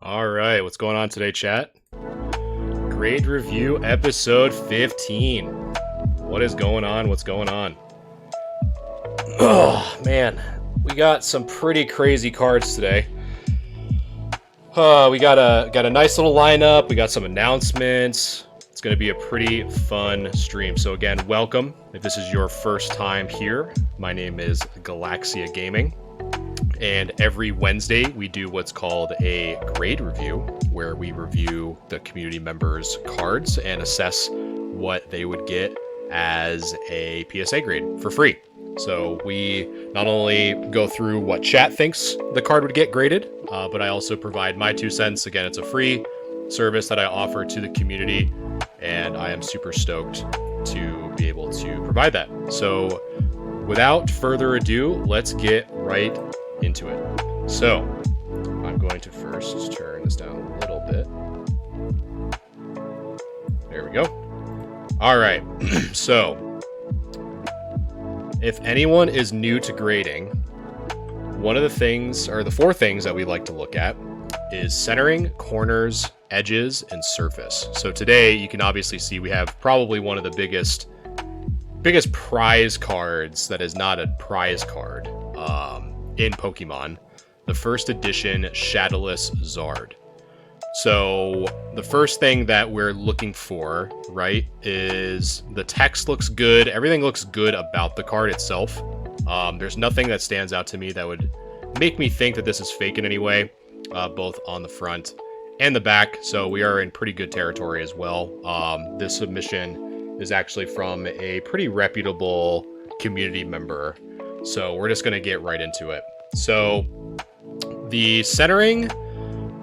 All right, what's going on today, chat? Grade review episode 15. What is going on? What's going on? Oh, man. We got some pretty crazy cards today. We got a nice little lineup. We got some announcements. It's going to be a pretty fun stream. So again, welcome. If this is your first time here, my name is Galaxia Gaming. And every Wednesday, we do what's called a grade review, where we review the community members' cards and assess what they would get as a PSA grade for free. So we not only go through what chat thinks the card would get graded, but I also provide my 2 cents. Again, it's a free service that I offer to the community, and I am super stoked to be able to provide that. So without further ado, let's get right into it. So I'm going to first turn this down a little bit. There we go. All right. So if anyone is new to grading, one of the things, or the 4 things that we like to look at, is centering, corners, edges, and surface. So today you can obviously see we have probably one of the biggest prize cards that is not a prize card in Pokemon, the first edition Shadowless Zard. So the first thing that we're looking for, right, is the text looks good. Everything looks good about the card itself. There's nothing that stands out to me that would make me think that this is fake in any way, both on the front and the back. So we are in pretty good territory as well. This submission is actually from a pretty reputable community member. So we're just going to get right into it. So the centering,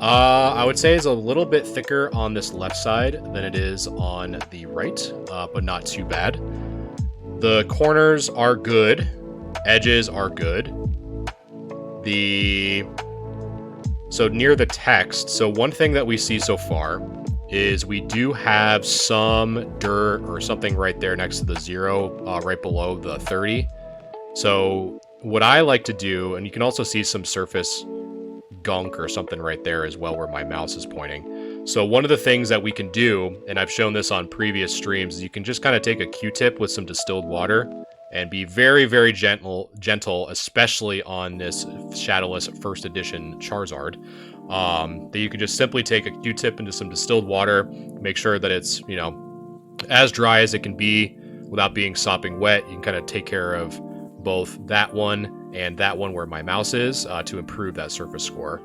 I would say, is a little bit thicker on this left side than it is on the right, but not too bad. The corners are good. Edges are good. So near the text, so one thing that we see so far is we do have some dirt or something right there next to the 0, right below the 30. So what I like to do, and you can also see some surface gunk or something right there as well where my mouse is pointing. So one of the things that we can do, and I've shown this on previous streams, is you can just kind of take a Q-tip with some distilled water and be very, very gentle, especially on this Shadowless First Edition Charizard. That you can just simply take a Q-tip into some distilled water, make sure that it's, as dry as it can be without being sopping wet. You can kind of take care of both that one and that one where my mouse is to improve that surface score.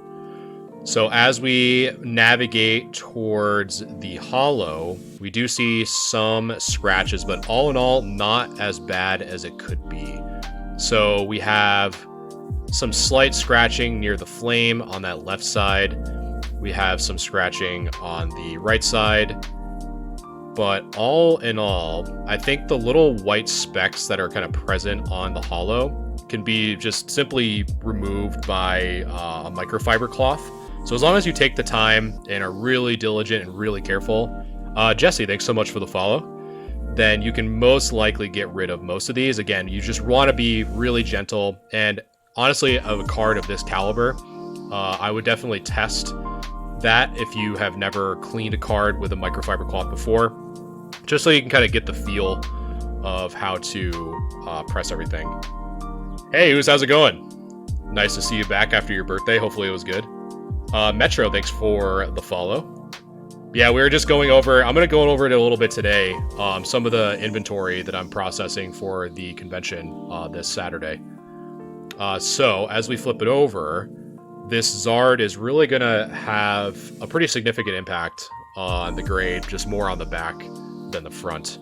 So as we navigate towards the hollow, we do see some scratches, but all in all, not as bad as it could be. So we have some slight scratching near the flame on that left side. We have some scratching on the right side. But all in all, I think the little white specks that are kind of present on the hollow can be just simply removed by a microfiber cloth. So as long as you take the time and are really diligent and really careful, Jesse, thanks so much for the follow, then you can most likely get rid of most of these. Again, you just want to be really gentle. And honestly, of a card of this caliber, I would definitely test that if you have never cleaned a card with a microfiber cloth before, just so you can kind of get the feel of how to press everything. Hey, how's it going? Nice to see you back after your birthday. Hopefully it was good. Metro, thanks for the follow. Yeah, we were just going over, I'm going to go over it a little bit today, some of the inventory that I'm processing for the convention this Saturday. So as we flip it over, this Zard is really going to have a pretty significant impact on the grade, just more on the back than the front.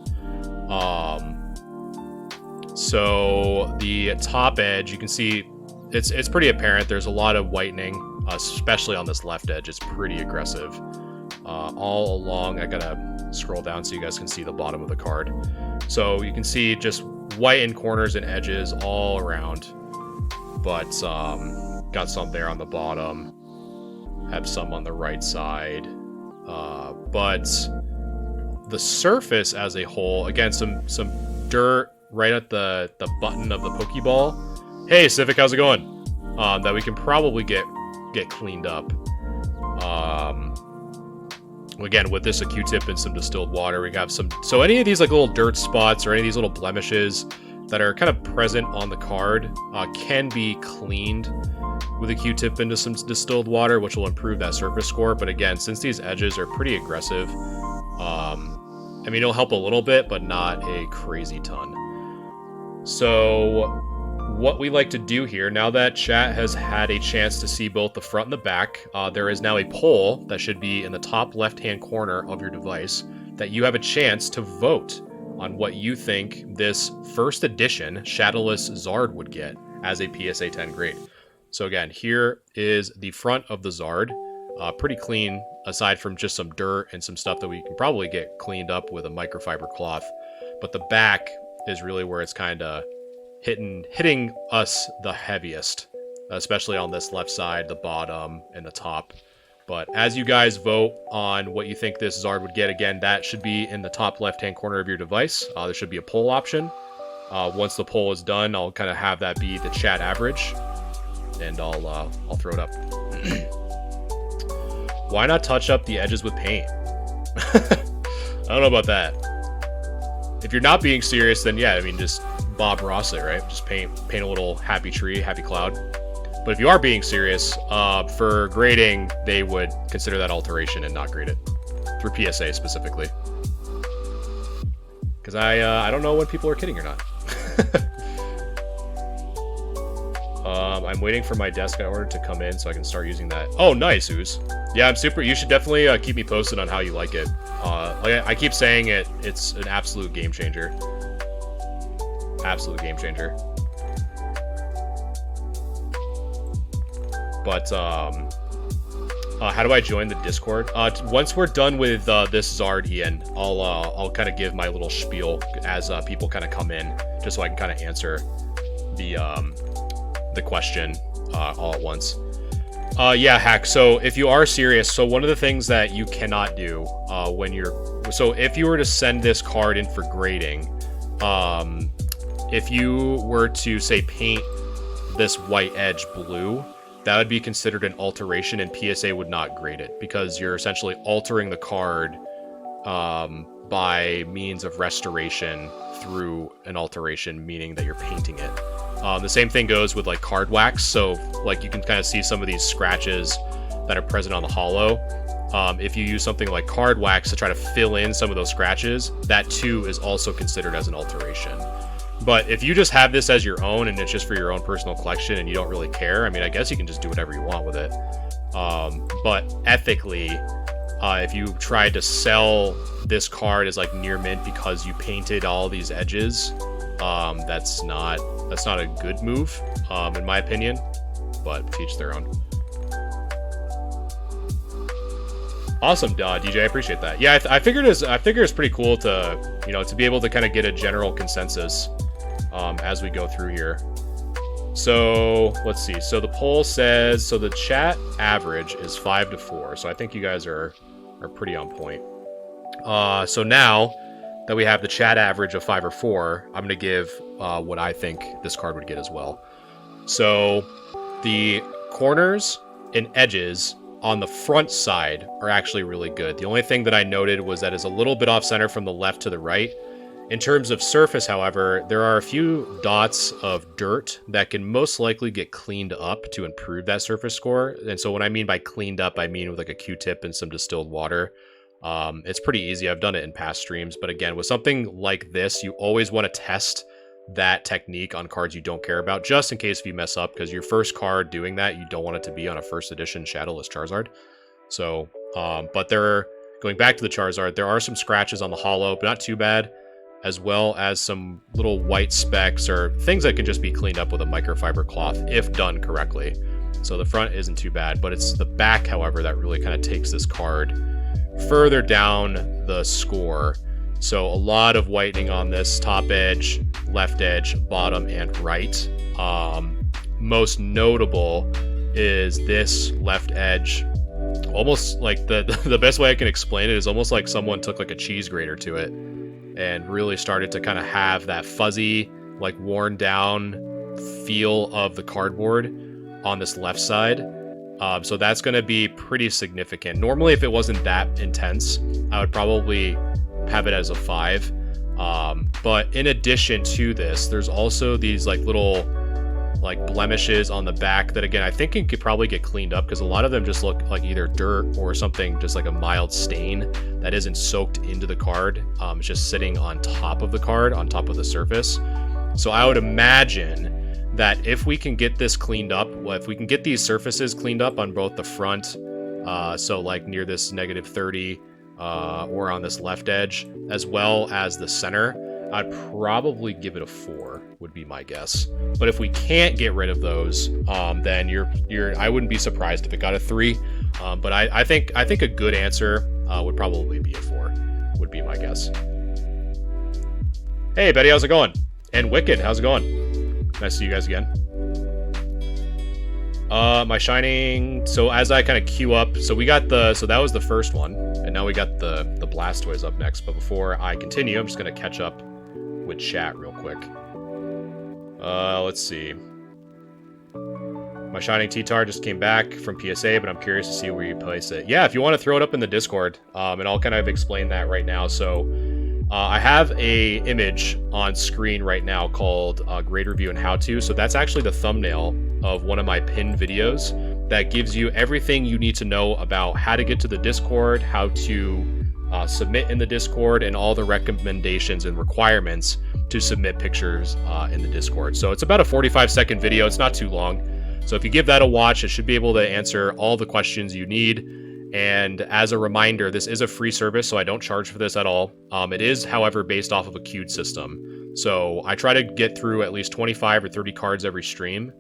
So the top edge, you can see it's pretty apparent. There's a lot of whitening, especially on this left edge. It's pretty aggressive. All along, I gotta scroll down so you guys can see the bottom of the card. So you can see just whitened corners and edges all around, but got some there on the bottom, have some on the right side, but the surface as a whole, again, some dirt right at the button of the Pokeball. Hey Civic, how's it going? That we can probably get cleaned up. Again, with this, a Q-tip and some distilled water, we have some... So any of these like little dirt spots or any of these little blemishes that are kind of present on the card can be cleaned with a Q-tip into some distilled water, which will improve that surface score. But again, since these edges are pretty aggressive, I mean, it'll help a little bit, but not a crazy ton. So what we like to do here, now that chat has had a chance to see both the front and the back, there is now a poll that should be in the top left-hand corner of your device that you have a chance to vote on what you think this first edition Shadowless Zard would get as a PSA 10 grade. So again, here is the front of the Zard. Pretty clean, aside from just some dirt and some stuff that we can probably get cleaned up with a microfiber cloth. But the back is really where it's kind of hitting us the heaviest, especially on this left side, the bottom, and the top. But as you guys vote on what you think this Zard would get, again, that should be in the top left-hand corner of your device. There should be a poll option. Once the poll is done, I'll kind of have that be the chat average, and I'll throw it up. Why not touch up the edges with paint? I don't know about that. If you're not being serious, then yeah, I mean, just Bob Ross it, right? Just paint a little happy tree, happy cloud. But if you are being serious, for grading, they would consider that alteration and not grade it through PSA specifically. Because I don't know when people are kidding or not. I'm waiting for my desk I ordered to come in so I can start using that. Oh, nice, Ooze. Yeah, I'm super. You should definitely keep me posted on how you like it. Like I keep saying it, it's an absolute game changer. Absolute game changer. But how do I join the Discord? Once we're done with this Zard, Ian, I'll kind of give my little spiel as people kind of come in, just so I can kind of answer the question all at once. Yeah, Hack. So if you are serious, so one of the things that you cannot do when so if you were to send this card in for grading, if you were to say paint this white edge blue, that would be considered an alteration, and PSA would not grade it because you're essentially altering the card by means of restoration through an alteration, meaning that you're painting it. The same thing goes with like card wax. So like you can kind of see some of these scratches that are present on the holo. If you use something like card wax to try to fill in some of those scratches, that too is also considered as an alteration. But if you just have this as your own and it's just for your own personal collection and you don't really care, I mean, I guess you can just do whatever you want with it. But ethically, if you tried to sell this card as like near mint because you painted all these edges, that's not a good move, in my opinion, but to each their own. Awesome, DJ. I appreciate that. Yeah, I figured it's pretty cool to, to be able to kind of get a general consensus as we go through here. So let's see. So the poll says, so the chat average is 5 to 4. So I think you guys are pretty on point. So now that we have the chat average of 5 or 4, I'm going to give what I think this card would get as well. So the corners and edges on the front side are actually really good. The only thing that I noted was that it's a little bit off center from the left to the right. In terms of surface, however, there are a few dots of dirt that can most likely get cleaned up to improve that surface score. And so what I mean by cleaned up, I mean with like a Q-tip and some distilled water. It's pretty easy. I've done it in past streams. But again, with something like this, you always want to test that technique on cards you don't care about, just in case if you mess up, because your first card doing that, you don't want it to be on a first edition Shadowless Charizard. So, but going back to the Charizard, there are some scratches on the holo, but not too bad, as well as some little white specks or things that can just be cleaned up with a microfiber cloth if done correctly. So the front isn't too bad, but it's the back, however, that really kind of takes this card further down the score. So a lot of whitening on this top edge, left edge, bottom, and right. Most notable is this left edge. Almost like the best way I can explain it is almost like someone took like a cheese grater to it and really started to kind of have that fuzzy, like worn down feel of the cardboard on this left side. So that's going to be pretty significant. Normally, if it wasn't that intense, I would probably have it as a 5. But in addition to this, there's also these like little like blemishes on the back that, again, I think it could probably get cleaned up because a lot of them just look like either dirt or something, just like a mild stain that isn't soaked into the card. It's just sitting on top of the card, on top of the surface. So I would imagine that if we can get this cleaned up, well, if we can get these surfaces cleaned up on both the front, so like near this -30, or on this left edge, as well as the center, I'd probably give it a 4, would be my guess. But if we can't get rid of those, then I wouldn't be surprised if it got a 3. But I think a good answer would probably be a 4, would be my guess. Hey, Betty, how's it going? And Wicked, how's it going? Nice to see you guys again. My Shining, so as I kind of queue up, so that was the first one, and now we got the Blastoise up next. But before I continue, I'm just going to catch up with chat real quick. Let's see. My Shining T-Tar just came back from PSA, but I'm curious to see where you place it. Yeah, if you want to throw it up in the Discord, and I'll kind of explain that right now. So I have a image on screen right now called Grade Review and How To. So that's actually the thumbnail of one of my pinned videos that gives you everything you need to know about how to get to the Discord, how to submit in the Discord, and all the recommendations and requirements to submit pictures in the Discord. So it's about a 45-second video. It's not too long. So if you give that a watch, it should be able to answer all the questions you need. And as a reminder, this is a free service, so I don't charge for this at all. It is, however, based off of a queued system. So I try to get through at least 25 or 30 cards every stream.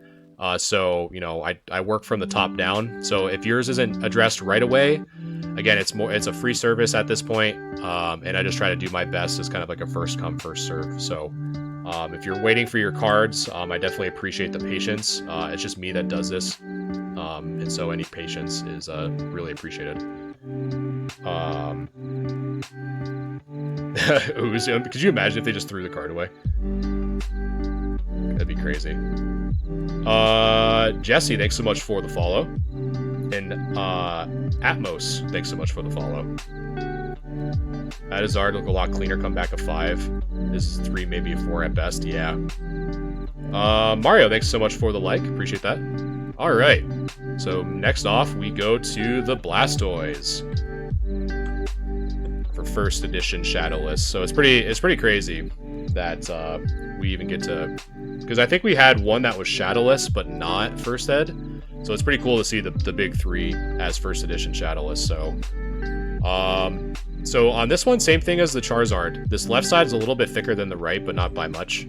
So, you know, I work from the top down. So if yours isn't addressed right away, again, it's a free service at this point. And I just try to do my best as kind of like a first come, first serve. So if you're waiting for your cards, I definitely appreciate the patience. It's just me that does this. And so any patience is really appreciated. Could you imagine if they just threw the card away? That'd be crazy. Jesse, thanks so much for the follow. And Atmos, thanks so much for the follow. Adizard look a lot cleaner, come back a 5. This is 3, maybe a 4 at best, yeah. Mario, thanks so much for the like, appreciate that. Alright, so next off we go to the Blastoise for first edition Shadowless. So it's pretty crazy that we even get to, because I think we had one that was Shadowless but not first ed. So it's pretty cool to see the big 3 as first edition Shadowless. So on this one, same thing as the Charizard. This left side is a little bit thicker than the right, but not by much.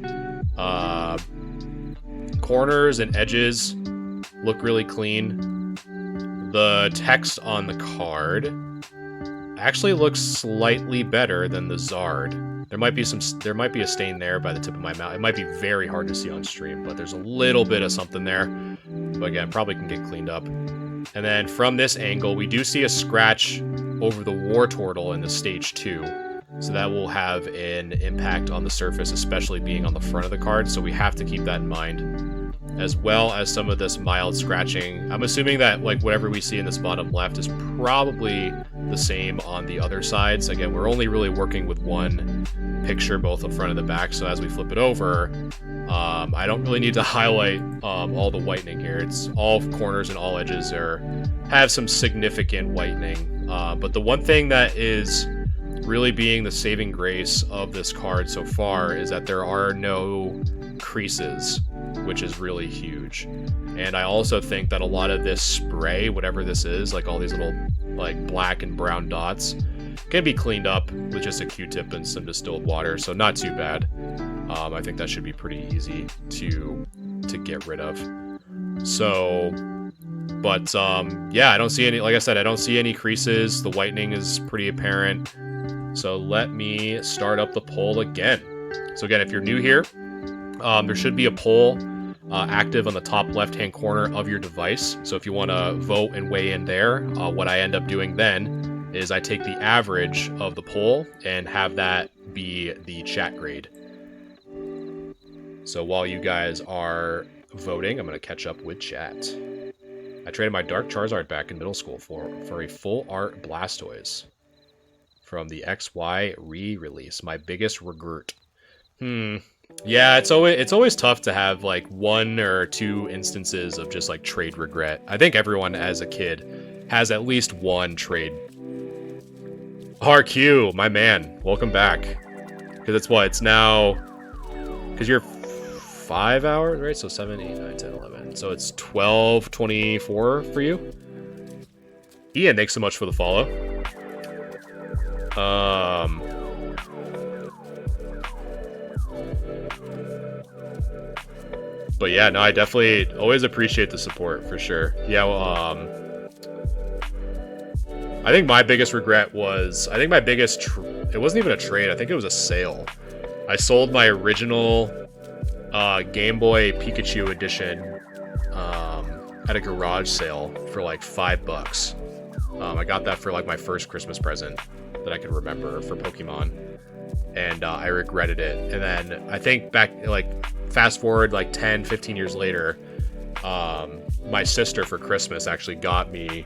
Corners and edges look really clean. The text on the card actually looks slightly better than the Zard. There might be a stain there by the tip of my mouth. It might be very hard to see on stream, but there's a little bit of something there. But again, probably can get cleaned up. And then from this angle, we do see a scratch over the Wartortle in the stage 2. So that will have an impact on the surface, especially being on the front of the card. So we have to keep that in mind, as well as some of this mild scratching. I'm assuming that like whatever we see in this bottom left is probably the same on the other sides. Again, we're only really working with one picture, both the front and the back. So as we flip it over, I don't really need to highlight all the whitening here. It's all corners and all edges have some significant whitening. But the one thing that is really being the saving grace of this card so far is that there are no creases, which is really huge. And I also think that a lot of this spray, whatever this is, like all these little like black and brown dots, can be cleaned up with just a Q-tip and some distilled water, so not too bad. I think that should be pretty easy to get rid of. So, but yeah, I don't see any, like I said, I don't see any creases. The whitening is pretty apparent. So let me start up the poll again. So again, if you're new here, there should be a poll active on the top left-hand corner of your device. So if you want to vote and weigh in there, what I end up doing then is I take the average of the poll and have that be the chat grade. So while you guys are voting, I'm going to catch up with chat. I traded my Dark Charizard back in middle school for a full art Blastoise from the XY re-release. My biggest regret. Yeah, it's always tough to have like 1 or 2 instances of just like trade regret. I think everyone as a kid has at least one trade. RQ, my man, welcome back. Because it's what? It's now... Because you're 5 hours, right? So 7, 8, 9, 10, 11. So it's 12:24 for you. Ian, thanks so much for the follow. But yeah, no, I definitely always appreciate the support for sure. Yeah, well, I think my biggest regret was, it wasn't even a trade, I think it was a sale. I sold my original Game Boy Pikachu edition at a garage sale for like $5. I got that for like my first Christmas present that I could remember for Pokemon. And I regretted it. And then I think back, like, fast forward like 10, 15 years later, my sister for Christmas actually got me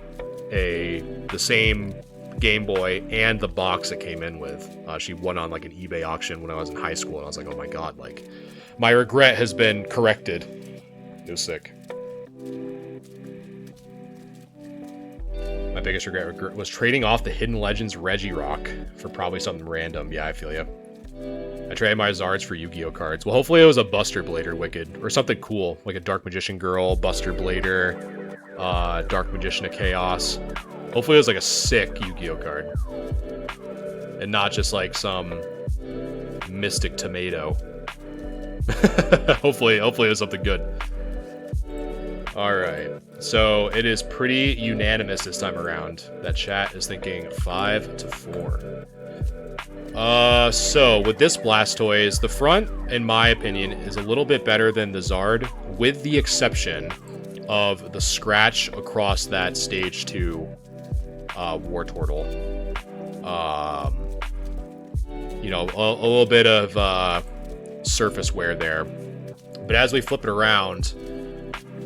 the same Game Boy and the box it came in with. She won on like an eBay auction when I was in high school, and I was like, oh my god, like, my regret has been corrected. It was sick. My biggest regret was trading off the Hidden Legends Regirock for probably something random. Yeah, I feel you. I traded my Zards for Yu-Gi-Oh cards. Well, hopefully it was a Buster Blader Wicked, or something cool, like a Dark Magician Girl, Buster Blader, Dark Magician of Chaos. Hopefully it was like a sick Yu-Gi-Oh card. And not just like some Mystic Tomato. hopefully it was something good. Alright, so it is pretty unanimous this time around that chat is thinking 5-4. So with this Blastoise, the front, in my opinion, is a little bit better than the Zard, with the exception of the scratch across that stage 2 Wartortle. You know, a little bit of surface wear there. But as we flip it around,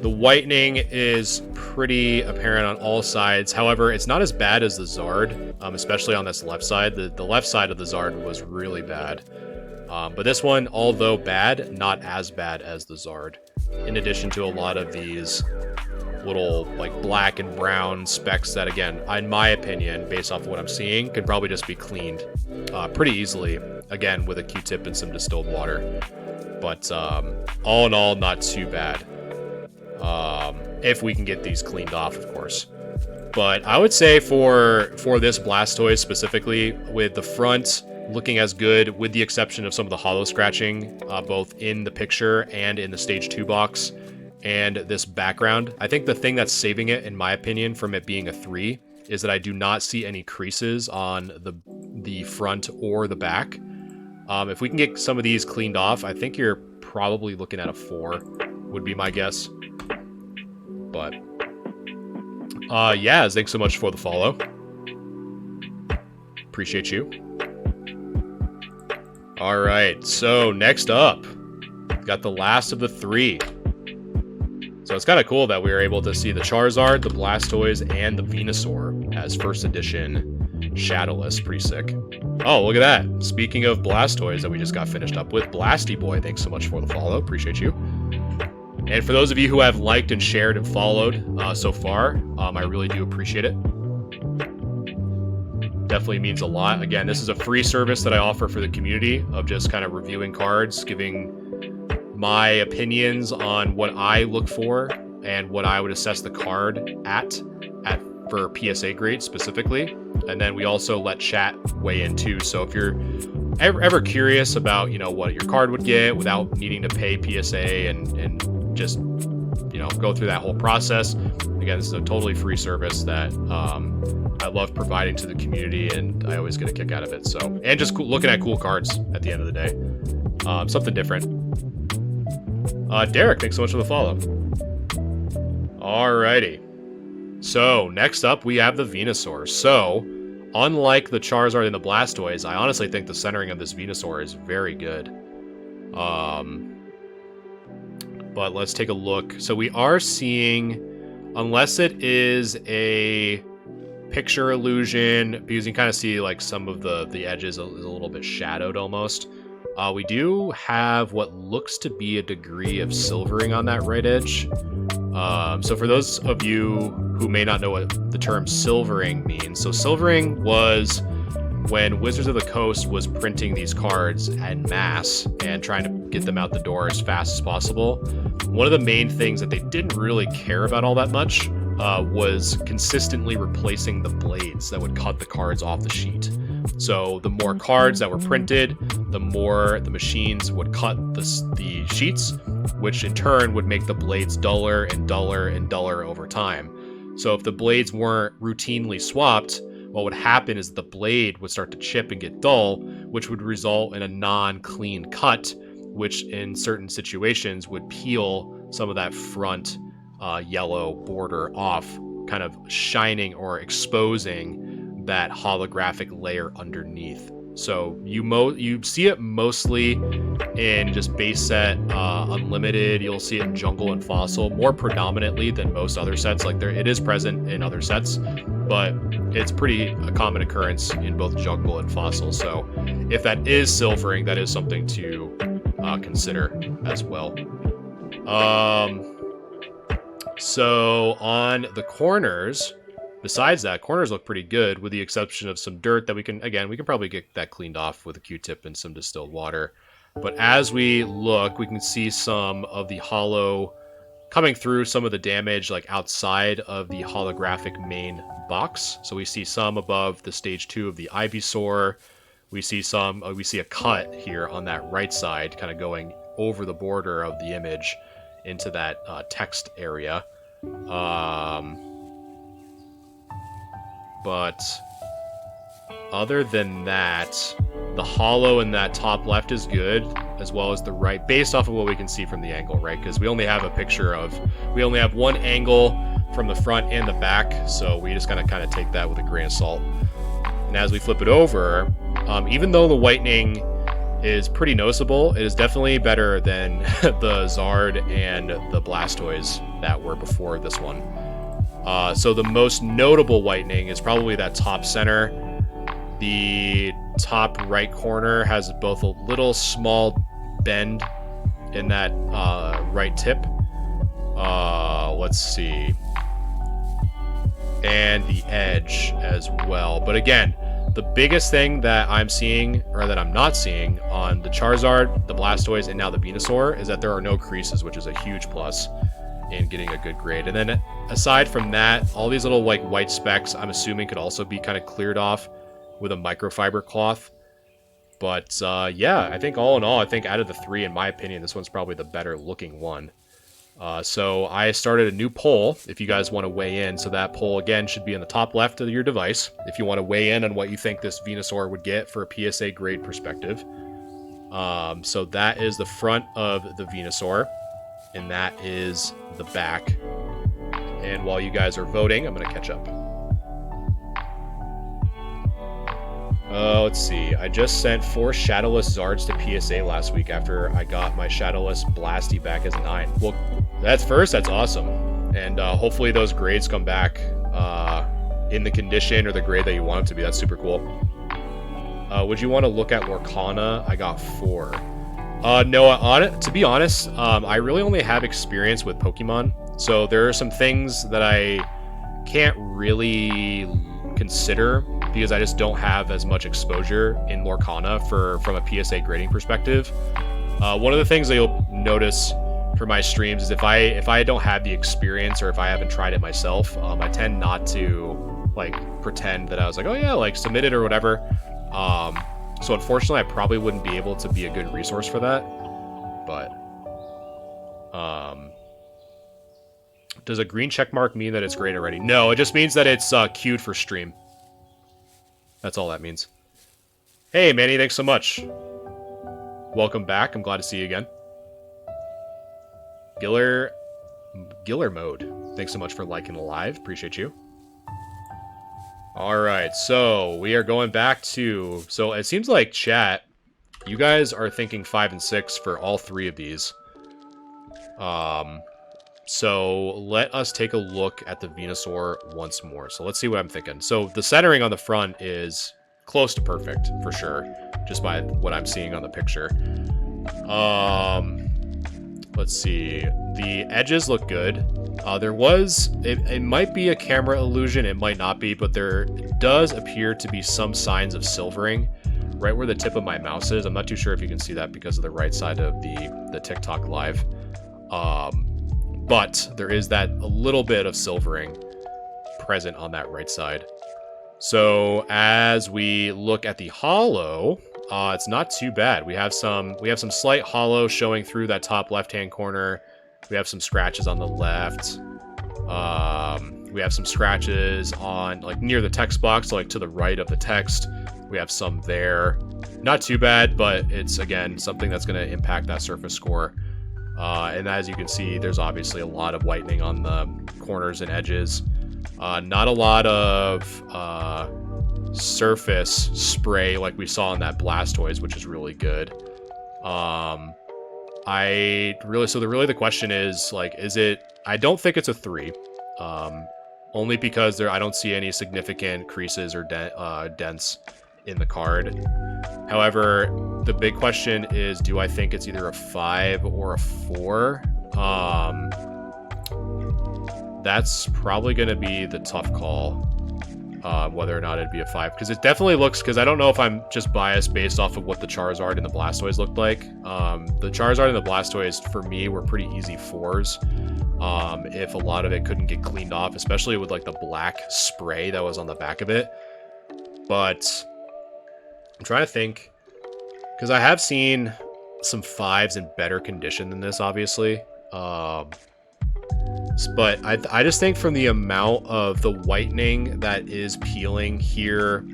the whitening is pretty apparent on all sides. However, it's not as bad as the Zard, especially on this left side. The left side of the Zard was really bad. But this one, although bad, not as bad as the Zard. In addition to a lot of these little like black and brown specks that, again, in my opinion, based off of what I'm seeing, could probably just be cleaned pretty easily, again, with a Q-tip and some distilled water. But all in all, not too bad. If we can get these cleaned off, of course. But I would say for this Blastoise specifically, with the front looking as good, with the exception of some of the hollow scratching, both in the picture and in the stage 2 box, and this background, I think the thing that's saving it, in my opinion, from it being a 3 is that I do not see any creases on the front or the back. If we can get some of these cleaned off, I think you're probably looking at a 4, would be my guess. But yeah, thanks so much for the follow. Appreciate you. All right, so next up, got the last of the 3. So it's kind of cool that we were able to see the Charizard, the Blastoise, and the Venusaur as first edition Shadowless. Pretty sick. Oh, look at that. Speaking of Blastoise that we just got finished up with, Blasty Boy, thanks so much for the follow. Appreciate you. And for those of you who have liked and shared and followed so far, I really do appreciate it. Definitely means a lot. Again, this is a free service that I offer for the community of just kind of reviewing cards, giving my opinions on what I look for and what I would assess the card at for PSA grade specifically. And then we also let chat weigh in too. So if you're ever curious about, you know, what your card would get without needing to pay PSA and just, you know, go through that whole process. Again, this is a totally free service that I love providing to the community, and I always get a kick out of it. So, and just looking at cool cards at the end of the day. Something different. Derek, thanks so much for the follow. Alrighty. So, next up, we have the Venusaur. So, unlike the Charizard and the Blastoise, I honestly think the centering of this Venusaur is very good. But let's take a look. So we are seeing unless it is a picture illusion, because you can kind of see like some of the edges is a little bit shadowed almost. We do have what looks to be a degree of silvering on that right edge. So for those of you who may not know what the term silvering means, so silvering was when Wizards of the Coast was printing these cards en masse and trying to get them out the door as fast as possible. One of the main things that they didn't really care about all that much was consistently replacing the blades that would cut the cards off the sheet. So the more cards that were printed, the more the machines would cut the sheets, which in turn would make the blades duller and duller and duller over time. So if the blades weren't routinely swapped, what would happen is the blade would start to chip and get dull, which would result in a non-clean cut, which in certain situations would peel some of that front yellow border off, kind of shining or exposing that holographic layer underneath. So you see it mostly in just base set, unlimited. You'll see it in jungle and fossil more predominantly than most other sets. Like it is present in other sets, but it's pretty a common occurrence in both jungle and fossil. So if that is silvering, that is something to consider as well. So on the corners, besides that, corners look pretty good with the exception of some dirt that we can probably get that cleaned off with a Q-tip and some distilled water. But as we look, we can see some of the hollow coming through, some of the damage like outside of the holographic main box. So we see some above the stage 2 of the Ivysaur. We see a cut here on that right side, kind of going over the border of the image into that text area. But other than that, the hollow in that top left is good, as well as the right, based off of what we can see from the angle, right? Because we only have one angle from the front and the back, so we just gotta kind of take that with a grain of salt. And as we flip it over, even though the whitening is pretty noticeable, it is definitely better than the Zard and the Blastoise that were before this one. So the most notable whitening is probably that top center. The top right corner has both a little small bend in that right tip. Let's see. And the edge as well. But again, the biggest thing that I'm seeing, or that I'm not seeing, on the Charizard, the Blastoise, and now the Venusaur is that there are no creases, which is a huge plus in getting a good grade. And then aside from that, all these little like white specks, I'm assuming could also be kind of cleared off with a microfiber cloth. But yeah, I think all in all, I think out of the three, in my opinion, this one's probably the better looking one. So I started a new poll if you guys want to weigh in. So that poll again should be in the top left of your device if you want to weigh in on what you think this Venusaur would get for a PSA grade perspective. So that is the front of the Venusaur, and that is the back. And while you guys are voting, I'm going to catch up. Let's see. I just sent 4 Shadowless Zards to PSA last week after I got my Shadowless Blasty back as a 9. Well, that's awesome. And hopefully those grades come back in the condition or the grade that you want them to be. That's super cool. Would you want to look at Lorcana? I got 4. No, to be honest, I really only have experience with Pokemon. So there are some things that I can't really consider because I just don't have as much exposure in Lorcana from a PSA grading perspective. One of the things that you'll notice for my streams is if I don't have the experience or if I haven't tried it myself, I tend not to like pretend that I was like, oh yeah, like submit it or whatever. So unfortunately, I probably wouldn't be able to be a good resource for that. But does a green check mark mean that it's great already? No, it just means that it's queued for stream. That's all that means. Hey, Manny, thanks so much. Welcome back. I'm glad to see you again. Giller Mode, thanks so much for liking the live. Appreciate you. All right, so we are going back to... So it seems like chat, you guys are thinking 5 and 6 for all 3 of these. So let us take a look at the Venusaur once more. So let's see what I'm thinking. So the centering on the front is close to perfect for sure, just by what I'm seeing on the picture. Let's see. The edges look good. It might be a camera illusion, it might not be, but there does appear to be some signs of silvering right where the tip of my mouse is. I'm not too sure if you can see that because of the right side of the TikTok live. But there is that a little bit of silvering present on that right side. So as we look at the hollow, it's not too bad. We have some slight hollow showing through that top left-hand corner. We have some scratches on the left. We have some scratches on like near the text box, like to the right of the text. We have some there. Not too bad, but it's again something that's going to impact that surface score. And as you can see, there's obviously a lot of whitening on the corners and edges. Not a lot of surface spray like we saw in that Blastoise, which is really good. So the question is, like, I don't think it's a 3. Only because I don't see any significant creases or dents in the card. However, the big question is, do I think it's either a 5 or a 4? That's probably going to be the tough call, whether or not it'd be a 5. Because it definitely looks, because I don't know if I'm just biased based off of what the Charizard and the Blastoise looked like. The Charizard and the Blastoise, for me, were pretty easy 4s. If a lot of it couldn't get cleaned off, especially with like the black spray that was on the back of it. But I'm trying to think, because I have seen some 5s in better condition than this, obviously. But I just think from the amount of the whitening that is peeling here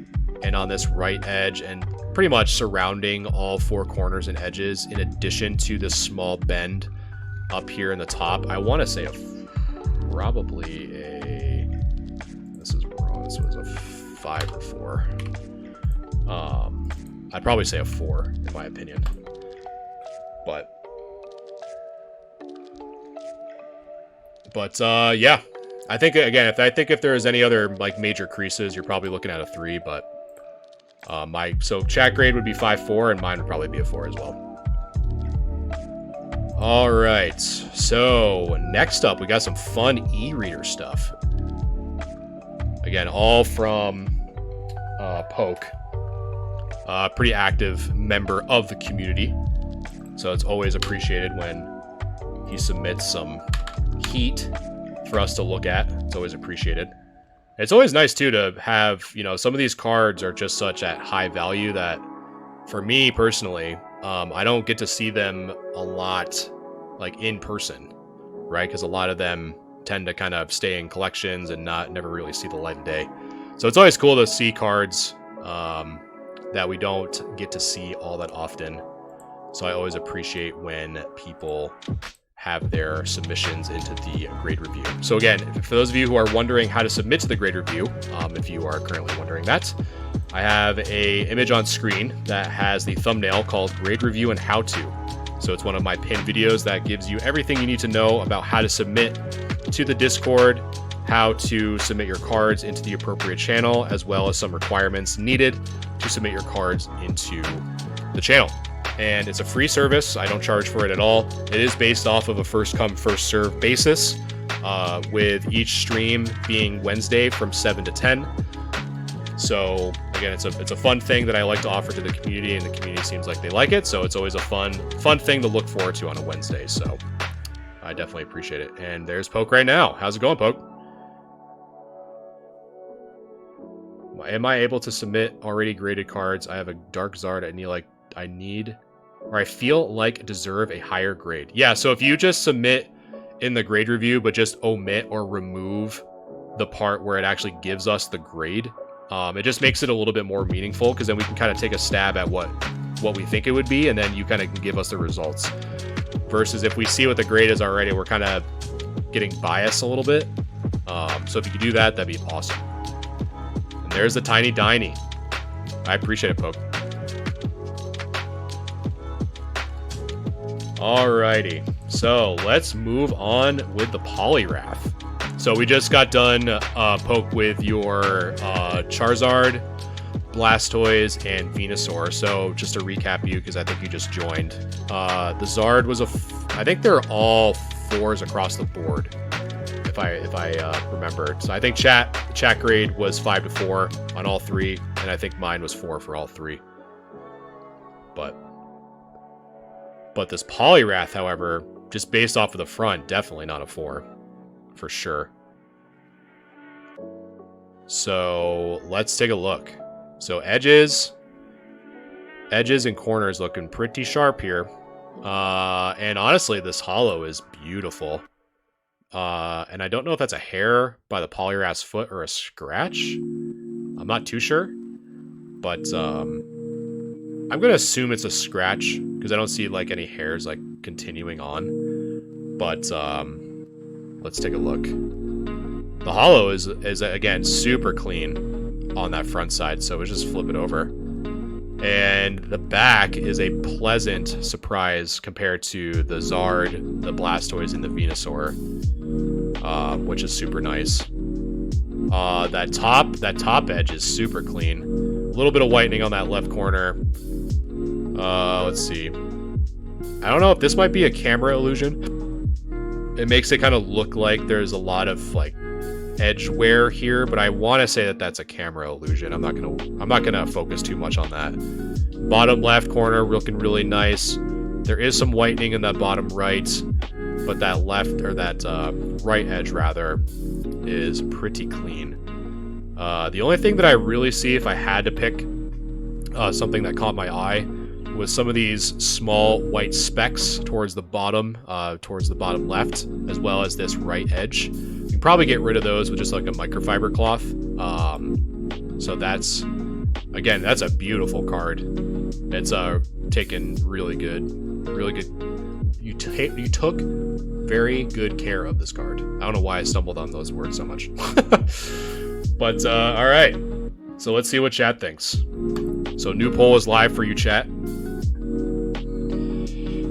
and on this right edge and pretty much surrounding all 4 corners and edges, in addition to this small bend up here in the top, I want to say probably a... This is wrong. This was a 5 or 4. I'd probably say a 4 in my opinion. But yeah, I think again, if there is any other like major creases, you're probably looking at a 3. But so chat grade would be 5.4, and mine would probably be a 4 as well. All right, so next up, we got some fun e-reader stuff. Again, all from Poke. Pretty active member of the community, so it's always appreciated when he submits some heat for us to look at. It's always appreciated. It's always nice too to have, some of these cards are just such at high value that for me personally, I don't get to see them a lot like in person, right? Because a lot of them tend to kind of stay in collections and never really see the light of day. So it's always cool to see cards that we don't get to see all that often. So I always appreciate when people have their submissions into the grade review. So again, for those of you who are wondering how to submit to the grade review, if you are currently wondering that, I have a image on screen that has the thumbnail called Grade Review and How To. So it's one of my pinned videos that gives you everything you need to know about how to submit to the Discord, how to submit your cards into the appropriate channel, as well as some requirements needed to submit your cards into the channel. And it's a free service. I don't charge for it at all. It is based off of a first come, first serve basis, with each stream being Wednesday from 7 to 10. So again, it's a fun thing that I like to offer to the community, and the community seems like they like it. So it's always a fun thing to look forward to on a Wednesday. So I definitely appreciate it. And there's Poke right now. How's it going, Poke? Am I able to submit already graded cards? I have a Dark Zard I feel like deserve a higher grade. Yeah, so if you just submit in the grade review, but just omit or remove the part where it actually gives us the grade, it just makes it a little bit more meaningful, because then we can kind of take a stab at what we think it would be, and then you kind of can give us the results. Versus if we see what the grade is already, we're kind of getting biased a little bit. So if you could do that, that'd be awesome. And there's the Tiny Diny. I appreciate it, Poke. Alrighty, So let's move on with the Poliwrath. So we just got done poke with your Charizard, Blastoise, and Venusaur. So just to recap you, because I think you just joined. The Zard was I think they're all 4s across the board, if I remember. So I think the chat grade was 5 to 4 on all 3, and I think mine was 4 for all 3. But this Poliwrath, however, just based off of the front, definitely not a 4, for sure. So let's take a look. So edges and corners looking pretty sharp here. And honestly, this holo is beautiful. And I don't know if that's a hair by the Poliwrath's foot or a scratch. I'm not too sure. But I'm going to assume it's a scratch because I don't see like any hairs like continuing on. But let's take a look. The holo is again super clean on that front side, so we'll just flip it over. And the back is a pleasant surprise compared to the Zard, the Blastoise, and the Venusaur, which is super nice. That top edge is super clean. A little bit of whitening on that left corner. Let's see. I don't know if this might be a camera illusion. It makes it kind of look like there's a lot of like edge wear here, but I want to say that that's a camera illusion. I'm not gonna focus too much on that. Bottom left corner looking really nice. There is some whitening in that bottom right, but that right edge rather is pretty clean. The only thing that I really see if I had to pick something that caught my eye was some of these small white specks towards the bottom left, as well as this right edge. You can probably get rid of those with just like a microfiber cloth. So that's a beautiful card. It's taken really good. You took very good care of this card. I don't know why I stumbled on those words so much. But all right, so let's see what chat thinks. So new poll is live for you, chat.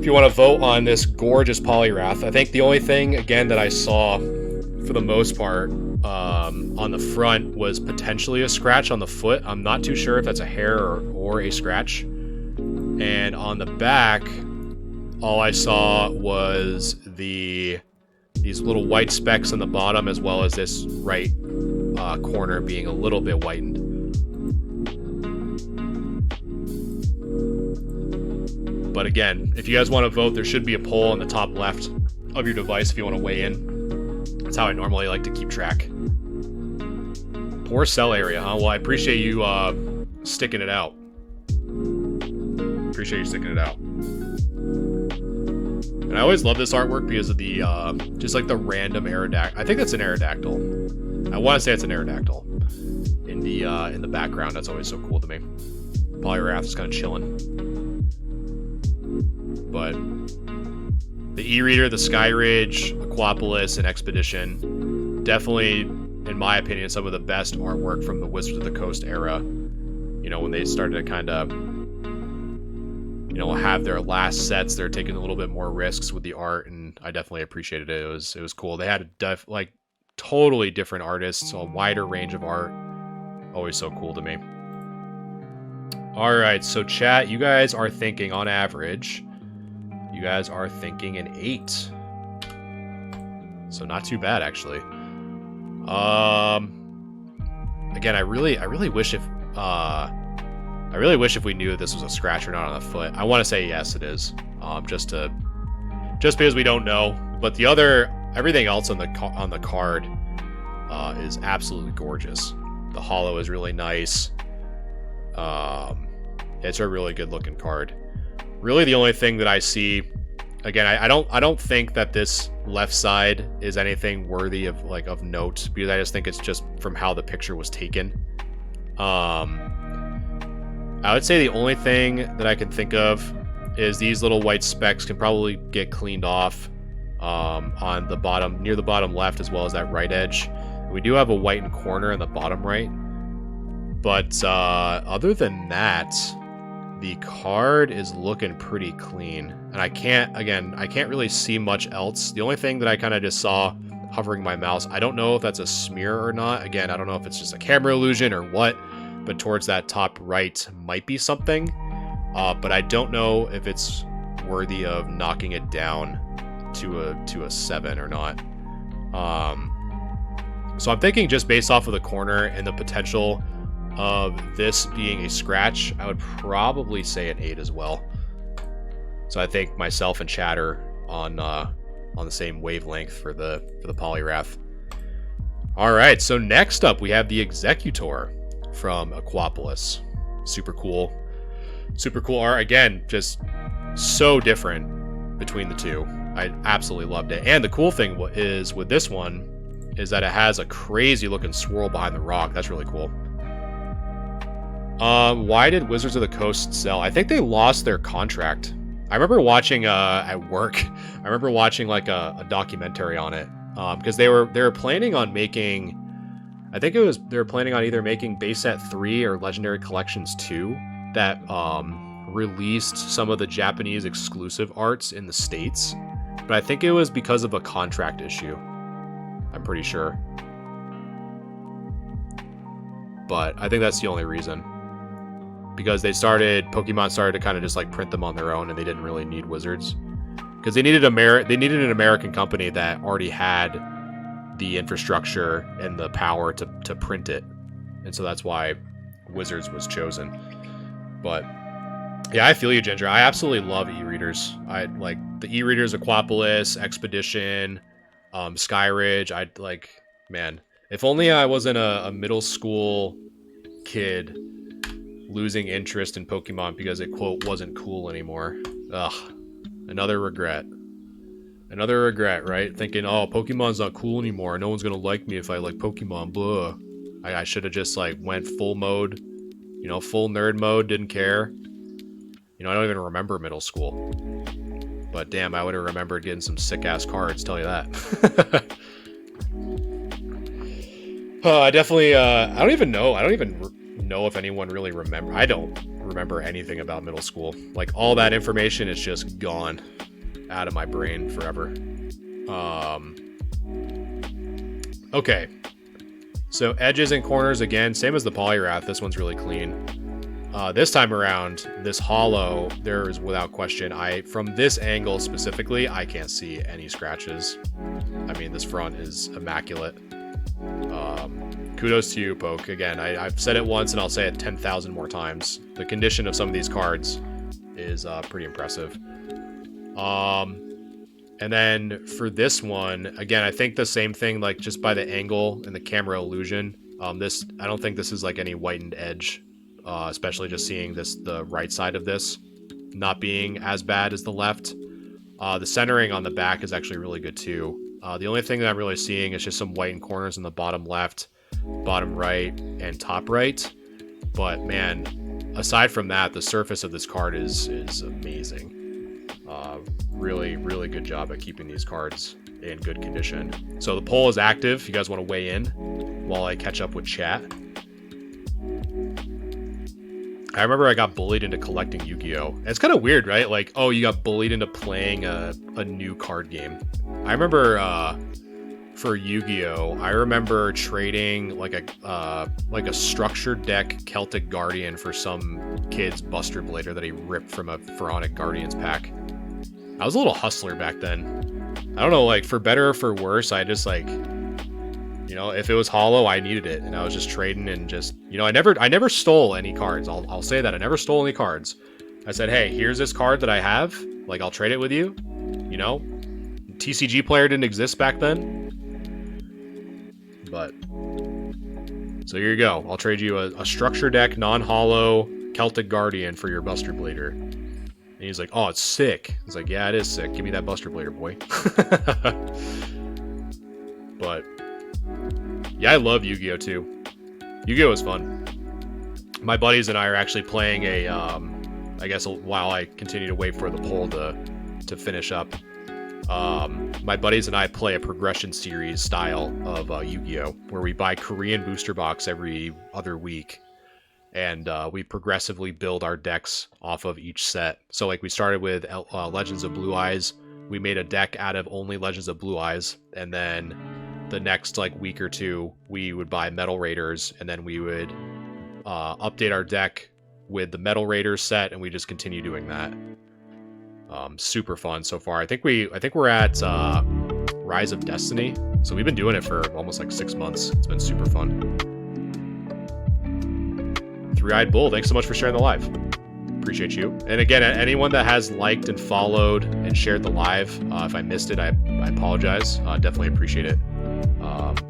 If you want to vote on this gorgeous Poliwrath, I think the only thing, again, that I saw for the most part on the front was potentially a scratch on the foot. I'm not too sure if that's a hair or a scratch. And on the back, all I saw was these little white specks on the bottom, as well as this right corner being a little bit whitened. But again, if you guys want to vote, there should be a poll on the top left of your device if you want to weigh in. That's how I normally like to keep track. Poor cell area, huh? Well, I appreciate you sticking it out. Appreciate you sticking it out. And I always love this artwork because of the just like the random Aerodactyl. I think that's an Aerodactyl. I want to say it's an Aerodactyl in the background. That's always so cool to me. Poliwrath is kind of chilling. But the E-Reader, the Skyridge, Aquapolis, and Expedition, definitely, in my opinion, some of the best artwork from the Wizards of the Coast era. You know, when they started to kind of, you know, have their last sets, they're taking a little bit more risks with the art, and I definitely appreciated it. It was cool. They had like totally different artists, a wider range of art. Always so cool to me. All right, so chat, you guys are thinking on average. You guys are thinking an 8. So not too bad, actually. Again, I really wish if we knew if this was a scratch or not on the foot. I want to say yes, it is. Just because we don't know. But everything else on the card is absolutely gorgeous. The holo is really nice. It's a really good looking card. Really, the only thing that I see, again, I don't think that this left side is anything worthy of note, because I just think it's just from how the picture was taken. I would say the only thing that I can think of is these little white specks can probably get cleaned off on the bottom, near the bottom left, as well as that right edge. We do have a whitened corner in the bottom right, but other than that, the card is looking pretty clean. And I can't really see much else. The only thing that I kind of just saw hovering my mouse, I don't know if that's a smear or not. Again, I don't know if it's just a camera illusion or what, but towards that top right might be something. But I don't know if it's worthy of knocking it down to a 7 or not. So I'm thinking just based off of the corner and the potential of this being a scratch, I would probably say an 8 as well. So I think myself and Chad are on the same wavelength for the Poliwrath. All right, so next up we have the Exeggutor from Aquapolis. Super cool art. Again, just so different between the two. I absolutely loved it. And the cool thing is with this one is that it has a crazy looking swirl behind the rock. That's really cool. Why did Wizards of the Coast sell? I think they lost their contract. I remember watching at work. I remember watching like a documentary on it because they were planning on making. I think they were planning on either making Base Set 3 or Legendary Collections 2 that released some of the Japanese exclusive arts in the States, but I think it was because of a contract issue. I'm pretty sure, but I think that's the only reason. Because Pokemon started to kind of just like print them on their own, and they didn't really need Wizards because they needed an American company that already had the infrastructure and the power to print it, and so that's why Wizards was chosen. But yeah, I feel you, Ginger. I absolutely love e-readers. I like the e-readers, Aquapolis, Expedition, Skyridge. I'd like, man, if only I wasn't a middle school kid losing interest in Pokemon because it, quote, wasn't cool anymore. Ugh. Another regret, right? Thinking, oh, Pokemon's not cool anymore. No one's gonna like me if I like Pokemon, blah. I should have just, like, went full mode, full nerd mode, didn't care. I don't even remember middle school. But damn, I would have remembered getting some sick-ass cards, tell you that. I definitely, I don't even know if anyone really remember. I don't remember anything about middle school. Like, all that information is just gone out of my brain forever. Okay, so edges and corners again, same as the Poliwrath. This one's really clean. This time around, this hollow, there is without question, from this angle specifically, I can't see any scratches. I mean, this front is immaculate. Kudos to you, Poke. Again, I've said it once and I'll say it 10,000 more times. The condition of some of these cards is pretty impressive. And then for this one, again, I think the same thing, like just by the angle and the camera illusion. I don't think this is like any whitened edge, especially just seeing the right side of this not being as bad as the left. The centering on the back is actually really good too. The only thing that I'm really seeing is just some whitened corners in the bottom left, bottom right, and top right. But man, aside from that, the surface of this card is amazing. Really, really good job at keeping these cards in good condition. So the poll is active if you guys want to weigh in while I catch up with chat. I remember I got bullied into collecting Yu-Gi-Oh! It's kind of weird, right? Like, oh, you got bullied into playing a new card game. I remember for Yu-Gi-Oh! I remember trading like a structured deck Celtic Guardian for some kid's Buster Blader that he ripped from a Pharaonic Guardians pack. I was a little hustler back then. I don't know, like, for better or for worse, I just, like, if it was hollow, I needed it, and I was just trading and just, I never stole any cards. I'll say that. I never stole any cards. I said, hey, here's this card that I have. Like, I'll trade it with you. TCG player didn't exist back then. But, so here you go. I'll trade you a structure deck, non-hollow Celtic Guardian for your Buster Blader. And he's like, oh, it's sick. I was like, yeah, it is sick. Give me that Buster Blader, boy. But, yeah, I love Yu-Gi-Oh! Too. Yu-Gi-Oh! Is fun. My buddies and I are actually playing I guess while I continue to wait for the poll to finish up, my buddies and I play a progression series style of Yu-Gi-Oh! Where we buy Korean booster box every other week. and we progressively build our decks off of each set. So like we started with Legends of Blue Eyes. We made a deck out of only Legends of Blue Eyes, and then the next like week or two, we would buy Metal Raiders, and then we would update our deck with the Metal Raiders set, and we just continue doing that. Super fun so far. I think we're at Rise of Destiny, so we've been doing it for almost like 6 months. It's been super fun. Three-Eyed Bull, thanks so much for sharing the live. Appreciate you. And again, anyone that has liked and followed and shared the live, if I missed it, I apologize. Definitely appreciate it.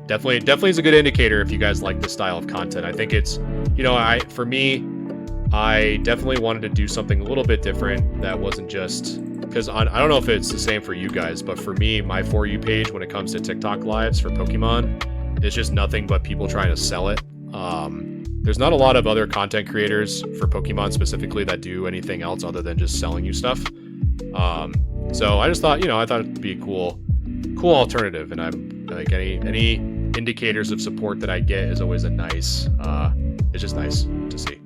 Definitely is a good indicator if you guys like this style of content. I think it's, for me, I definitely wanted to do something a little bit different that wasn't just, because I don't know if it's the same for you guys, but for me, my For You page when it comes to TikTok lives for Pokemon, it's just nothing but people trying to sell it. There's not a lot of other content creators for Pokemon specifically that do anything else other than just selling you stuff. So I just thought, I thought it'd be a cool alternative, and I'm like any indicators of support that I get is always a nice. It's just nice to see.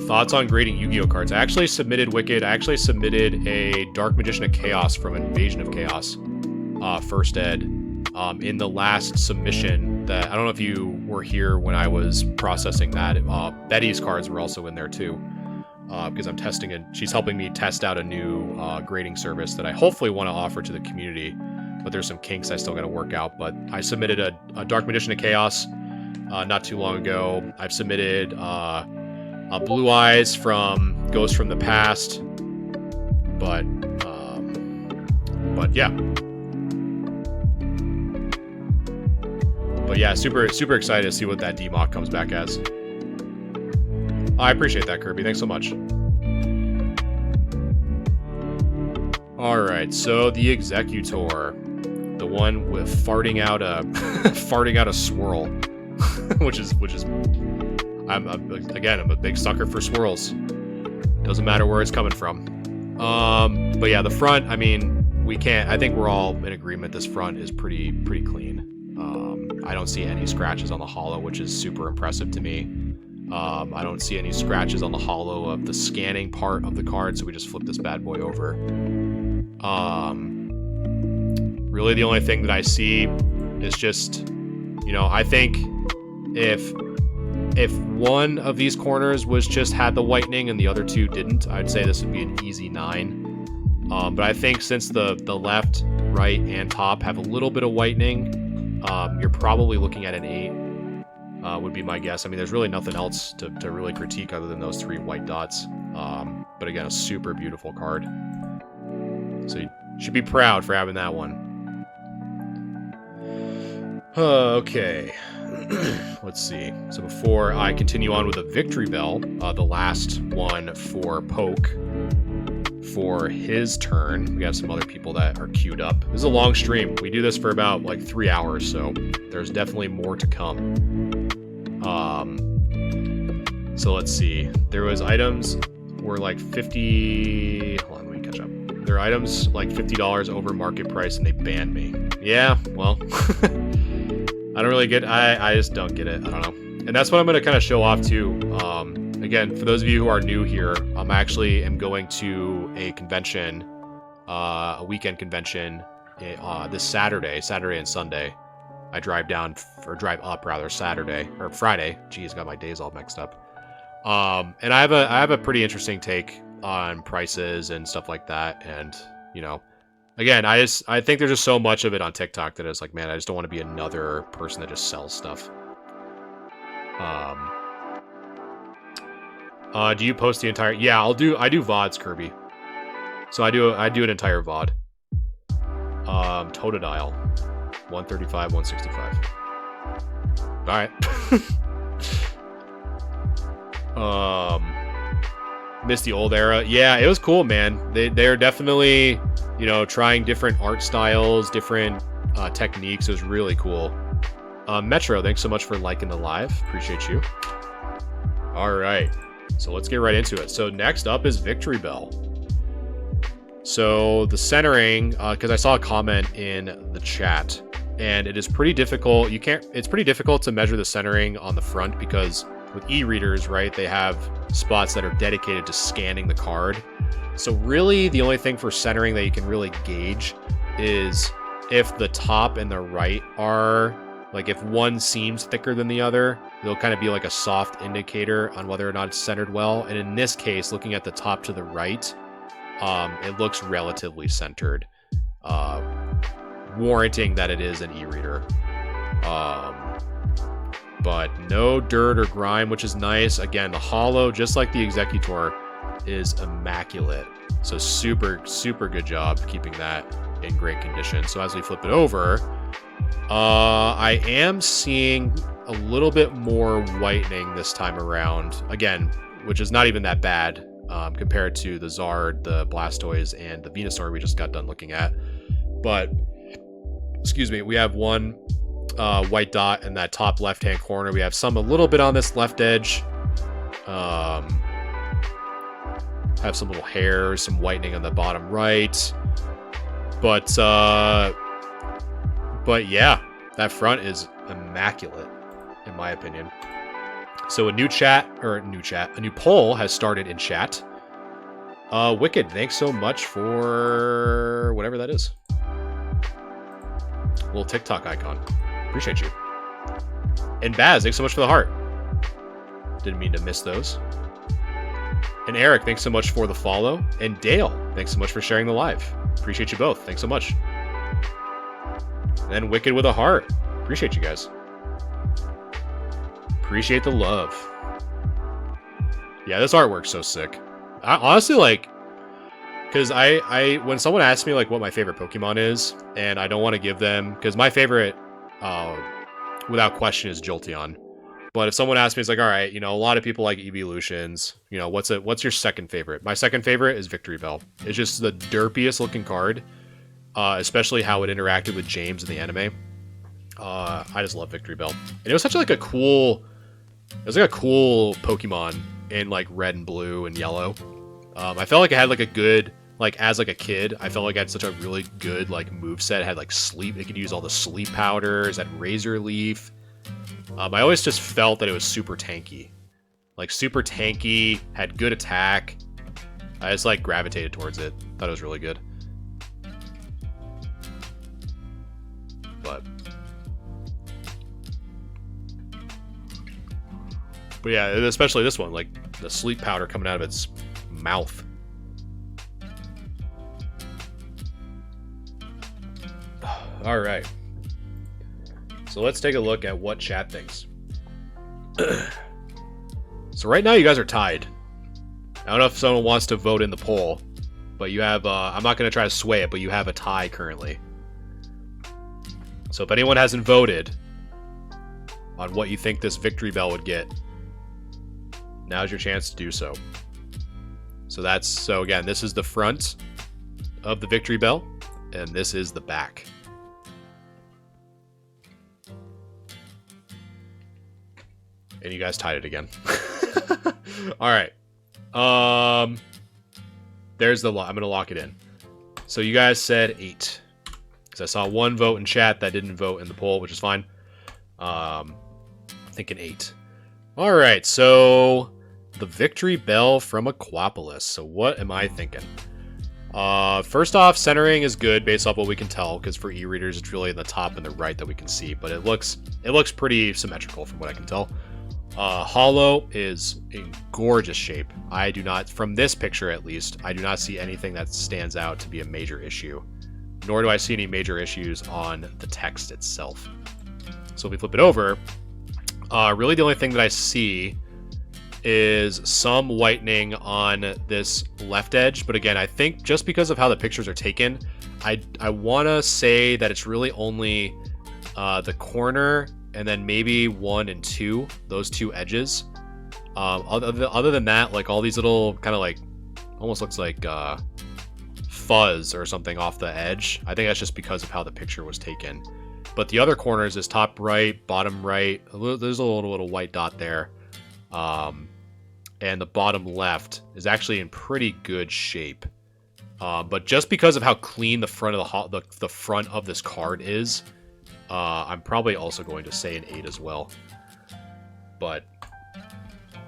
Thoughts on grading Yu-Gi-Oh cards? I actually submitted Wicked. I actually submitted a Dark Magician of Chaos from Invasion of Chaos, first ed. In the last submission that I don't know if you were here when I was processing that. Betty's cards were also in there too, because I'm testing it. She's helping me test out a new grading service that I hopefully want to offer to the community, but there's some kinks I still got to work out. But I submitted a Dark Magician of Chaos not too long ago. I've submitted a Blue Eyes from Ghost from the Past, but yeah. But yeah, super excited to see what that DMOC comes back as. I appreciate that, Kirby. Thanks so much. Alright, so the Executor. The one with farting out a swirl. which is I'm a big sucker for swirls. Doesn't matter where it's coming from. But yeah, the front, I think we're all in agreement this front is pretty clean. I don't see any scratches on the hollow, which is super impressive to me. I don't see any scratches on the hollow of the scanning part of the card, so we just flip this bad boy over. Really the only thing that I see is just, I think if one of these corners had the whitening and the other two didn't, I'd say this would be an easy 9. But I think since the left, right, and top have a little bit of whitening, you're probably looking at an 8, would be my guess. There's really nothing else to really critique other than those 3 white dots. But again, a super beautiful card. So you should be proud for having that one. Okay. Let's see. So before I continue on with a Victory Bell, the last one for Poke, for his turn, we have some other people that are queued up. This is a long stream. We do this for about like 3 hours, so there's definitely more to come. So let's see. There was items were like 50. Hold on, let me catch up. There are items like $50 over market price, and they banned me. Yeah, well, I don't really get. I just don't get it. I don't know. And that's what I'm going to kind of show off too. Again, for those of you who are new here, I actually am going to a convention, a weekend convention, this Saturday and Sunday. I drive up rather Saturday or Friday. Geez, got my days all mixed up. And I have a pretty interesting take on prices and stuff like that. And again, I think there's just so much of it on TikTok that it's like, man, I just don't want to be another person that just sells stuff. Do you post the entire? Yeah, I do VODs, Kirby. So I do an entire VOD. Totodile, 135, 165. All right. Missed the old era. Yeah, it was cool, man. They're definitely, trying different art styles, different techniques. It was really cool. Metro, thanks so much for liking the live. Appreciate you. All right. So let's get right into it. So next up is Victory Bell. So the centering, because I saw a comment in the chat and it is pretty difficult. It's pretty difficult to measure the centering on the front because with e-readers, right, they have spots that are dedicated to scanning the card. So really the only thing for centering that you can really gauge is if the top and the right are, like, if one seems thicker than the other, it'll kind of be like a soft indicator on whether or not it's centered well. And in this case, looking at the top to the right, it looks relatively centered, warranting that it is an e-reader. But no dirt or grime, which is nice. Again, the holo, just like the Executor, is immaculate. So super, super good job keeping that in great condition. So as we flip it over, I am seeing a little bit more whitening this time around. Again, which is not even that bad compared to the Zard, the Blastoise, and the Venusaur we just got done looking at. But, excuse me, we have one white dot in that top left-hand corner. We have some a little bit on this left edge. Have some little hairs, some whitening on the bottom right. But yeah, that front is immaculate, in my opinion. So a new poll has started in chat. Wicked, thanks so much for whatever that is. Little TikTok icon. Appreciate you. And Baz, thanks so much for the heart. Didn't mean to miss those. And Eric, thanks so much for the follow. And Dale, thanks so much for sharing the live. Appreciate you both. Thanks so much. And then Wicked with a heart. Appreciate you guys. Appreciate the love. Yeah, this artwork's so sick. I honestly, like, because I when someone asks me like what my favorite Pokemon is, and I don't want to give them, because my favorite, without question, is Jolteon. But if someone asks me, it's like, all right, you know, a lot of people like Evolutions. You know, what's your second favorite? My second favorite is Victory Bell. It's just the derpiest looking card, especially how it interacted with James in the anime. I just love Victory Bell, and it was such like a cool, Pokemon in like red and blue and yellow. I felt like it had like a good, like as like a kid, I felt like it had such a really good like moveset. It had like sleep. It could use all the sleep powders. It had Razor Leaf. I always just felt that it was super tanky. Like super tanky, had good attack. I just like gravitated towards it. Thought it was really good. But yeah, especially this one, like the sleep powder coming out of its mouth. All right. So let's take a look at what chat thinks. So right now you guys are tied. I don't know if someone wants to vote in the poll, but you have, I'm not going to try to sway it, but you have a tie currently. So if anyone hasn't voted on what you think this Victory Bell would get, now's your chance to do so. So again, this is the front of the Victory Bell, and this is the back. And you guys tied it again. All right. There's the I'm going to lock it in. So you guys said 8. Because I saw one vote in chat that didn't vote in the poll, which is fine. Thinking 8. All right. So the Victory Bell from Aquapolis. So what am I thinking? First off, centering is good based off what we can tell, because for e-readers, it's really in the top and the right that we can see, but it looks pretty symmetrical from what I can tell. Holo is in gorgeous shape. I do not, from this picture at least, I do not see anything that stands out to be a major issue, nor do I see any major issues on the text itself. So if we flip it over, really the only thing that I see is some whitening on this left edge, but again, I think just because of how the pictures are taken, I want to say that it's really only the corner and then maybe 1 and 2, those two edges. Other than that, like all these little kind of like, almost looks like fuzz or something off the edge. I think that's just because of how the picture was taken. But the other corners is top right, bottom right. There's a little white dot there. And the bottom left is actually in pretty good shape. But just because of how clean the front of the front of this card is, I'm probably also going to say an 8 as well. But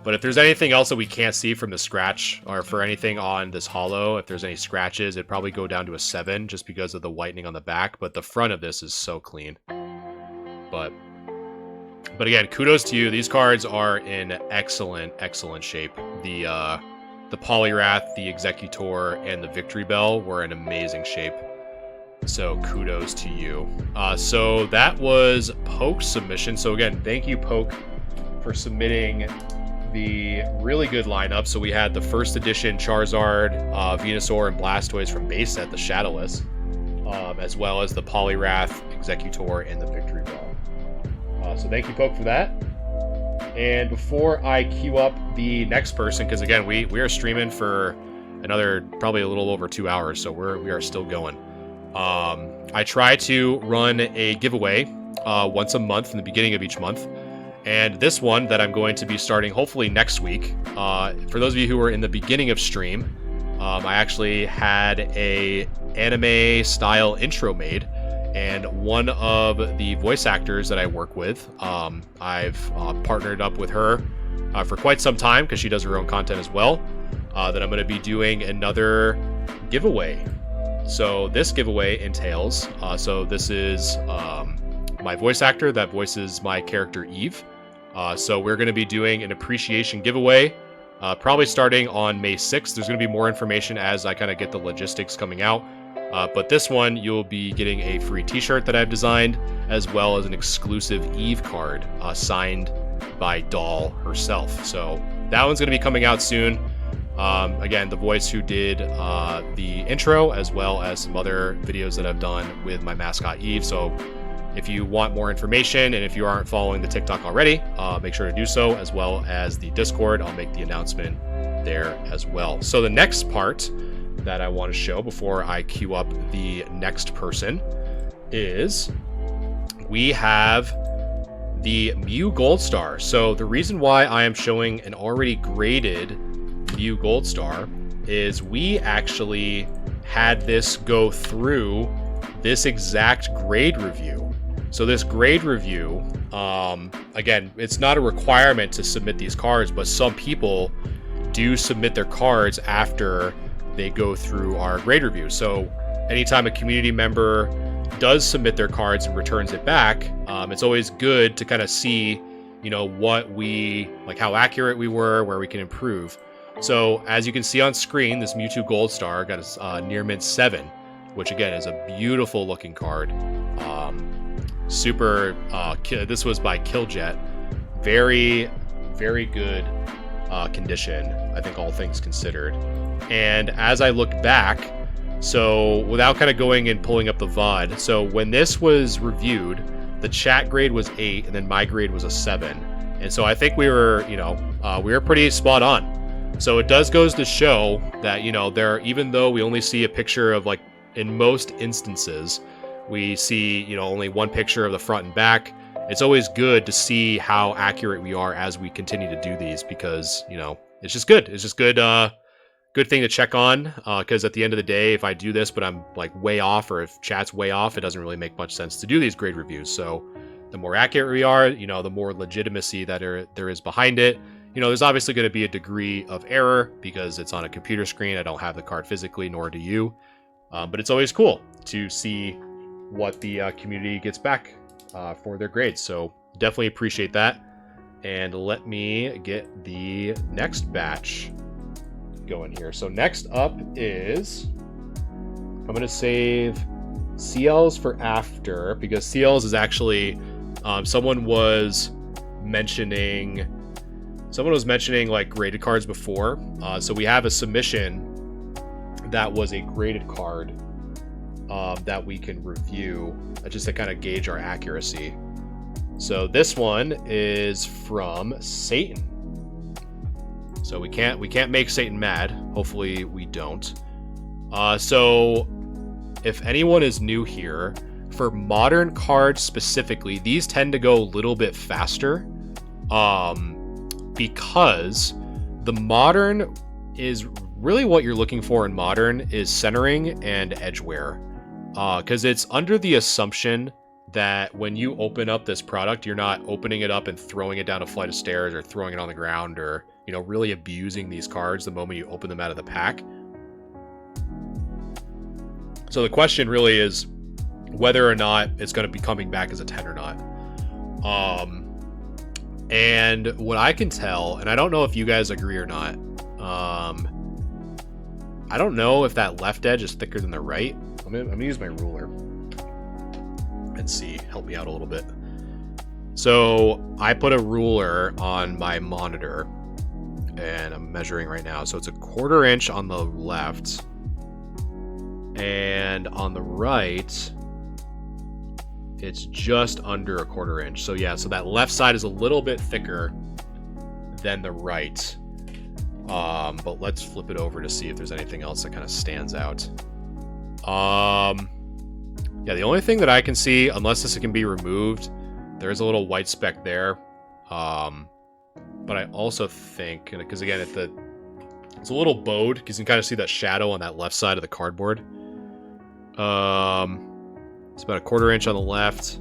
if there's anything else that we can't see from the scratch, or for anything on this holo, if there's any scratches, it'd probably go down to a 7 just because of the whitening on the back. But the front of this is so clean. But again, kudos to you. These cards are in excellent shape. The Poliwrath, the Executor, and the Victory Bell were in amazing shape. So kudos to you. So that was Poke's submission. So again, thank you, Poke, for submitting the really good lineup. So we had the first edition Charizard, Venusaur, and Blastoise from base set, the Shadowless, as well as the Poliwrath, Executor, and the Victory Bell. So thank you, Poke, for that. And before I queue up the next person, because again, we are streaming for another probably a little over 2 hours, so we are still going. I try to run a giveaway once a month in the beginning of each month. And this one that I'm going to be starting hopefully next week, for those of you who were in the beginning of stream, I actually had a anime style intro made, and one of the voice actors that I work with, I've partnered up with her for quite some time because she does her own content as well, that I'm going to be doing another giveaway. So this giveaway entails, so this is my voice actor that voices my character Eve. So we're going to be doing an appreciation giveaway, probably starting on May 6th. There's going to be more information as I kind of get the logistics coming out. But this one, you'll be getting a free t-shirt that I've designed, as well as an exclusive Eve card signed by Doll herself. So that one's going to be coming out soon. Again, the voice who did the intro, as well as some other videos that I've done with my mascot Eve. So if you want more information, and if you aren't following the TikTok already, make sure to do so, as well as the Discord. I'll make the announcement there as well. So the next part that I want to show before I queue up the next person is we have the Mew Gold Star. So the reason why I am showing an already graded Mew Gold Star is we actually had this go through this exact grade review. So this grade review, again, it's not a requirement to submit these cards, but some people do submit their cards after they go through our grade review. So anytime a community member does submit their cards and returns it back, it's always good to kind of see, what how accurate we were, where we can improve. So as you can see on screen, this Mewtwo Gold Star got a near mint 7, which again is a beautiful looking card. This was by Killjet. Very, very good condition, I think, all things considered. And as I look back, so without kind of going and pulling up the VOD, so when this was reviewed, the chat grade was 8, and then my grade was a 7. And so I think we were pretty spot on. So it does goes to show that, even though we only see a picture of, in most instances, we see, only one picture of the front and back. It's always good to see how accurate we are as we continue to do these, because, it's just good. It's just good thing to check on, because at the end of the day, if I do this but I'm way off, or if chat's way off, it doesn't really make much sense to do these grade reviews. So the more accurate we are, the more legitimacy that there is behind it. There's obviously going to be a degree of error because it's on a computer screen. I don't have the card physically, nor do you. But it's always cool to see what the community gets back for their grades. So definitely appreciate that. And let me get the next batch going here. So next up is, I'm going to save CLs for after, because CLs is actually, someone was mentioning graded cards before. So we have a submission that was a graded card that we can review, just to kind of gauge our accuracy. So this one is from Satan. So we can't make Satan mad. Hopefully we don't. So if anyone is new here, for modern cards specifically, these tend to go a little bit faster, because the modern is really what you're looking for in modern is centering and edge wear, because it's under the assumption that when you open up this product, you're not opening it up and throwing it down a flight of stairs or throwing it on the ground or, you know, really abusing these cards the moment you open them out of the pack. So the question really is whether or not it's going to be coming back as a 10 or not. And what I can tell, and I don't know if you guys agree or not, I don't know if that left edge is thicker than the right. I'm gonna use my ruler and see, help me out a little bit. So I put a ruler on my monitor and I'm measuring right now. So it's a 1/4 inch on the left, and on the right, it's just under a 1/4 inch. So yeah, so that left side is a little bit thicker than the right. But let's flip it over to see if there's anything else that kind of stands out. Yeah, the only thing that I can see, unless this can be removed, there's a little white speck there. But I also think, because again, it's a little bowed, because you can kind of see that shadow on that left side of the cardboard. It's about a 1/4 inch on the left,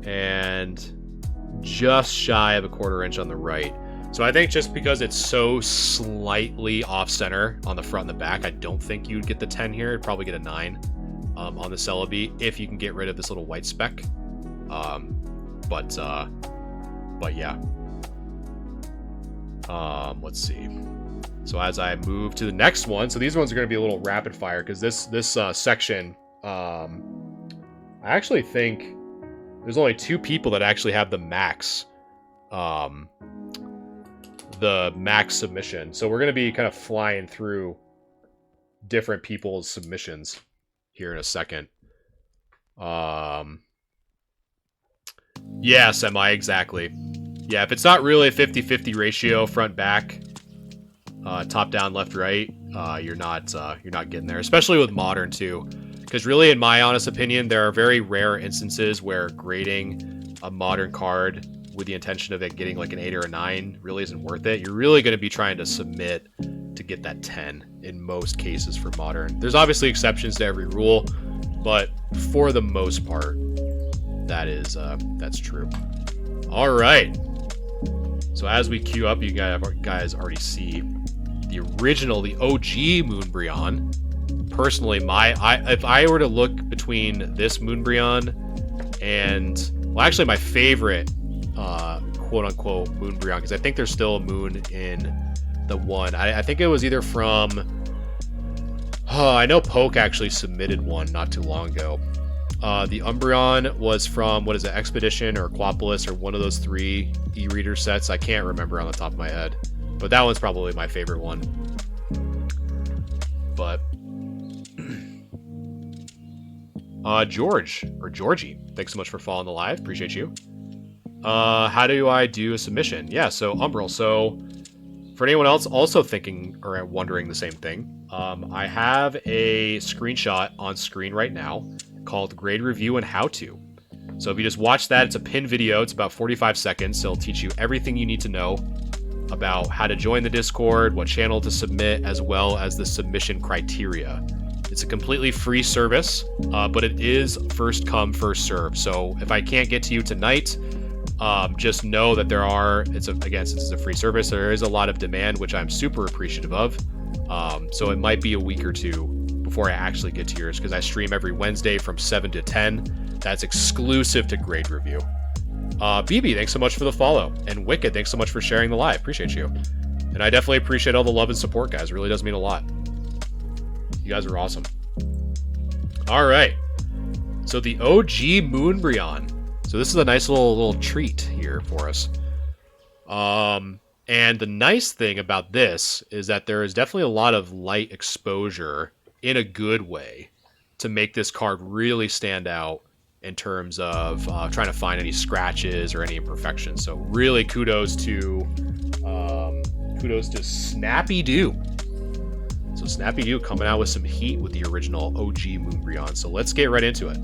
and just shy of a 1/4 inch on the right. So I think just because it's so slightly off center on the front and the back, I don't think you'd get the 10 here. You'd probably get a 9 on the Celebi if you can get rid of this little white speck. But yeah. Let's see. So as I move to the next one, so these ones are going to be a little rapid fire because this section, I actually think there's only 2 people that actually have the max submission. So we're going to be kind of flying through different people's submissions here in a second. Yeah, Semi, exactly. Yeah, if it's not really a 50-50 ratio front back, top down, left right, you're not getting there, especially with Modern too. Because really, in my honest opinion, there are very rare instances where grading a Modern card with the intention of it getting like an 8 or a 9 really isn't worth it. You're really going to be trying to submit to get that 10 in most cases for Modern. There's obviously exceptions to every rule, but for the most part, that's true. All right. So as we queue up, you guys already see the original, the OG Moonbryon. Personally, if I were to look between this Moonbryon and, well, actually my favorite quote-unquote Moonbryon, because I think there's still a moon in the one. I think it was either from... I know Poke actually submitted one not too long ago. The Umbreon was from, what is it, Expedition or Aquapolis or one of those 3 e-reader sets. I can't remember on the top of my head. But that one's probably my favorite one. But... George, or Georgie, thanks so much for following the live. Appreciate you. How do I do a submission? Yeah, so Umbral. So for anyone else also thinking or wondering the same thing, I have a screenshot on screen right now called Grade Review and How To. So if you just watch that, it's a pinned video. It's about 45 seconds. So it'll teach you everything you need to know about how to join the Discord, what channel to submit, as well as the submission criteria. It's a completely free service, but it is first come, first serve. So if I can't get to you tonight, just know that again, since it's a free service, there is a lot of demand, which I'm super appreciative of. So it might be a week or 2 before I actually get to yours, because I stream every Wednesday from 7 to 10. That's exclusive to Grade Review. BB, thanks so much for the follow. And Wicked, thanks so much for sharing the live. Appreciate you. And I definitely appreciate all the love and support, guys. It really does mean a lot. You guys are awesome. All right. So the OG Moonbryon. So this is a nice little treat here for us. And the nice thing about this is that there is definitely a lot of light exposure in a good way to make this card really stand out in terms of trying to find any scratches or any imperfections. So really kudos to Snappy Doo. So Snappy Doo coming out with some heat with the original OG Moonbryon. So let's get right into it.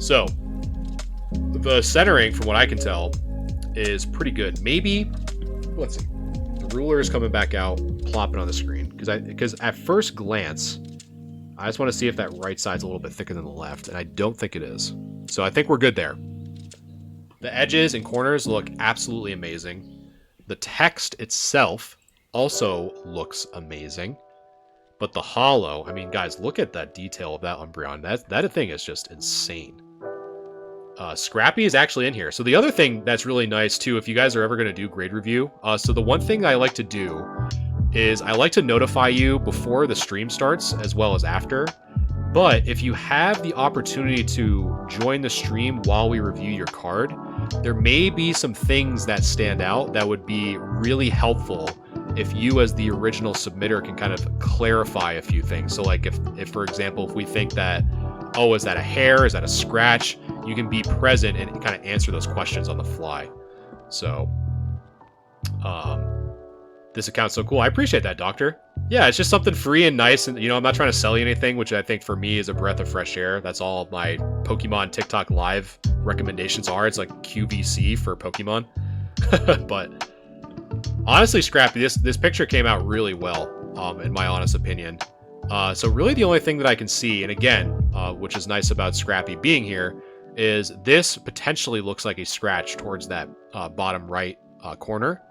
So the centering, from what I can tell, is pretty good. Maybe, let's see, the ruler is coming back out, plopping on the screen. Because at first glance, I just want to see if that right side's a little bit thicker than the left, and I don't think it is. So I think we're good there. The edges and corners look absolutely amazing. The text itself also looks amazing. But the hollow, I mean, guys, look at that detail of that Umbreon. That thing is just insane. Scrappy is actually in here. So the other thing that's really nice, too, if you guys are ever going to do grade review, so the one thing I like to do is I like to notify you before the stream starts as well as after. But if you have the opportunity to join the stream while we review your card, there may be some things that stand out that would be really helpful if you as the original submitter can kind of clarify a few things. So like if for example, if we think that, oh, is that a hair? Is that a scratch? You can be present and kind of answer those questions on the fly. So, this account's so cool. I appreciate that, Doctor. Yeah, it's just something free and nice. And, you know, I'm not trying to sell you anything, which I think for me is a breath of fresh air. That's all my Pokemon TikTok live recommendations are. It's like QVC for Pokemon. But honestly, Scrappy, this picture came out really well, in my honest opinion. So really the only thing that I can see, and again, which is nice about Scrappy being here, is this potentially looks like a scratch towards that bottom right corner,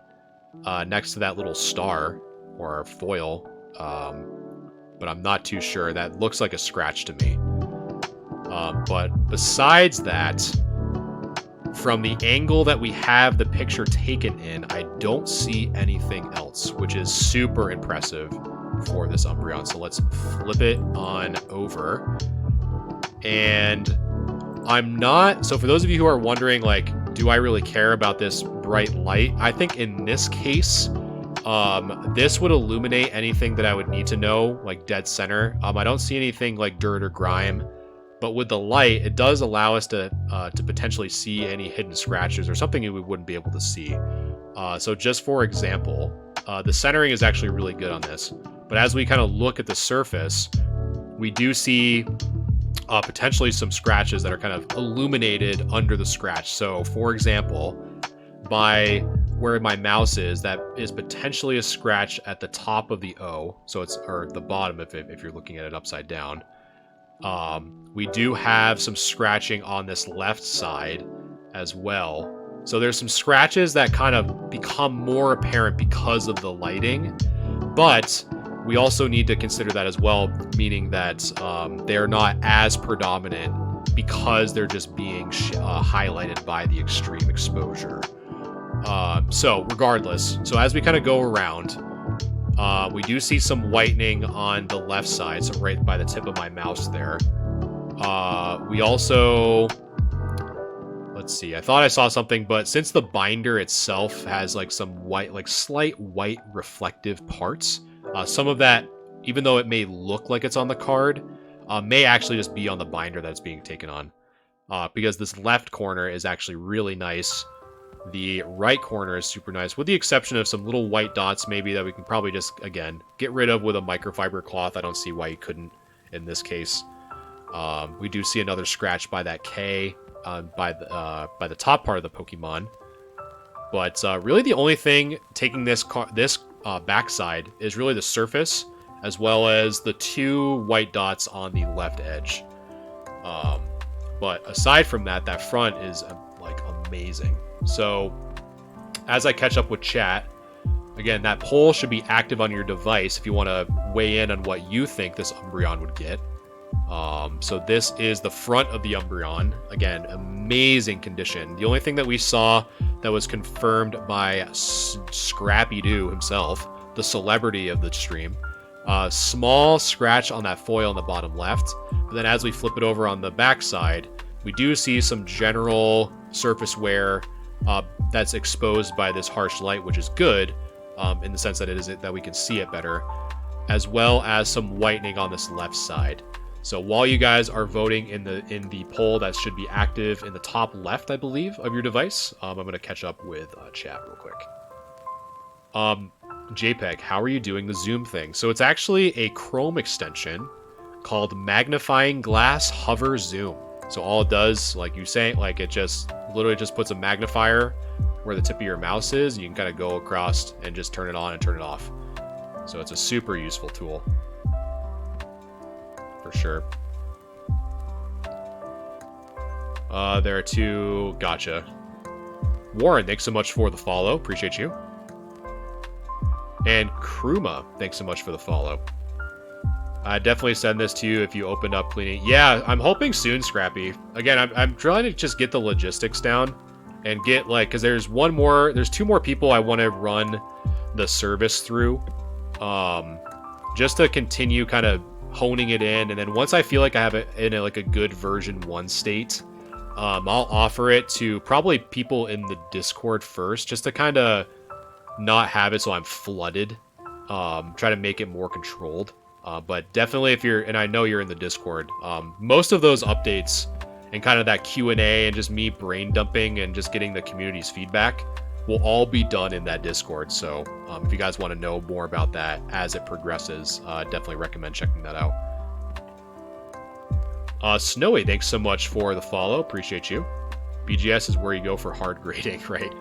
next to that little star or foil, but I'm not too sure. That looks like a scratch to me. But besides that, from the angle that we have the picture taken in, I don't see anything else, which is super impressive for this Umbreon. So let's flip it on over. And I'm not... So for those of you who are wondering, like, do I really care about this bright light? I think in this case, this would illuminate anything that I would need to know, like dead center. I don't see anything like dirt or grime, but with the light, it does allow us to potentially see any hidden scratches or something we wouldn't be able to see. So just for example, the centering is actually really good on this. But as we kind of look at the surface, we do see potentially some scratches that are kind of illuminated under the scratch. So for example, by where my mouse is, that is potentially a scratch at the top of the O. So it's, or the bottom if you're looking at it upside down. We do have some scratching on this left side as well. So there's some scratches that kind of become more apparent because of the lighting, but we also need to consider that as well, meaning that they're not as predominant because they're just being highlighted by the extreme exposure. So regardless, so as we kind of go around, we do see some whitening on the left side, so right by the tip of my mouse there. We also, let's see, I thought I saw something, but since the binder itself has like some white, like slight white reflective parts, some of that, even though it may look like it's on the card, may actually just be on the binder that's being taken on. Because this left corner is actually really nice. The right corner is super nice, with the exception of some little white dots maybe that we can probably just, again, get rid of with a microfiber cloth. I don't see why you couldn't in this case. We do see another scratch by that K by the top part of the Pokemon. But really the only thing taking this backside is really the surface, as well as the two white dots on the left edge. But aside from that, that front is like amazing. So as I catch up with chat, again, that poll should be active on your device if you want to weigh in on what you think this Umbreon would get. So this is the front of the Umbreon. Again, amazing condition. The only thing that we saw that was confirmed by Scrappy-Doo himself, the celebrity of the stream, small scratch on that foil on the bottom left. But then as we flip it over on the back side, we do see some general surface wear that's exposed by this harsh light, which is good in the sense that that we can see it better, as well as some whitening on this left side. So while you guys are voting in the poll that should be active in the top left, I believe, of your device, I'm going to catch up with chat real quick. JPEG, how are you doing the zoom thing? So it's actually a Chrome extension called Magnifying Glass Hover Zoom. So all it does, like you say, like it just literally just puts a magnifier where the tip of your mouse is. You can kind of go across and just turn it on and turn it off. So it's a super useful tool. for sure. There are 2. Gotcha. Warren, thanks so much for the follow. Appreciate you. And Kruma, thanks so much for the follow. I definitely send this to you if you open up cleaning. Yeah, I'm hoping soon, Scrappy. Again, I'm trying to just get the logistics down and get, like, because there's 2 more people I want to run the service through, just to continue kind of honing it in. And then once I feel like I have it in like a good version 1 state, I'll offer it to probably people in the Discord first, just to kind of not have it so I'm flooded. Try to make it more controlled. But definitely if you're, and I know you're in the Discord, most of those updates and kind of that Q&A and just me brain dumping and just getting the community's feedback will all be done in that Discord. So if you guys want to know more about that as it progresses, definitely recommend checking that out. Snowy, thanks so much for the follow. Appreciate you. BGS is where you go for hard grading, right?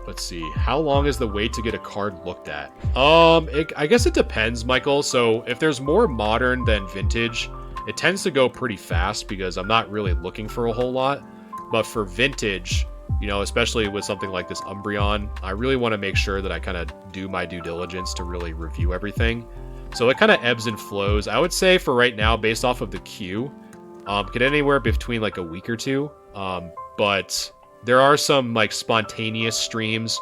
Let's see. How long is the wait to get a card looked at? I guess it depends, Michael. So if there's more modern than vintage, it tends to go pretty fast because I'm not really looking for a whole lot. But for vintage, you know, especially with something like this Umbreon, I really want to make sure that I kind of do my due diligence to really review everything. So it kind of ebbs and flows. I would say for right now, based off of the queue, could anywhere between like a week or 2. But there are some like spontaneous streams,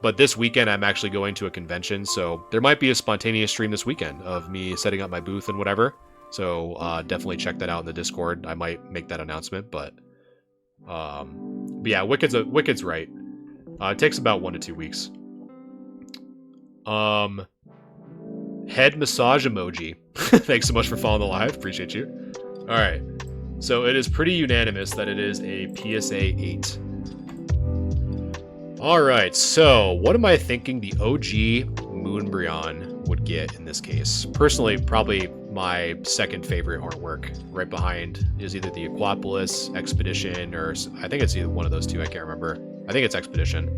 but this weekend I'm actually going to a convention, so there might be a spontaneous stream this weekend of me setting up my booth and whatever. So definitely check that out in the Discord. I might make that announcement, but yeah, Wicked's right. It takes about 1 to 2 weeks. Head massage emoji. Thanks so much for following the live. Appreciate you. All right. So it is pretty unanimous that it is a PSA 8. Alright, so what am I thinking the OG Moonbryon would get in this case? Personally, probably my second favorite artwork. Right behind is either the Aquapolis, Expedition, or I think it's either one of those 2, I can't remember. I think it's Expedition.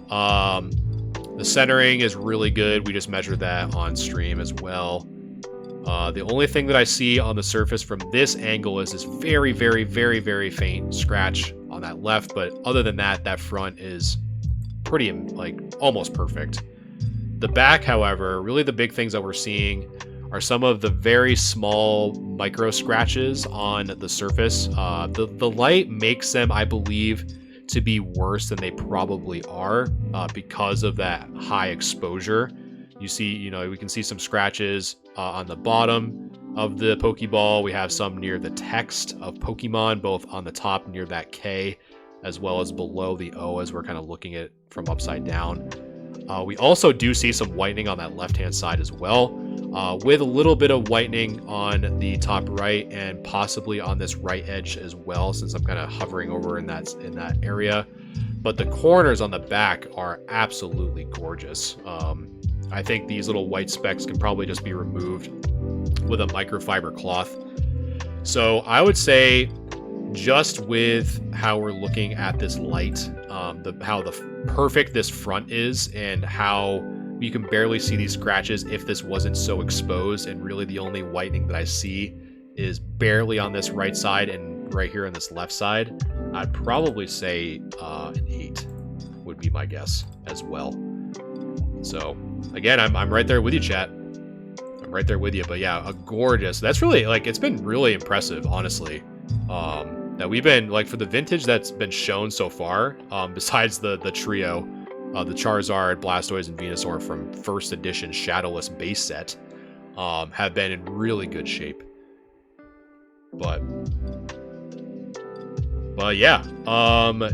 The centering is really good. We just measured that on stream as well. The only thing that I see on the surface from this angle is this very, very, very, very faint scratch on that left, but other than that, that front is pretty, like, almost perfect. The back, however, really the big things that we're seeing are some of the very small micro scratches on the surface. The light makes them, I believe, to be worse than they probably are because of that high exposure. You see, you know, we can see some scratches on the bottom of the Pokeball. We have some near the text of Pokemon, both on the top near that K, as well as below the O as we're kind of looking at it from upside down. We also do see some whitening on that left-hand side as well, with a little bit of whitening on the top right and possibly on this right edge as well, since I'm kind of hovering over in that area. But the corners on the back are absolutely gorgeous. I think these little white specks can probably just be removed with a microfiber cloth. So I would say, just with how we're looking at this light, how perfect this front is, and how you can barely see these scratches if this wasn't so exposed, and really the only whitening that I see is barely on this right side and right here on this left side, I'd probably say an 8 would be my guess as well. So again, I'm right there with you, chat. I'm right there with you. But yeah, a gorgeous. That's really, like, it's been really impressive, honestly. That we've been, like, for the vintage that's been shown so far, besides the trio, the Charizard, Blastoise, and Venusaur from first edition Shadowless base set, have been in really good shape. But yeah,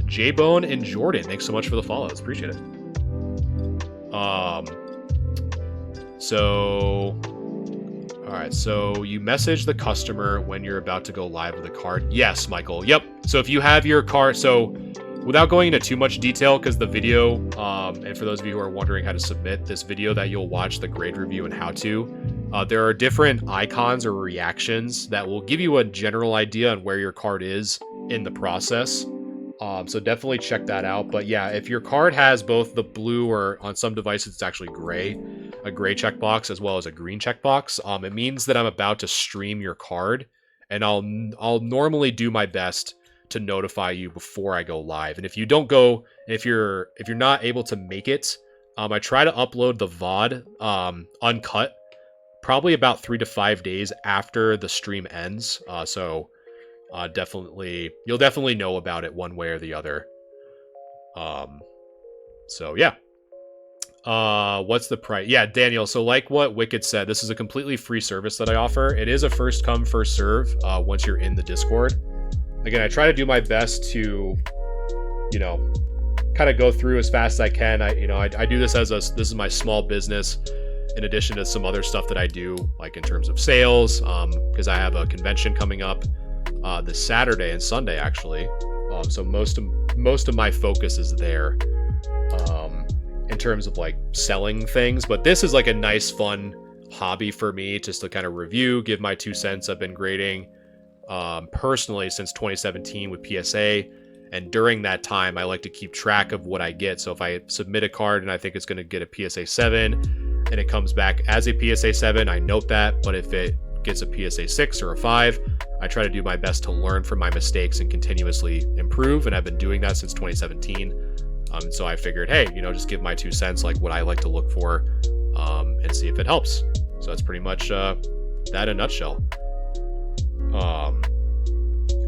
J-Bone and Jordan, thanks so much for the follows. Appreciate it. So, all right, so you message the customer when you're about to go live with a card. Yes, Michael. Yep. So if you have your card, so without going into too much detail, because the video, and for those of you who are wondering how to submit this video that you'll watch, the grade review and how to, there are different icons or reactions that will give you a general idea on where your card is in the process. So definitely check that out. But yeah, if your card has both the blue, or on some devices it's actually gray, a gray checkbox as well as a green checkbox. It means that I'm about to stream your card, and I'll normally do my best to notify you before I go live. And if you don't go, if you're not able to make it, I try to upload the VOD uncut, probably about 3 to 5 days after the stream ends. Definitely, you'll definitely know about it one way or the other. So yeah. What's the price? Yeah, Daniel. So like what Wicked said, this is a completely free service that I offer. It is a first come, first serve. Once you're in the Discord. Again, I try to do my best to, kind of go through as fast as I can. I do this this is my small business, in addition to some other stuff that I do, like in terms of sales, because I have a convention coming up this Saturday and Sunday actually. So most of my focus is there. In terms of like selling things, but this is like a nice fun hobby for me, just to kind of review, give my 2 cents. I've been grading personally since 2017 with PSA, and during that time I like to keep track of what I get. So if I submit a card and I think it's going to get a PSA 7 and it comes back as a PSA 7, I note that. But if it gets a PSA 6 or a 5, I try to do my best to learn from my mistakes and continuously improve, and I've been doing that since 2017. So I figured, hey, just give my 2 cents, like what I like to look for, and see if it helps. So that's pretty much that in a nutshell.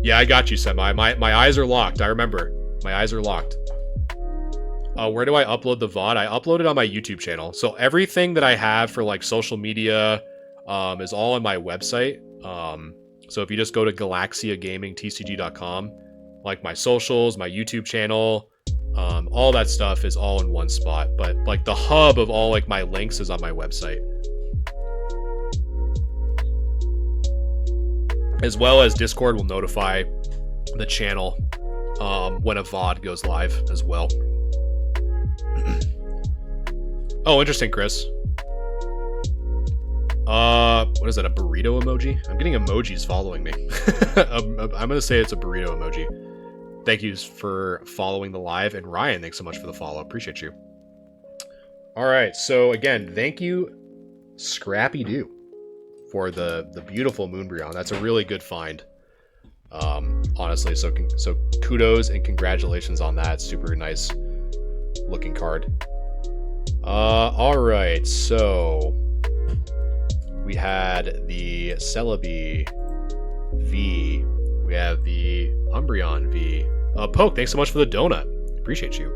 Yeah, I got you, Semi. My eyes are locked. I remember. My eyes are locked. Where do I upload the VOD? I upload it on my YouTube channel. So everything that I have for like social media is all on my website. So if you just go to galaxiagamingtcg.com, like my socials, my YouTube channel, all that stuff is all in one spot, but like the hub of all like my links is on my website, as well as Discord will notify the channel when a VOD goes live as well. Oh, interesting, Chris. What is that, a burrito emoji? I'm getting emojis following me. I'm gonna say it's a burrito emoji. Thank you for following the live. And Ryan, thanks so much for the follow. Appreciate you. All right. So again, thank you, Scrappy Doo, for the beautiful Moonbryon. That's a really good find. Honestly. So kudos and congratulations on that. Super nice looking card. All right. So we had the Celebi V. We have the Umbreon V. Poke, thanks so much for the donut. Appreciate you.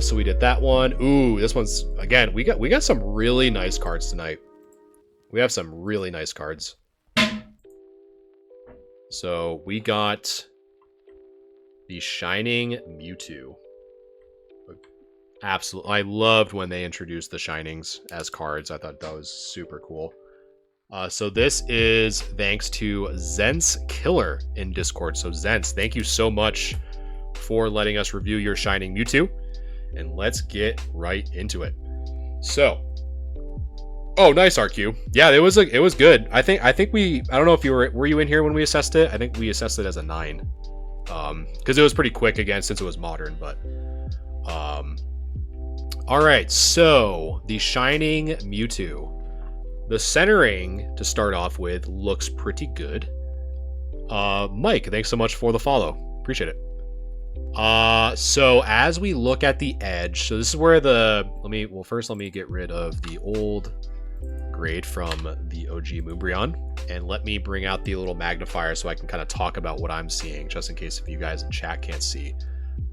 So we did that one. Ooh, this one's, again, we got some really nice cards tonight. We have some really nice cards. So we got the Shining Mewtwo. Absolutely. I loved when they introduced the Shinings as cards. I thought that was super cool. So this is thanks to Zence Killer in Discord. So Zence, thank you so much for letting us review your Shining Mewtwo. And let's get right into it. So, oh, nice RQ. Yeah, it was good. I think I don't know if were you in here when we assessed it? I think we assessed it as a 9. Because it was pretty quick again since it was modern, but all right, so the Shining Mewtwo. The centering, to start off with, looks pretty good. Mike, thanks so much for the follow. Appreciate it. So as we look at the edge, so this is where first let me get rid of the old grade from the OG Moonbryon, and let me bring out the little magnifier so I can kind of talk about what I'm seeing, just in case if you guys in chat can't see.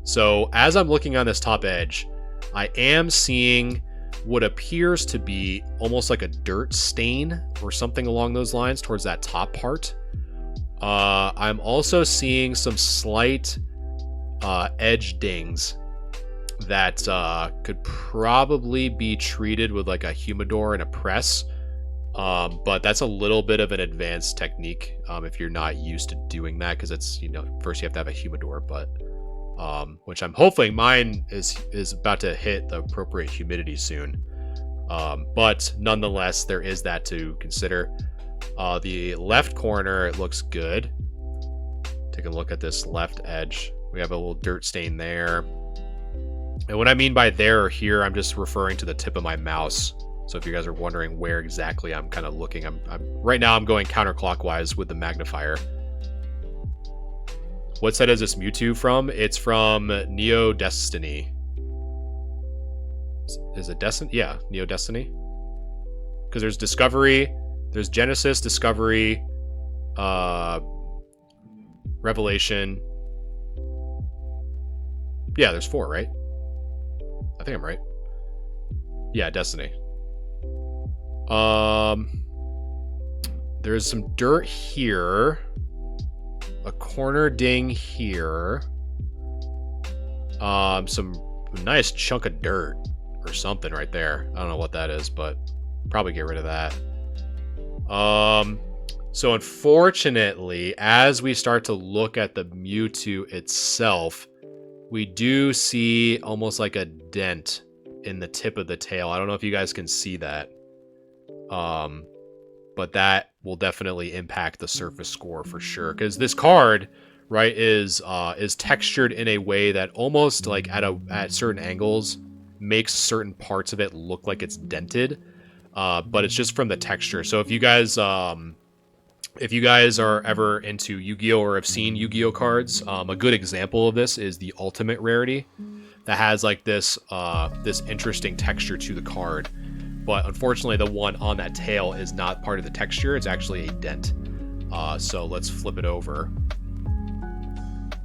So as I'm looking on this top edge, I am seeing what appears to be almost like a dirt stain or something along those lines towards that top part. I'm also seeing some slight edge dings that could probably be treated with like a humidor and a press, but that's a little bit of an advanced technique if you're not used to doing that, because it's, first you have to have a humidor, but which I'm hoping mine is about to hit the appropriate humidity soon. But nonetheless, there is that to consider. The left corner, it looks good. Take a look at this left edge. We have a little dirt stain there. And what I mean by there or here, I'm just referring to the tip of my mouse. So if you guys are wondering where exactly I'm kind of looking, right now I'm going counterclockwise with the magnifier. What set is this Mewtwo from? It's from Neo Destiny. Is it Destiny? Yeah, Neo Destiny. Because there's Discovery, there's Genesis, Discovery, Revelation. Yeah, there's 4, right? I think I'm right. Yeah, Destiny. There's some dirt here. A corner ding here. Some nice chunk of dirt or something right there. I don't know what that is, but probably get rid of that. So unfortunately, as we start to look at the Mewtwo itself, we do see almost like a dent in the tip of the tail. I don't know if you guys can see that. But that will definitely impact the surface score for sure. Because this card, right, is textured in a way that almost like at certain angles makes certain parts of it look like it's dented. But it's just from the texture. So if you guys are ever into Yu-Gi-Oh! Or have seen Yu-Gi-Oh! Cards, a good example of this is the Ultimate Rarity that has like this interesting texture to the card. But unfortunately, the one on that tail is not part of the texture. It's actually a dent. So let's flip it over.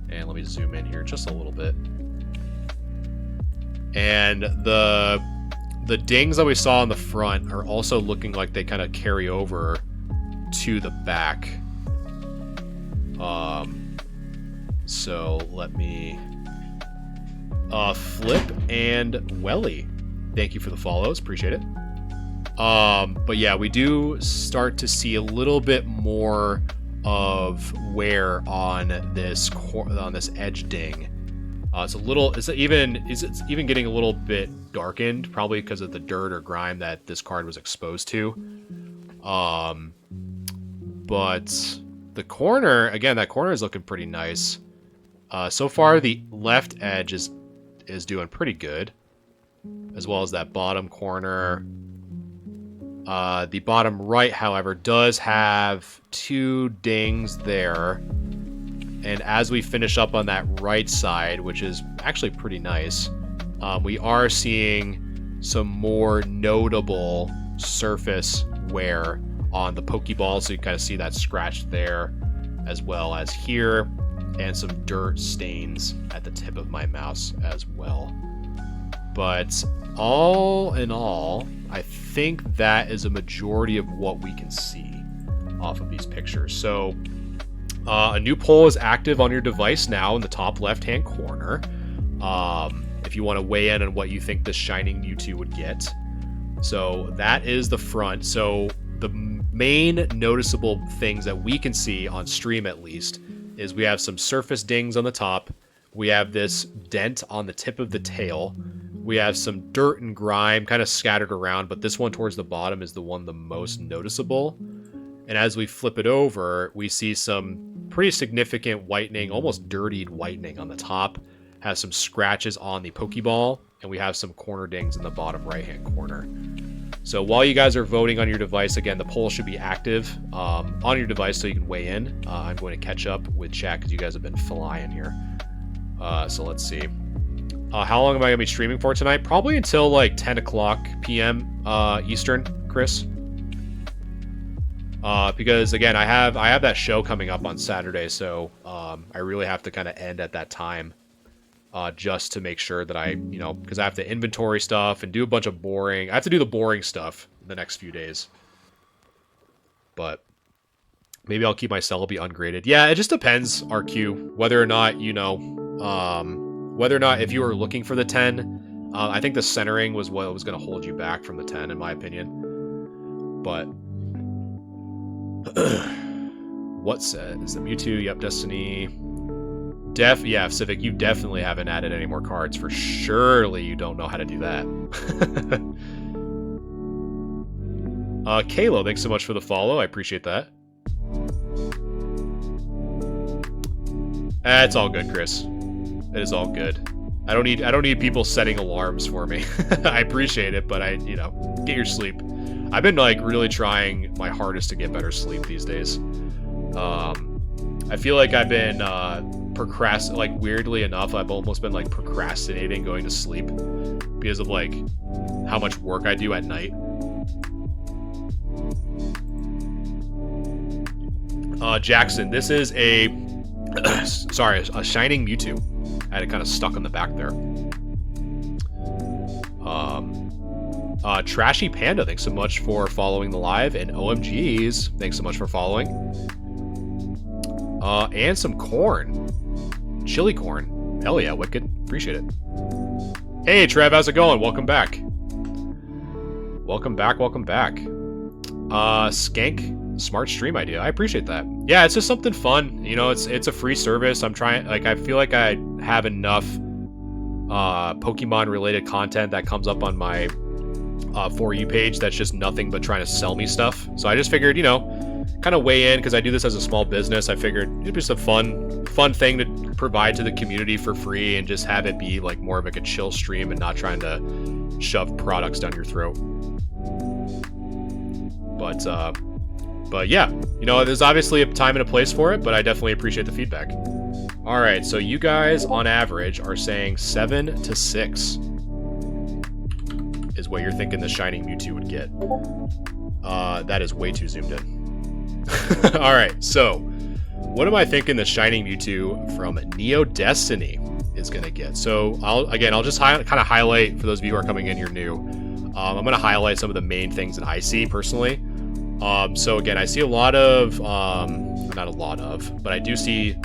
And let me zoom in here just a little bit. And the dings that we saw on the front are also looking like they kind of carry over to the back. So let me flip and Welly. Thank you for the follows. Appreciate it. But yeah, we do start to see a little bit more of wear on this edge ding. It's even getting a little bit darkened, probably because of the dirt or grime that this card was exposed to. But the corner, again, that corner is looking pretty nice. So far the left edge is doing pretty good, as well as that bottom corner. The bottom right, however, does have 2 dings there. And as we finish up on that right side, which is actually pretty nice, we are seeing some more notable surface wear on the Pokeball. So you kind of see that scratch there, as well as here, and some dirt stains at the tip of my mouse as well. But all in all, I think that is a majority of what we can see off of these pictures. So a new poll is active on your device now in the top left-hand corner. If you want to weigh in on what you think the Shining Mewtwo would get. So that is the front. So the main noticeable things that we can see on stream, at least, is we have some surface dings on the top. We have this dent on the tip of the tail. We have some dirt and grime kind of scattered around, but this one towards the bottom is the one the most noticeable. And as we flip it over, we see some pretty significant whitening, almost dirtied whitening on the top. Has some scratches on the Pokeball, and we have some corner dings in the bottom right-hand corner. So while you guys are voting on your device, again, the poll should be active on your device so you can weigh in. I'm going to catch up with chat because you guys have been flying here. So let's see. How long am I going to be streaming for tonight? Probably until like 10 o'clock p.m. Eastern, Chris. Because again, I have that show coming up on Saturday, so I really have to kind of end at that time, just to make sure that I, because I have to inventory stuff and do a bunch of boring. I have to do the boring stuff the next few days. But maybe I'll keep my Celebi ungraded. Yeah, it just depends, RQ, whether or not whether or not if you were looking for the 10. I think the centering was what was going to hold you back from the 10, in my opinion. But what set is the Mewtwo? Yep, Destiny. Yeah, Civic, you definitely haven't added any more cards. For surely you don't know how to do that. Kalo, thanks so much for the follow. I appreciate that. It's all good, Chris. It is all good. I don't need people setting alarms for me. I appreciate it, but get your sleep. I've been like really trying my hardest to get better sleep these days. I feel like I've been weirdly enough, I've almost been like procrastinating going to sleep because of like how much work I do at night. Jackson, this is a sorry, a Shining Mewtwo. I had it kind of stuck on the back there. Trashy Panda, thanks so much for following the live, and OMGs, thanks so much for following. And some corn. Chili corn. Hell yeah, Wicked. Appreciate it. Hey, Trev, how's it going? Welcome back. Welcome back. Skank, smart stream idea. I appreciate that. Yeah, it's just something fun. You know, it's a free service. I'm trying, like, I feel like I have enough Pokemon-related content that comes up on my For You page that's just nothing but trying to sell me stuff. So I just figured, kind of weigh in, because I do this as a small business. I figured it'd be just a fun thing to provide to the community for free and just have it be like more of like a chill stream and not trying to shove products down your throat. But yeah, there's obviously a time and a place for it, but I definitely appreciate the feedback. All right, so you guys on average are saying 7 to 6 is what you're thinking the Shining Mewtwo would get. That is way too zoomed in. All right, so what am I thinking the Shining Mewtwo from Neo Destiny is gonna get? So I'll just kind of highlight, for those of you who are coming in, you're new. I'm gonna highlight some of the main things that I see personally. So again, I see a lot of, not a lot of, but I do see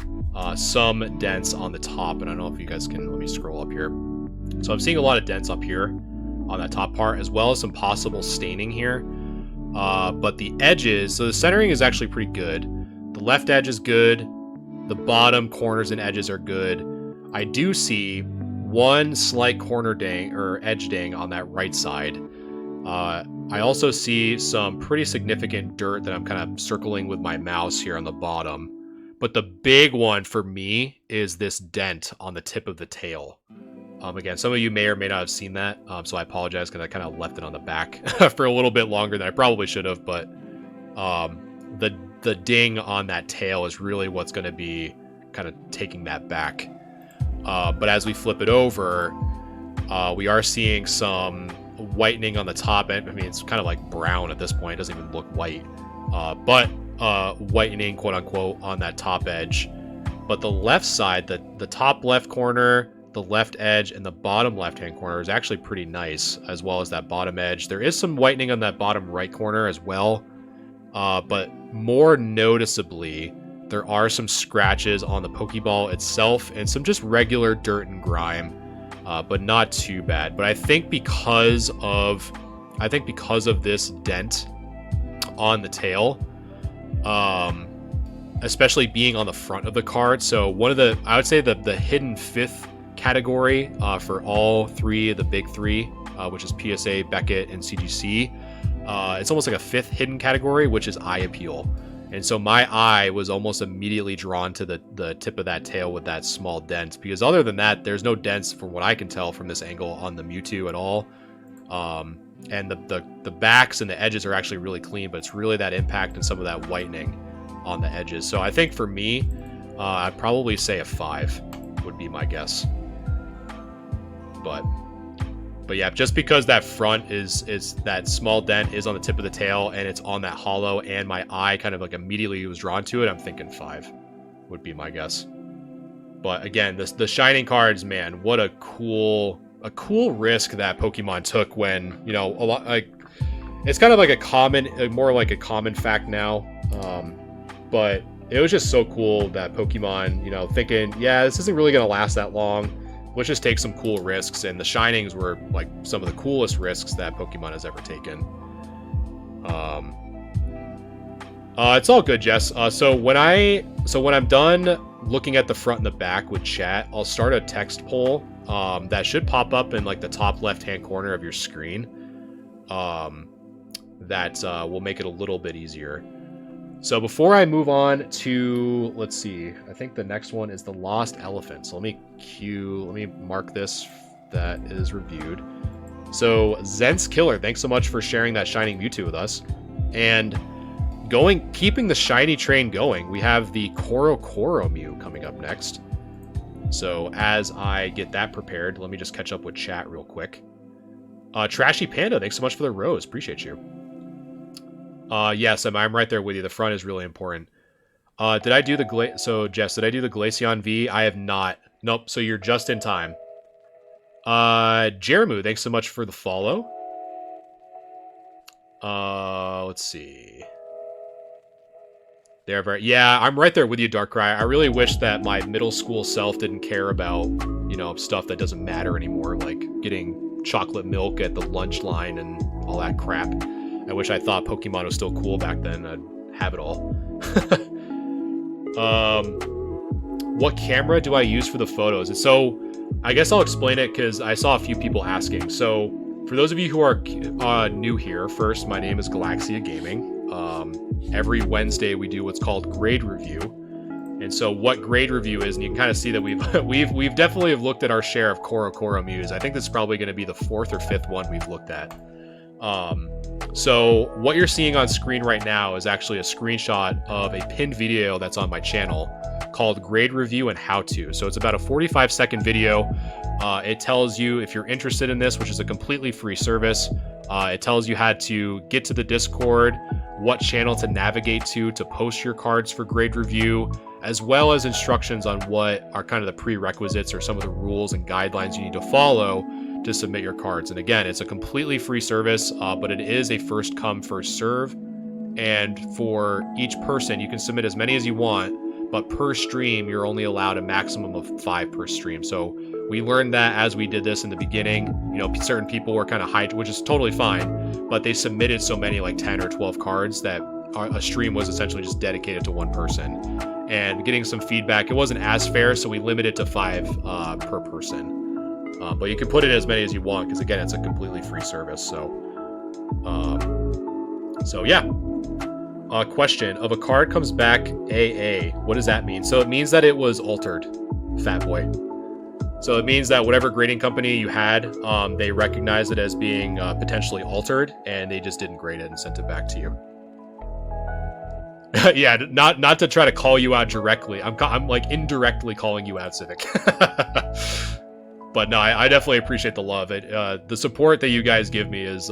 some dents on the top, and I don't know if you guys can, let me scroll up here. So I'm seeing a lot of dents up here on that top part, as well as some possible staining here. But the edges, so the centering is actually pretty good. The left edge is good. The bottom corners and edges are good. I do see one slight corner dang, or edge dang on that right side. I also see some pretty significant dirt that I'm kind of circling with my mouse here on the bottom. But the big one for me is this dent on the tip of the tail. Again, some of you may or may not have seen that, so I apologize because I kind of left it on the back for a little bit longer than I probably should have, but the ding on that tail is really what's going to be kind of taking that back. But as we flip it over, we are seeing some whitening on the top end. I mean, it's kind of like brown at this point. It doesn't even look white. But whitening, quote unquote, on that top edge. But the left side, the top left corner, the left edge, and the bottom left-hand corner is actually pretty nice, as well as that bottom edge. There is some whitening on that bottom right corner as well. But more noticeably, there are some scratches on the Pokeball itself and some just regular dirt and grime. But not too bad. But I think because of this dent on the tail, especially being on the front of the card. So I would say the hidden fifth category for all three of the big three, which is PSA, Beckett, and CGC. It's almost like a fifth hidden category, which is eye appeal. And so my eye was almost immediately drawn to the tip of that tail with that small dent, because other than that, there's no dents from what I can tell from this angle on the Mewtwo at all. And the backs and the edges are actually really clean, but it's really that impact and some of that whitening on the edges. So I think for me, I'd probably say a 5 would be my guess. But yeah, just because that front is that small dent is on the tip of the tail and it's on that hollow, and my eye kind of like immediately was drawn to it, I'm thinking 5 would be my guess. But again, the Shining cards, man, what a cool risk that Pokemon took when, a lot, like, it's kind of like more like a common fact now. But it was just so cool that Pokemon, thinking, yeah, this isn't really going to last that long. Let's just take some cool risks, and the Shinings were like some of the coolest risks that Pokemon has ever taken. It's all good, Jess. So when I'm done looking at the front and the back with chat, I'll start a text poll that should pop up in like the top left-hand corner of your screen. That will make it a little bit easier. So before I move on to, let's see, I think the next one is the Lost Elephant. So let me mark this, that is reviewed. So Zent's Killer, thanks so much for sharing that Shining Mewtwo with us. And keeping the shiny train going, we have the Koro Mew coming up next. So as I get that prepared, let me just catch up with chat real quick. Trashy Panda, thanks so much for the rose. Appreciate you. Yes, I'm right there with you. The front is really important. Did I do the Jess, did I do the Glaceon V? I have not. Nope, so you're just in time. Jeramu, thanks so much for the follow. Let's see. Yeah, I'm right there with you, Darkrai. I really wish that my middle school self didn't care about, stuff that doesn't matter anymore, like getting chocolate milk at the lunch line and all that crap. I wish I thought Pokemon was still cool back then. I'd have it all. What camera do I use for the photos? And so, I guess I'll explain it because I saw a few people asking. So, for those of you who are new here, first, my name is Galaxia Gaming. Every Wednesday we do what's called grade review, and so what grade review is, and you can kind of see that we've definitely have looked at our share of Koro Mews. I think this is probably going to be the 4th or 5th one we've looked at. So what you're seeing on screen right now is actually a screenshot of a pinned video that's on my channel called Grade Review and How To. So it's about a 45-second video. It tells you if you're interested in this, which is a completely free service. It tells you how to get to the Discord, what channel to navigate to post your cards for grade review, as well as instructions on what are kind of the prerequisites or some of the rules and guidelines you need to follow to submit your cards. And again, it's a completely free service, but it is a first come, first serve. And for each person, you can submit as many as you want, but per stream, you're only allowed a maximum of 5 per stream. So we learned that as we did this in the beginning. Certain people were kind of which is totally fine, but they submitted so many, like 10 or 12 cards, that a stream was essentially just dedicated to one person. And getting some feedback, it wasn't as fair, so we limited to 5 per person. But you can put in as many as you want, because again, it's a completely free service. So yeah. Question: if a card comes back AA, what does that mean? So it means that it was altered, Fat Boy. So it means that whatever grading company you had, they recognized it as being potentially altered, and they just didn't grade it and sent it back to you. Yeah, not to try to call you out directly. I'm like indirectly calling you out, Civic. But no, I definitely appreciate the love. The support that you guys give me is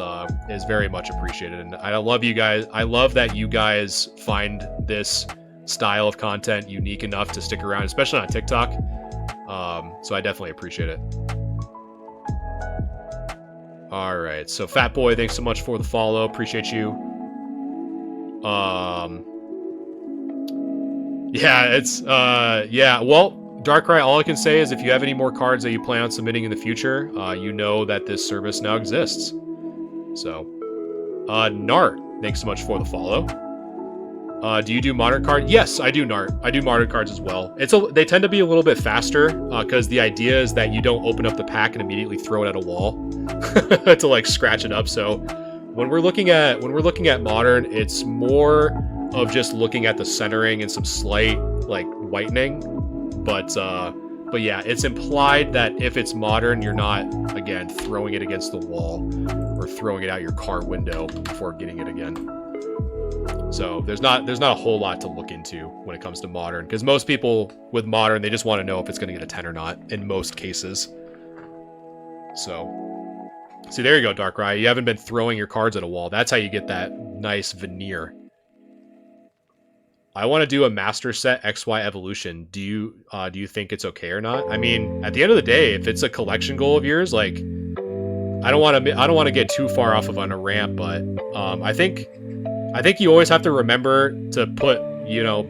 very much appreciated, and I love you guys. I love that you guys find this style of content unique enough to stick around, especially on TikTok. So I definitely appreciate it. All right, so Fat Boy, thanks so much for the follow. Appreciate you. Yeah, well, Darkrai, all I can say is if you have any more cards that you plan on submitting in the future, you know that this service now exists. So, Nart, thanks so much for the follow. Do you do modern cards? Yes, I do, Nart. I do modern cards as well. They tend to be a little bit faster, because the idea is that you don't open up the pack and immediately throw it at a wall to like scratch it up. So when we're looking at modern, it's more of just looking at the centering and some slight like whitening. But yeah, it's implied that if it's modern, you're not, again, throwing it against the wall or throwing it out your car window before getting it again. So there's not a whole lot to look into when it comes to modern, because most people with modern, they just want to know if it's going to get a 10 or not in most cases. So, see, there you go, Darkrai. You haven't been throwing your cards at a wall. That's how you get that nice veneer. I want to do a master set XY evolution. Do you think it's okay or not? I mean, at the end of the day, if it's a collection goal of yours, like, I don't want to get too far off on a rant, but I think you always have to remember to put,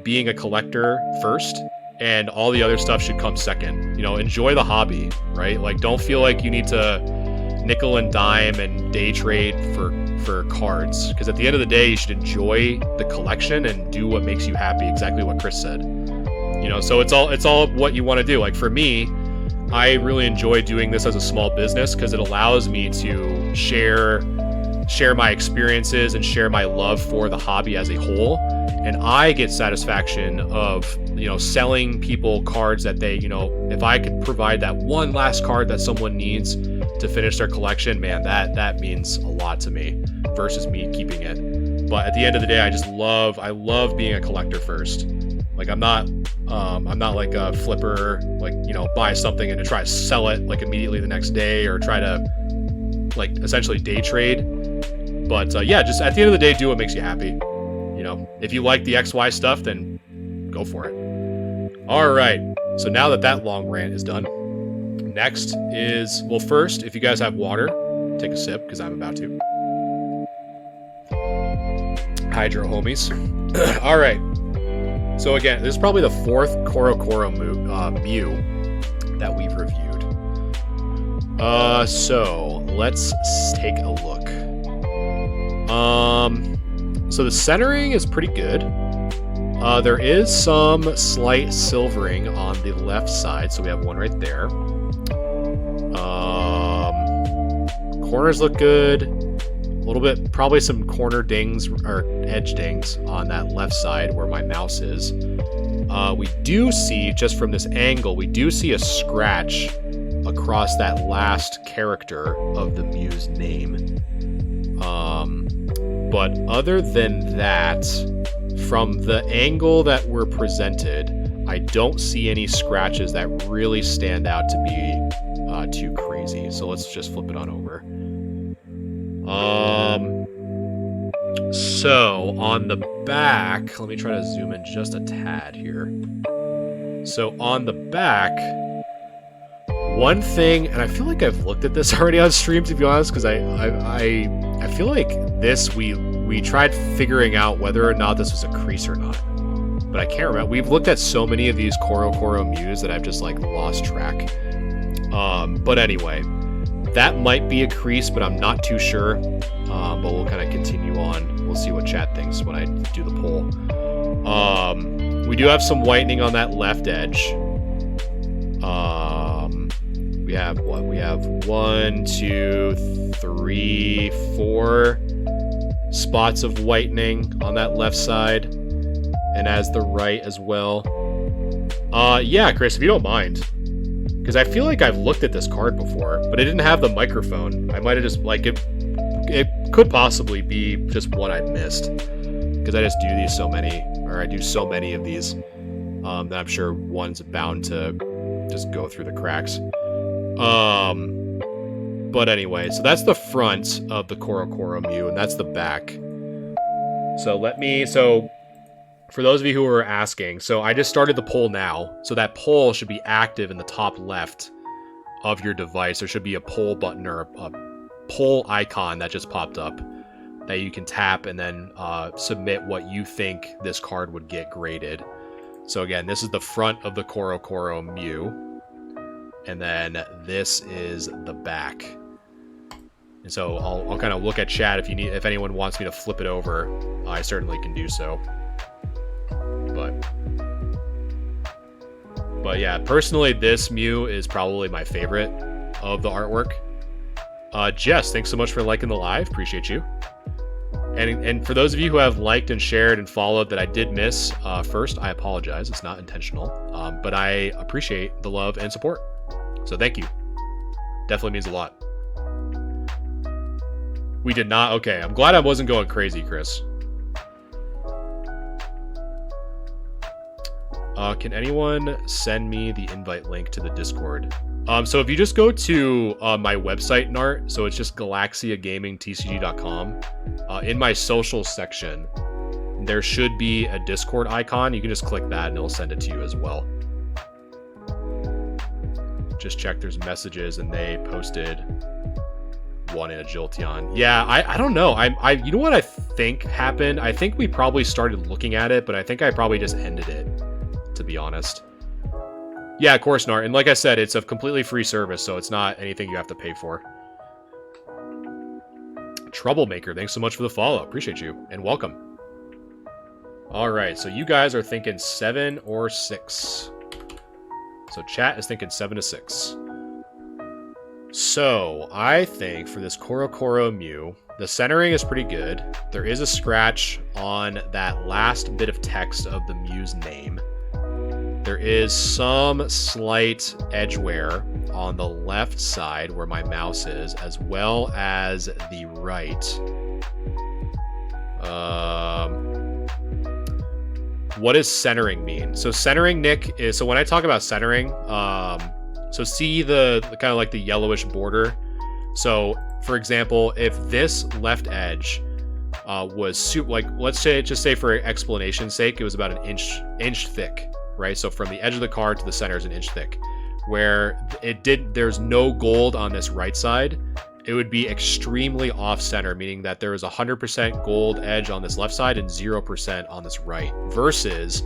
being a collector first, and all the other stuff should come second. Enjoy the hobby, right? Like, don't feel like you need to nickel and dime and day trade for cards, because at the end of the day, you should enjoy the collection and do what makes you happy. Exactly what Chris said. So it's all what you want to do. Like, for me, I really enjoy doing this as a small business because it allows me to share share my experiences and share my love for the hobby as a whole. And I get satisfaction of, selling people cards that they, if I could provide that one last card that someone needs to finish their collection, man, that means a lot to me versus me keeping it. But at the end of the day, I love being a collector first. Like I'm not like a flipper, like, buy something and to try to sell it like immediately the next day or try to like essentially day trade. But yeah, just at the end of the day, do what makes you happy. If you like the XY stuff, then go for it. All right. So now that long rant is done, next is, well, first, if you guys have water, take a sip because I'm about to. Hydro homies. All right. So again, this is probably the fourth CoroCoro Mew that we've reviewed. So let's take a look. So the centering is pretty good. There is some slight silvering on the left side, so we have one right there. Corners look good. A little bit, probably some corner dings or edge dings on that left side where my mouse is. We do see, just from this angle, we do see a scratch across that last character of the Mew's name. But other than that, from the angle that we're presented, I don't see any scratches that really stand out to be too crazy. So let's just flip it on over. So on the back, let me try to zoom in just a tad here. So on the back, one thing, and I feel like I've looked at this already on stream, to be honest, because I feel like this, we tried figuring out whether or not this was a crease or not, but I can't remember. We've looked at so many of these CoroCoro Mews that I've just like lost track. But anyway, that might be a crease, but I'm not too sure. But we'll kind of continue on. We'll see what chat thinks when I do the poll. We do have some whitening on that left edge. We have what? We have 1, 2, 3, 4 spots of whitening on that left side, and as the right as well. Yeah, Chris, if you don't mind, because I feel like I've looked at this card before, but it didn't have the microphone. I might have just like it. It could possibly be just one I missed, because I just do these so many, or I do so many of these, that I'm sure one's bound to just go through the cracks. But anyway, so that's the front of the CoroCoro Mew, and that's the back. So for those of you who are asking, so I just started the poll now, so that poll should be active in the top left of your device. There should be a poll button or a poll icon that just popped up that you can tap and then submit what you think this card would get graded. So again, this is the front of the CoroCoro Mew, and then this is the back. And so I'll kind of look at chat if anyone wants me to flip it over, I certainly can do so. But yeah, personally, this Mew is probably my favorite of the artwork. Jess, thanks so much for liking the live. Appreciate you. And for those of you who have liked and shared and followed that I did miss, first, I apologize. It's not intentional. But I appreciate the love and support. So thank you. Definitely means a lot. We did not. Okay, I'm glad I wasn't going crazy, Chris. Can anyone send me the invite link to the Discord? So if you just go to my website, Nart, so it's just galaxiagamingtcg.com. In my social section, there should be a Discord icon. You can just click that and it'll send it to you as well. Just check there's messages, and they posted one in a Jolteon. Yeah, I don't know. You know what I think happened? I think we probably started looking at it, but I think I probably just ended it, to be honest. Yeah, of course, Nart. And like I said, it's a completely free service, so it's not anything you have to pay for. Troublemaker, thanks so much for the follow. Appreciate you, and welcome. All right, so you guys are thinking 7 or 6. So chat is thinking 7 to 6. So, I think for this Korokoro Mew, the centering is pretty good. There is a scratch on that last bit of text of the Mew's name. There is some slight edge wear on the left side where my mouse is, as well as the right. What does centering mean? So centering, Nick, is, so when I talk about centering, so see the kind of like the yellowish border. So for example, if this left edge was like, let's say, just say for explanation's sake, it was about an inch thick, right? So from the edge of the card to the center is an inch thick, where there's no gold on this right side. It would be extremely off center, meaning that there is 100% gold edge on this left side and 0% on this right. Versus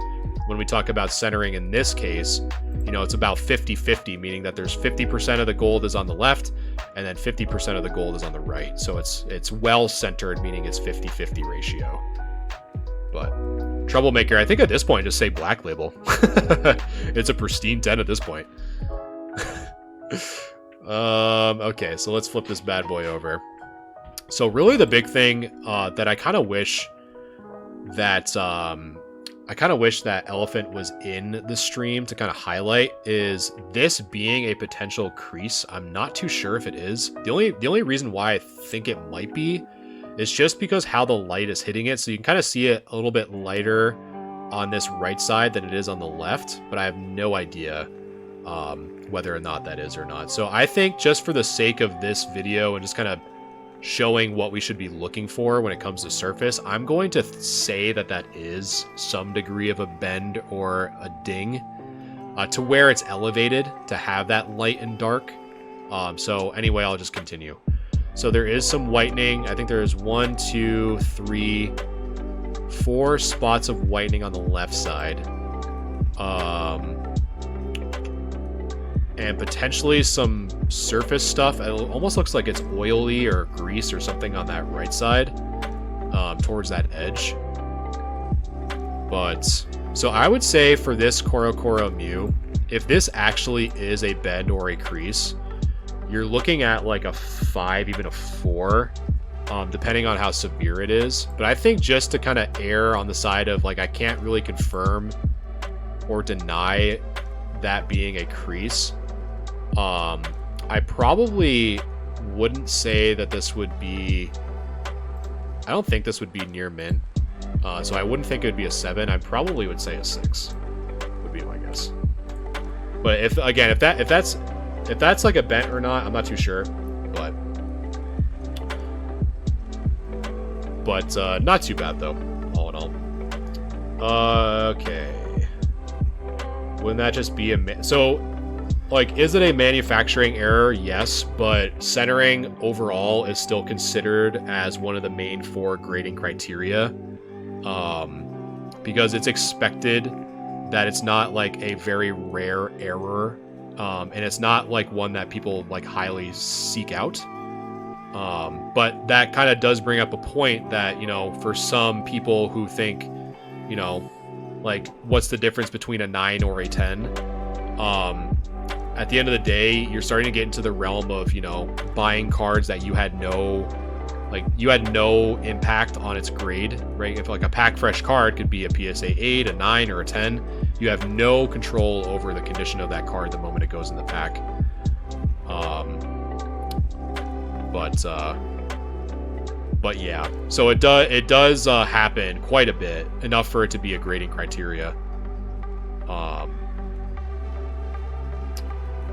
when we talk about centering in this case, you know, it's about 50-50, meaning that there's 50% of the gold is on the left and then 50% of the gold is on the right. So it's well centered, meaning it's 50-50 ratio. But Troublemaker, I think at this point, just say Black Label. It's a pristine 10 at this point. Okay, so let's flip this bad boy over. So really the big thing that I kind of wish that Elephant was in the stream to kind of highlight is this being a potential crease. I'm not too sure if it is. The only reason why I think it might be is just because how the light is hitting it. So you can kind of see it a little bit lighter on this right side than it is on the left, but I have no idea whether or not that is or not. So I think just for the sake of this video and just kind of showing what we should be looking for when it comes to surface, I'm going to say that that is some degree of a bend or a ding to where it's elevated to have that light and dark. So anyway, I'll just continue. So there is some whitening. I think there's 1, 2, 3, 4 spots of whitening on the left side. And potentially some surface stuff. It almost looks like it's oily or grease or something on that right side, towards that edge. But, so I would say for this Korokoro Mew, if this actually is a bend or a crease, you're looking at like a 5, even a 4, depending on how severe it is. But I think just to kind of err on the side of like, I can't really confirm or deny that being a crease, I probably wouldn't say that this would be, I don't think this would be near mint. So I wouldn't think it would be a 7. I probably would say a 6 would be my guess. But if that's like a bent or not, I'm not too sure, but not too bad though, all in all. Okay. Wouldn't that just be so, like, is it a manufacturing error? Yes, but centering overall is still considered as one of the main 4 grading criteria, because it's expected that it's not like a very rare error, and it's not like one that people like highly seek out. But that kind of does bring up a point that, you know, for some people who think, you know, like, what's the difference between a 9 or a 10? At the end of the day, you're starting to get into the realm of, you know, buying cards that you had no impact on its grade, right? If like a pack fresh card could be a PSA 8, a 9, or a 10, you have no control over the condition of that card the moment it goes in the pack. But yeah, so it does happen quite a bit, enough for it to be a grading criteria.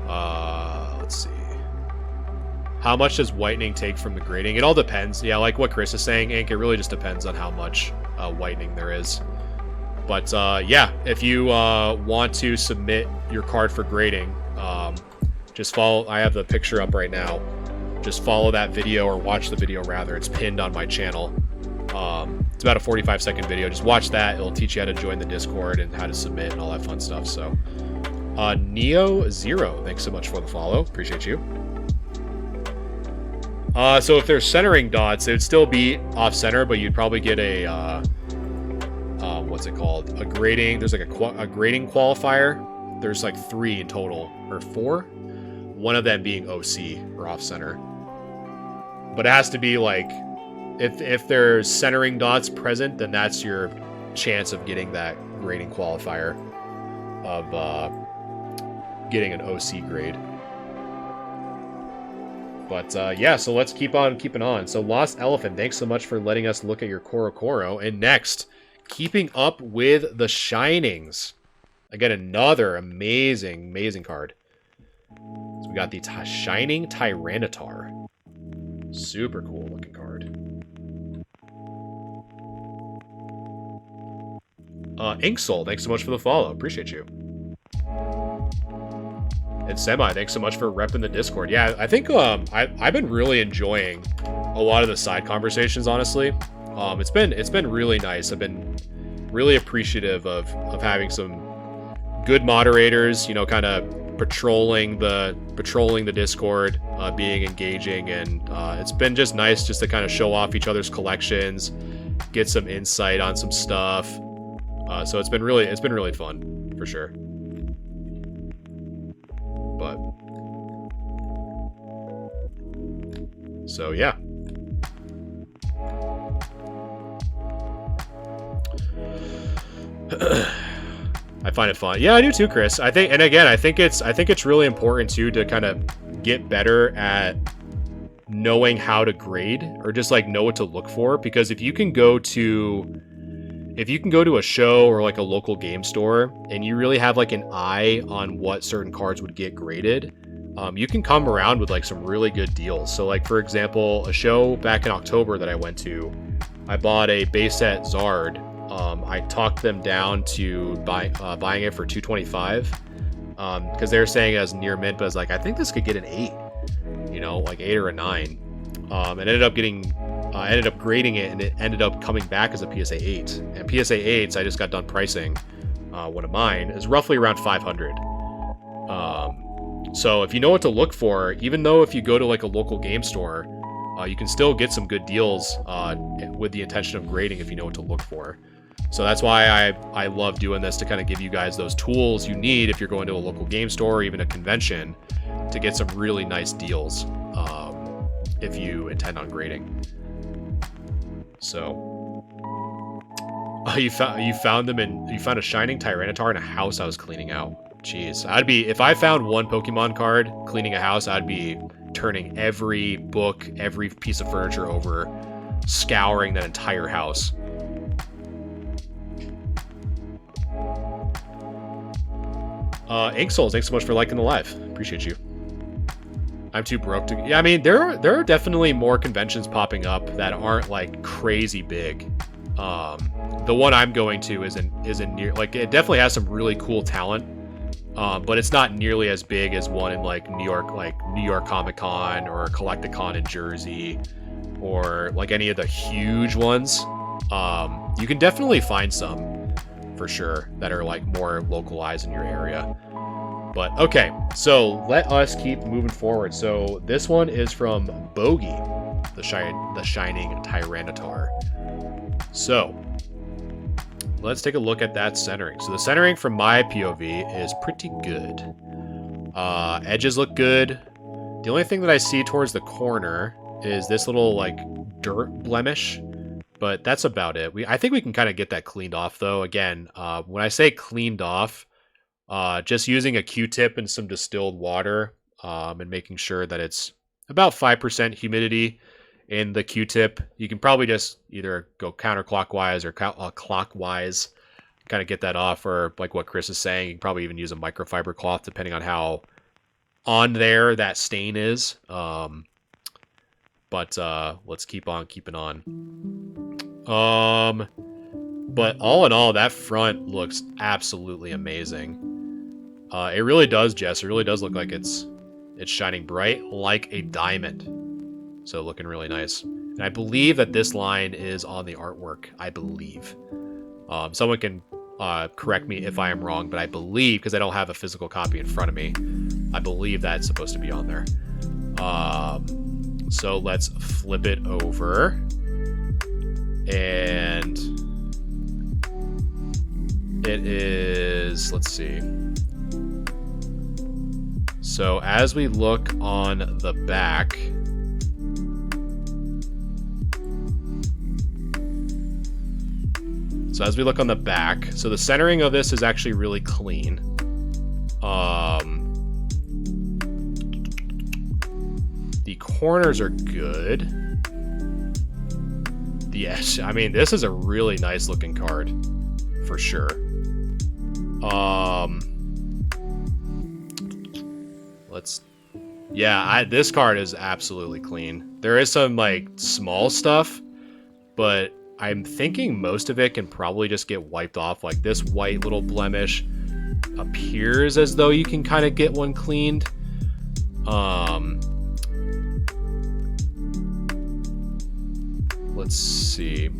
Let's see. How much does whitening take from the grading? It all depends. Yeah, like what Chris is saying, Ink, it really just depends on how much whitening there is. But yeah, if you want to submit your card for grading, just follow. I have the picture up right now. Just follow that video, or watch the video rather. It's pinned on my channel. It's about a 45-second video. Just watch that. It'll teach you how to join the Discord and how to submit and all that fun stuff. So, Neo Zero, thanks so much for the follow. Appreciate you. So if there's centering dots, it would still be off center, but you'd probably get a what's it called? A grading. There's like a grading qualifier. There's like 3 in total, or 4. one of them being OC or off center. But it has to be like, if there's centering dots present, then that's your chance of getting that grading qualifier of getting an OC grade. But yeah, so let's keep on keeping on. So Lost Elephant, thanks so much for letting us look at your Korokoro. And next, keeping up with the Shinings. Again, another amazing, amazing card. So we got the Shining Tyranitar. Super cool looking card. Inksoul, thanks so much for the follow. Appreciate you. And Semi, thanks so much for repping the Discord. Yeah, I think I've been really enjoying a lot of the side conversations, honestly. It's been really nice. I've been really appreciative of having some good moderators, you know, kind of patrolling the Discord, being engaging, and it's been just nice just to kind of show off each other's collections, get some insight on some stuff. So it's been really fun for sure. But so yeah. I find it fun. Yeah, I do too, Chris. I think it's really important too to kind of get better at knowing how to grade, or just like know what to look for, because if you can go to a show or like a local game store and you really have like an eye on what certain cards would get graded, you can come around with like some really good deals. So like, for example, a show back in October that I went to, I bought a base set Zard. I talked them down to buying it for $225, because they're saying it as near mint, but I was like, I think this could get an 8, you know, like 8 or a 9. And ended up grading it, and it ended up coming back as a PSA 8. And PSA 8s, I just got done pricing one of mine, is roughly around 500. So if you know what to look for, even though if you go to like a local game store, you can still get some good deals with the intention of grading if you know what to look for. So that's why I love doing this, to kind of give you guys those tools you need if you're going to a local game store or even a convention to get some really nice deals if you intend on grading. So you found a Shining Tyranitar in a house I was cleaning out. Jeez, if I found one Pokemon card cleaning a house, I'd be turning every book, every piece of furniture over, scouring that entire house. Ink Souls, thanks so much for liking the live. Appreciate you. I'm too broke to... Yeah, I mean, there are definitely more conventions popping up that aren't like crazy big. The one I'm going to isn't near, like, it definitely has some really cool talent, but it's not nearly as big as one in like New York Comic Con or Collecticon in Jersey, or like any of the huge ones. You can definitely find some for sure that are like more localized in your area. But okay, so let us keep moving forward. So this one is from Bogey, the Shining Tyranitar. So let's take a look at that centering. So the centering from my POV is pretty good. Edges look good. The only thing that I see towards the corner is this little like dirt blemish, but that's about it. I think we can kind of get that cleaned off though. Again, when I say cleaned off, just using a Q-tip and some distilled water, and making sure that it's about 5% humidity in the Q-tip. You can probably just either go counterclockwise or clockwise, kind of get that off, or like what Chris is saying, you can probably even use a microfiber cloth depending on how on there that stain is. But let's keep on keeping on. But all in all, that front looks absolutely amazing. It really does, Jess. It really does look like it's shining bright like a diamond. So looking really nice. And I believe that this line is on the artwork. I believe. Someone can correct me if I am wrong, but I believe, because I don't have a physical copy in front of me, I believe that's supposed to be on there. So let's flip it over. And it is, let's see. So as we look on the back, so the centering of this is actually really clean. The corners are good. The edge, I mean, this is a really nice looking card, for sure. This card is absolutely clean. There is some, like, small stuff, but I'm thinking most of it can probably just get wiped off. Like, this white little blemish appears as though you can kind of get one cleaned. Let's see.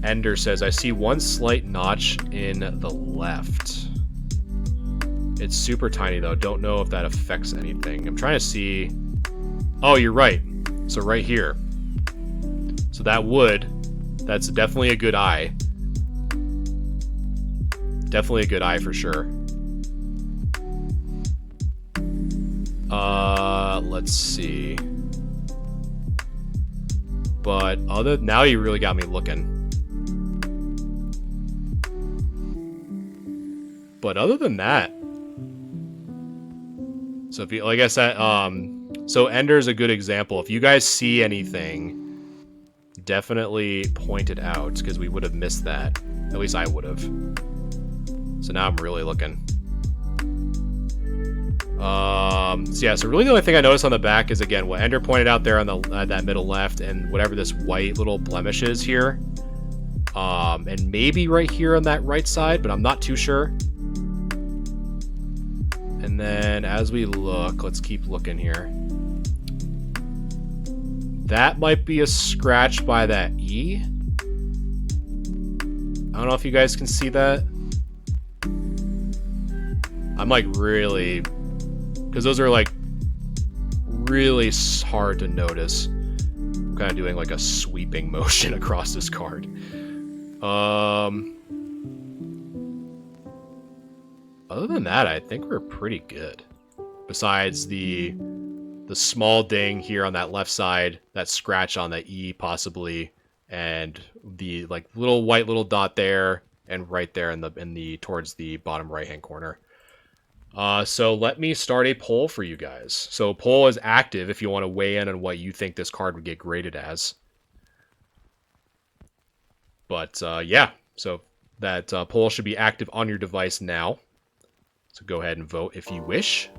Ender says, I see one slight notch in the left. It's super tiny, though. Don't know if that affects anything. I'm trying to see. Oh, you're right. So right here. So that's definitely a good eye. Definitely a good eye for sure. Let's see. But now you really got me looking. But other than that, so if you, like I said, so Ender's a good example. If you guys see anything, definitely point it out, because we would have missed that. At least I would have. So now I'm really looking. So really the only thing I noticed on the back is, again, what Ender pointed out there on the that middle left, and whatever this white little blemish is here. And maybe right here on that right side, but I'm not too sure. And then as we look, let's keep looking here. That might be a scratch by that E. I don't know if you guys can see that. I'm like really... because those are like really hard to notice. I'm kind of doing like a sweeping motion across this card. Other than that, I think we're pretty good. Besides the small ding here on that left side, that scratch on the E possibly, and the like little white little dot there, and right there in the towards the bottom right hand corner. So let me start a poll for you guys. So poll is active if you want to weigh in on what you think this card would get graded as. But yeah, so that poll should be active on your device now. So go ahead and vote if you wish.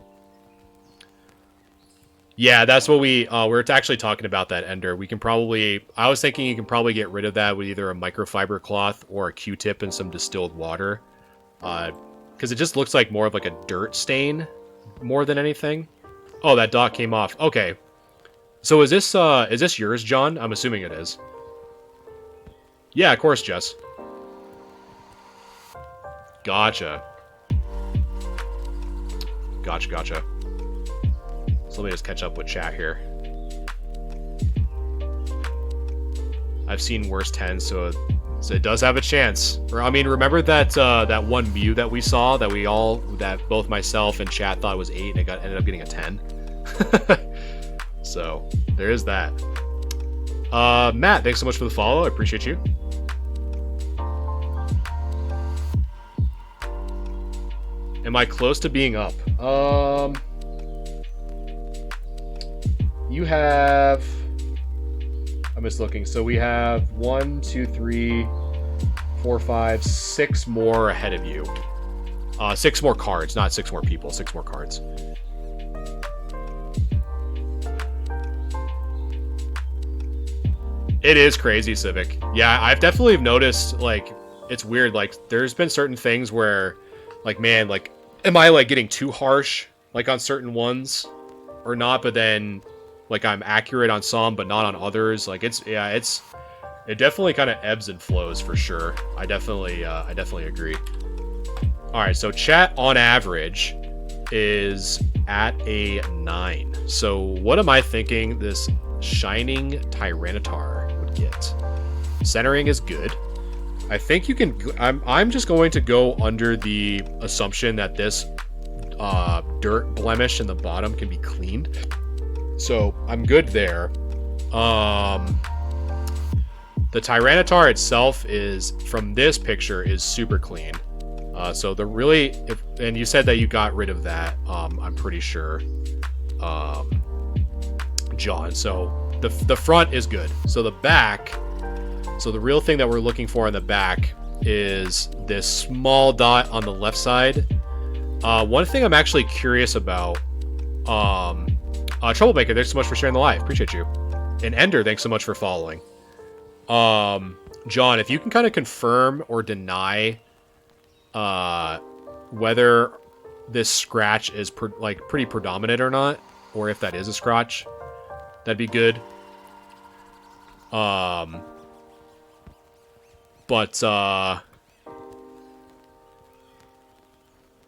Yeah, that's what we're actually talking about that, Ender. We can probably, I was thinking you can probably get rid of that with either a microfiber cloth or a Q-tip and some distilled water. Because it just looks like more of like a dirt stain more than anything. Oh, that dot came off. Okay. So is this yours, John? I'm assuming it is. Yeah, of course, Jess. Gotcha. Gotcha. So let me just catch up with chat here. I've seen worse 10, so it does have a chance. I mean, remember that that one Mew that we saw that both myself and chat thought was 8 and it ended up getting a 10. So there is that. Matt, thanks so much for the follow. I appreciate you. Am I close to being up? You have... I'm just looking. So we have 1, 2, 3, 4, 5, 6 more ahead of you. 6 more cards, not 6 more people. 6 more cards. It is crazy, Civic. Yeah, I've definitely noticed, like, it's weird. Like, there's been certain things where, like, man, like, am I, like, getting too harsh, like, on certain ones or not? But then, like, I'm accurate on some, but not on others. Like, it definitely kind of ebbs and flows for sure. I definitely agree. All right, so chat on average is at a 9. So what am I thinking this Shining Tyranitar would get? Centering is good. I think you can... I'm just going to go under the assumption that this dirt blemish in the bottom can be cleaned. So I'm good there. The Tyranitar itself is, from this picture, is super clean. So the really, and you said that you got rid of that, I'm pretty sure, John. So the front is good. So the back, so the real thing that we're looking for in the back is this small dot on the left side. One thing I'm actually curious about, Troublemaker, thanks so much for sharing the live. Appreciate you. And Ender, thanks so much for following. John, if you can kind of confirm or deny whether this scratch is pretty predominant or not, or if that is a scratch, that'd be good. But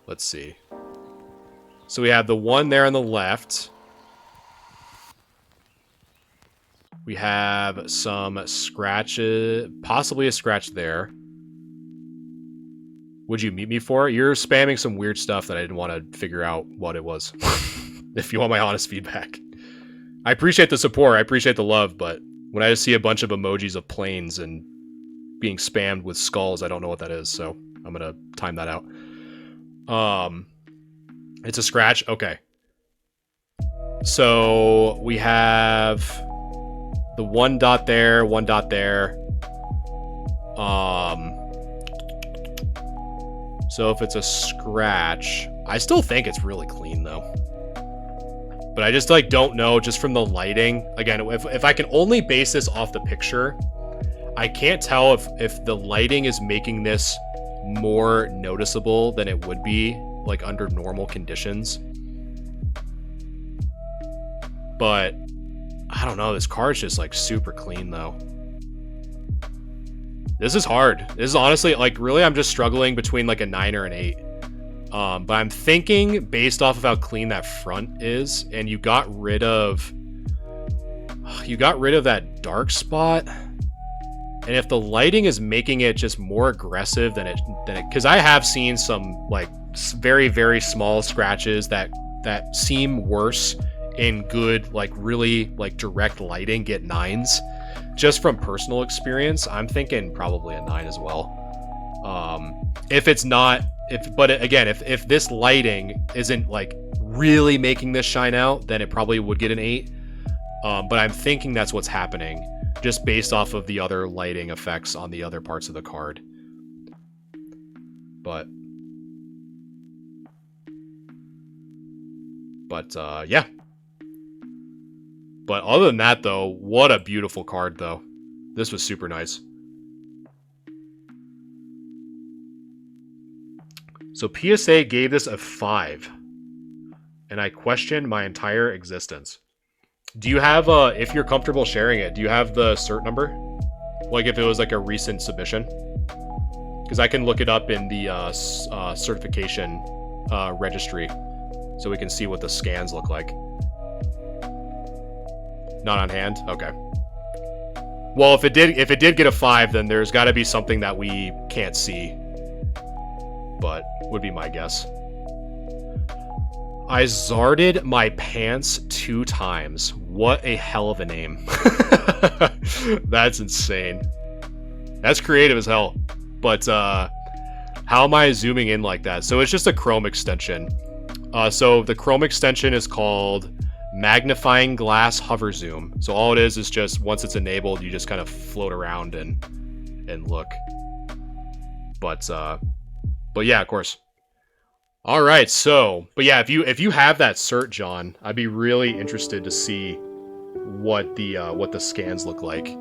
let's see. So we have the one there on the left. We have some scratches, possibly a scratch there. Would you meet me for it? You're spamming some weird stuff that I didn't want to figure out what it was. If you want my honest feedback. I appreciate the support, I appreciate the love, but when I just see a bunch of emojis of planes and being spammed with skulls, I don't know what that is, so I'm gonna time that out. It's a scratch? Okay. So we have the one dot there, one dot there. So if it's a scratch, I still think it's really clean though. But I just don't know, just from the lighting. Again, if I can only base this off the picture, I can't tell if the lighting is making this more noticeable than it would be under normal conditions. But I don't know, this card's just super clean though. This is hard. This is honestly really I'm just struggling between a 9 or an 8. But I'm thinking based off of how clean that front is, and you got rid of that dark spot. And if the lighting is making it just more aggressive than it, because I have seen some very, very small scratches that seem worse in good, really direct lighting get 9s. Just from personal experience, I'm thinking probably a 9 as well. If it's not, but again, if this lighting isn't really making this shine out, then it probably would get an 8. But I'm thinking that's what's happening, just based off of the other lighting effects on the other parts of the card. But yeah. But other than that, though, what a beautiful card, though. This was super nice. So PSA gave this a 5. And I questioned my entire existence. Do you have, if you're comfortable sharing it, do you have the cert number? If it was a recent submission? Because I can look it up in the certification registry. So we can see what the scans look like. Not on hand? Okay. Well, if it did get a 5, then there's got to be something that we can't see. But would be my guess. I zarded my pants 2 times. What a hell of a name. That's insane. That's creative as hell. But how am I zooming in like that? So it's just a Chrome extension. So the Chrome extension is called Magnifying Glass Hover Zoom. So all it is just once it's enabled, you just kind of float around and look. But yeah, of course. All right, so but yeah, if you have that cert, John, I'd be really interested to see what the scans look like.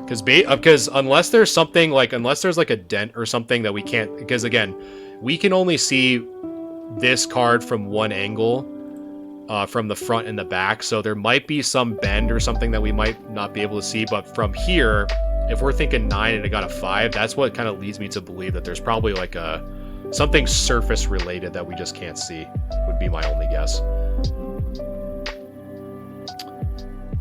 Because unless there's something unless there's a dent or something that we can't, because again, we can only see this card from one angle, from the front and the back, so there might be some bend or something that we might not be able to see. But from here, if we're thinking 9 and it got a 5, that's what kind of leads me to believe that there's probably something surface related that we just can't see, would be my only guess.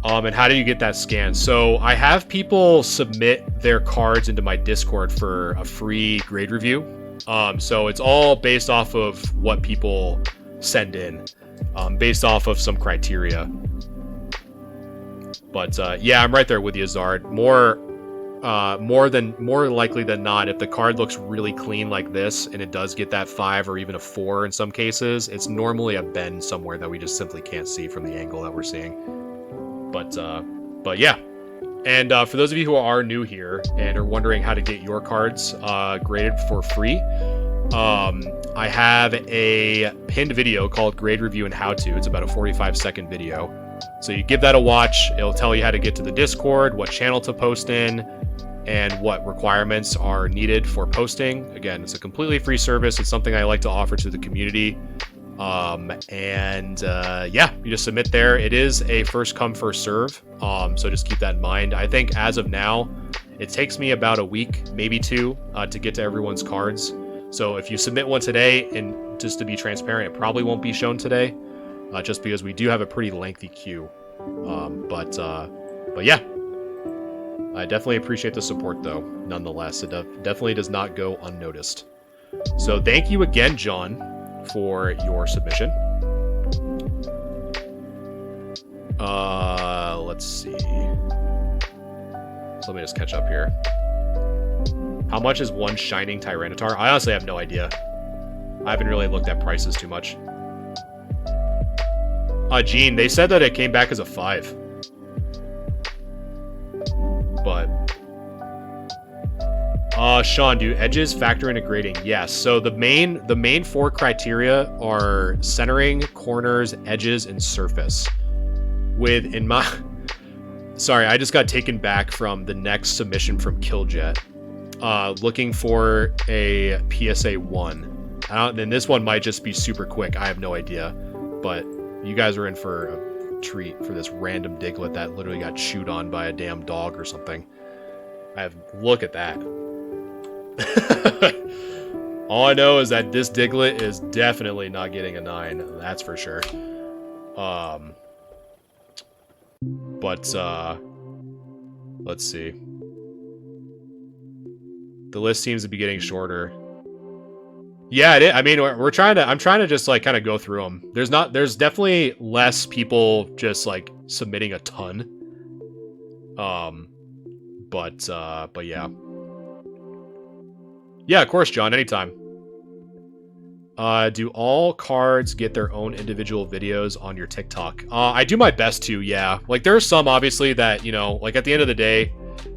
And how do you get that scan? So I have people submit their cards into my Discord for a free grade review. So it's all based off of what people send in based off of some criteria. But yeah, I'm right there with you, Zard. More likely than not, if the card looks really clean like this and it does get that 5 or even a 4 in some cases, it's normally a bend somewhere that we just simply can't see from the angle that we're seeing. But yeah. And for those of you who are new here and are wondering how to get your cards graded for free, I have a pinned video called Grade Review and How To. It's about a 45-second video. So you give that a watch. It'll tell you how to get to the Discord, what channel to post in, and what requirements are needed for posting. Again, it's a completely free service. It's something I like to offer to the community. Yeah, you just submit there. It is a first come, first serve. So just keep that in mind. I think as of now, it takes me about a week, maybe 2, to get to everyone's cards. So if you submit one today, and just to be transparent, it probably won't be shown today, just because we do have a pretty lengthy queue. But yeah, I definitely appreciate the support, though. Nonetheless, it definitely does not go unnoticed. So thank you again, John, for your submission. Let's see. So let me just catch up here. How much is one Shining Tyranitar? I honestly have no idea. I haven't really looked at prices too much. Gene, they said that it came back as a 5. But Sean, do edges factor into grading? Yes. So the main 4 criteria are centering, corners, edges, and surface. Sorry, I just got taken back from the next submission from Killjet. Looking for a PSA 1. And this one might just be super quick. I have no idea. But you guys are in for a treat for this random Diglett that literally got chewed on by a damn dog or something. Look at that. All I know is that this Diglett is definitely not getting a 9. That's for sure. But let's see. The list seems to be getting shorter. Yeah, I mean, I'm trying to just like kind of go through them. There's definitely less people just like submitting a ton. But yeah. Yeah, of course, John, anytime. Do all cards get their own individual videos on your TikTok? I do my best to, yeah. Like, there are some, obviously, that, you know, like, at the end of the day,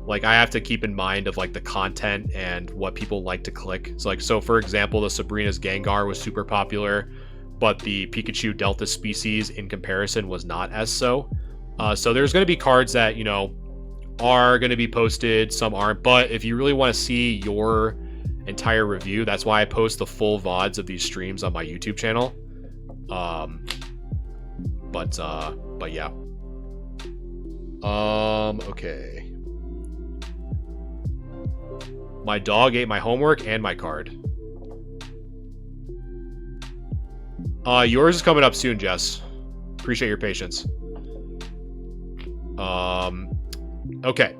like, I have to keep in mind of, like, the content and what people like to click. So, like, for example, the Sabrina's Gengar was super popular, but the Pikachu Delta species, in comparison, was not as so. So there's going to be cards that, you know, are going to be posted, some aren't. But if you really want to see your entire review, that's why I post the full VODs of these streams on my YouTube channel. But yeah. Okay. My dog ate my homework and my card. Yours is coming up soon, Jess. Appreciate your patience. Okay.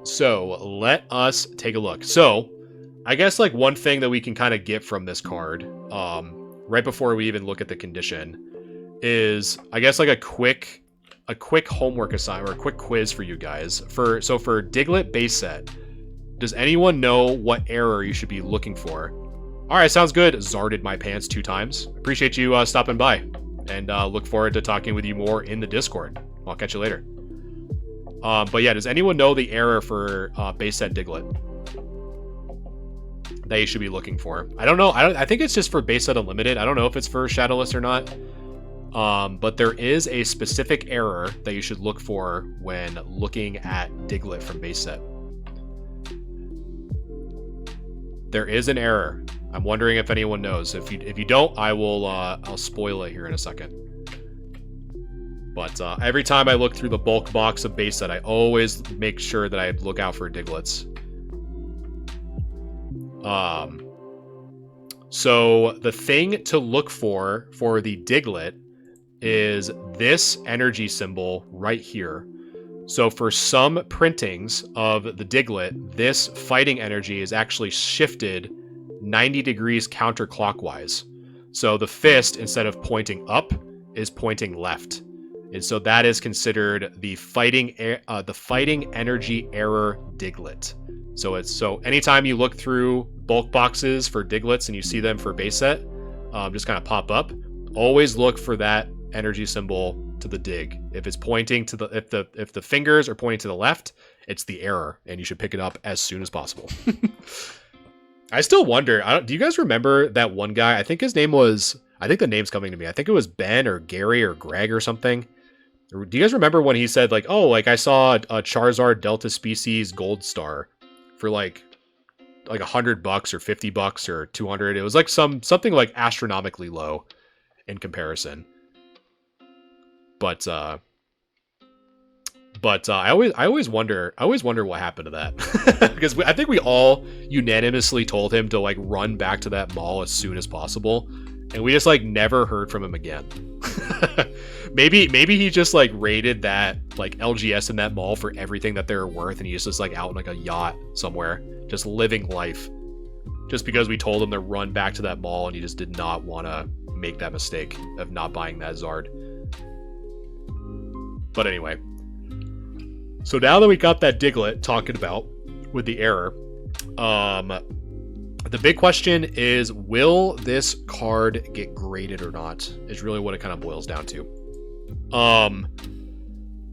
So, let us take a look. So, I guess, like, one thing that we can kind of get from this card, right before we even look at the condition, is, I guess, like, a quick homework assignment, or a quick quiz for you guys. For Diglett base set, does anyone know what error you should be looking for? Alright, sounds good. Zarded my pants 2 times. Appreciate you stopping by, and look forward to talking with you more in the Discord. I'll catch you later. But yeah, does anyone know the error for base set Diglett that you should be looking for? I don't know. I think it's just for base set Unlimited. I don't know if it's for Shadowless or not. But there is a specific error that you should look for when looking at Diglett from base set. There is an error. I'm wondering if anyone knows. If you don't, I'll spoil it here in a second. But every time I look through the bulk box of base set, I always make sure that I look out for Digletts. So the thing to look for the Diglett is this energy symbol right here. So for some printings of the Diglett, this fighting energy is actually shifted 90 degrees counterclockwise. So the fist, instead of pointing up, is pointing left. And so that is considered the fighting energy error Diglett. So anytime you look through bulk boxes for Diglets and you see them for base set, just kind of pop up, always look for that energy symbol to the dig. If it's pointing to if the fingers are pointing to the left, it's the error, and you should pick it up as soon as possible. I still wonder, do you guys remember that one guy? I think the name's coming to me. I think it was Ben or Gary or Greg or something. Do you guys remember when he said like, oh, like I saw a Charizard Delta Species Gold Star for like $100 or $50 or 200? It was like something like astronomically low in comparison. But I always wonder what happened to that. Because I think we all unanimously told him to like run back to that mall as soon as possible, and we just like never heard from him again. maybe he just like raided that like LGS in that mall for everything that they're worth, and he's just like out in like a yacht somewhere just living life, just because we told him to run back to that mall and he just did not want to make that mistake of not buying that Zard. But anyway, so now that we got that Diglett talking about with the error, the big question is, will this card get graded or not? Is really what it kind of boils down to.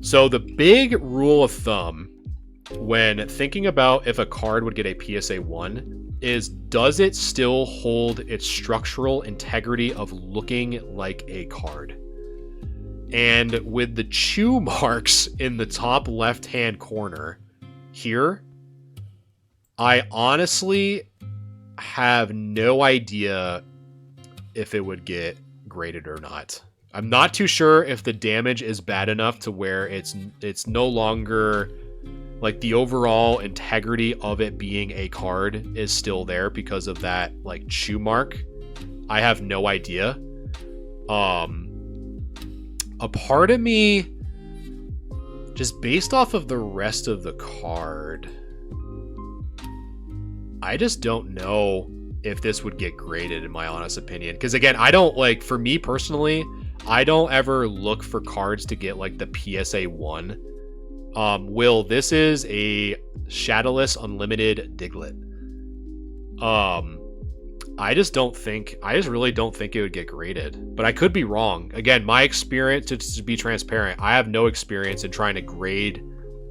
So the big rule of thumb when thinking about if a card would get a PSA 1 is, does it still hold its structural integrity of looking like a card? And with the chew marks in the top left-hand corner here, I honestly have no idea if it would get graded or not. I'm not too sure if the damage is bad enough to where it's no longer like the overall integrity of it being a card is still there because of that like chew mark. I have no idea. A part of me, just based off of the rest of the card, I just don't know if this would get graded, in my honest opinion. Because again, I don't like, for me personally, I don't ever look for cards to get like the PSA 1. Will, this is a Shadowless Unlimited Diglett. I just really don't think it would get graded, but I could be wrong. Again, my experience, to be transparent, I have no experience in trying to grade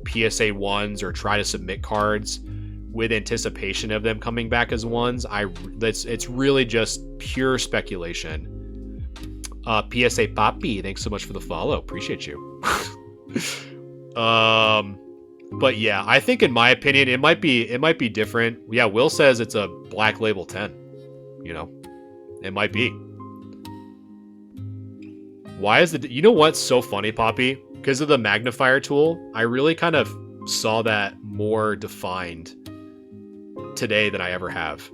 PSA 1s or try to submit cards with anticipation of them coming back as 1s. It's really just pure speculation. PSA Papi, thanks so much for the follow. Appreciate you. But yeah, I think in my opinion, it might be different. Yeah, Will says it's a Black Label 10. You know, it might be. Why is you know what's so funny, Poppy? Because of the magnifier tool, I really kind of saw that more defined today than I ever have.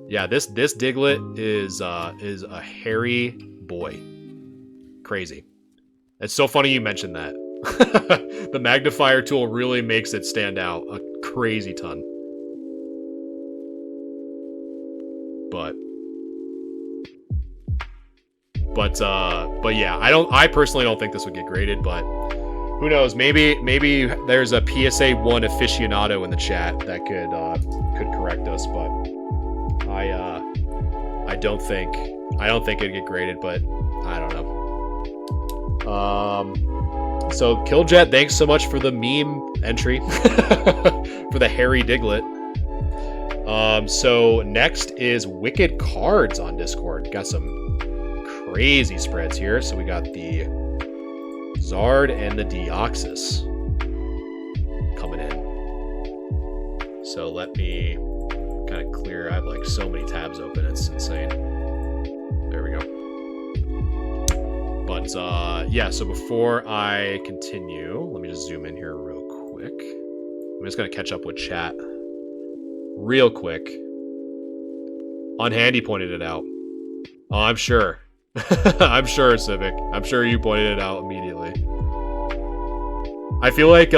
Yeah, this Diglett is a hairy boy. Crazy. It's so funny you mentioned that. The magnifier tool really makes it stand out a crazy ton. But yeah, I personally don't think this would get graded, but who knows? Maybe there's a PSA 1 aficionado in the chat that could correct us, but I don't think it'd get graded, but I don't know. So Killjet, thanks so much for the meme entry for the hairy Diglett. So next is Wicked Cards on Discord. Got some crazy spreads here. So we got the Zard and the Deoxys coming in. So let me kind of clear. I have like so many tabs open. It's insane. There we go. But yeah, so before I continue, let me just zoom in here real quick. I'm just going to catch up with chat real quick. Unhandy pointed it out. Oh, I'm sure. I'm sure, Civic. I'm sure you pointed it out immediately. I feel like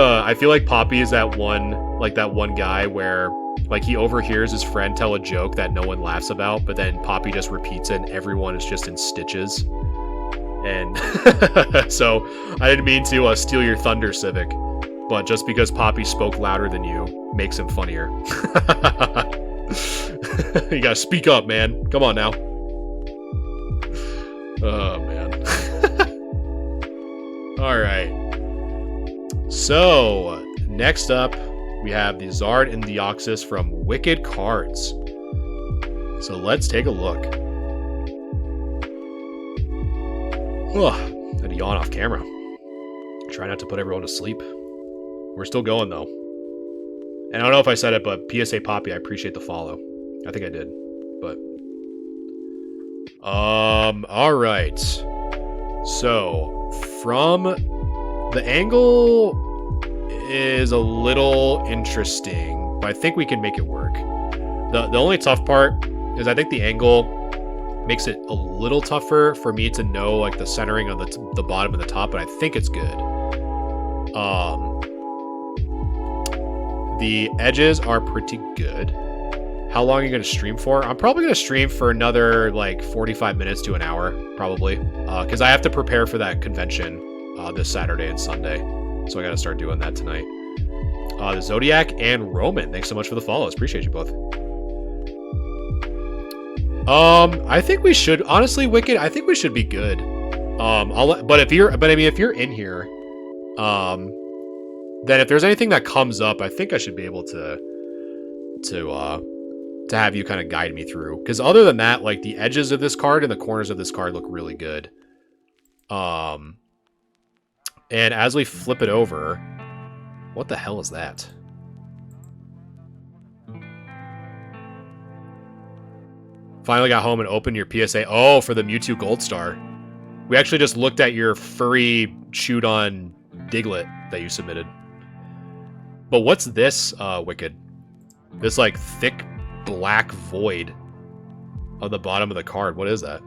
Poppy is that one guy where Like, he overhears his friend tell a joke that no one laughs about, but then Poppy just repeats it and everyone is just in stitches. And so I didn't mean to steal your thunder, Civic, but just because Poppy spoke louder than you makes him funnier. You gotta speak up, man. Come on now. Oh, man. Alright. So, next up, we have the Zard and Deoxys from Wicked Cards. So let's take a look. I had to yawn off camera. Try not to put everyone to sleep. We're still going, though. And I don't know if I said it, but PSA Poppy, I appreciate the follow. I think I did, but... alright. So, from... The angle is a little interesting, but I think we can make it work. The only tough part is I think the angle makes it a little tougher for me to know like the centering of the bottom and the top, but I think it's good. The edges are pretty good. How long are you going to stream for? I'm probably going to stream for another like 45 minutes to an hour, probably, because I have to prepare for that convention this Saturday and Sunday, so I got to start doing that tonight. The Zodiac and Roman, thanks so much for the follows. Appreciate you both. I think we should, honestly, Wicked, I think we should be good. But if you're in here, then if there's anything that comes up, I think I should be able to have you kind of guide me through. Because other than that, like the edges of this card and the corners of this card look really good. And as we flip it over, what the hell is that? Finally got home and opened your PSA. Oh, for the Mewtwo Gold Star. We actually just looked at your furry chewed on Diglett that you submitted. But what's this, Wicked? This like thick black void on the bottom of the card. What is that?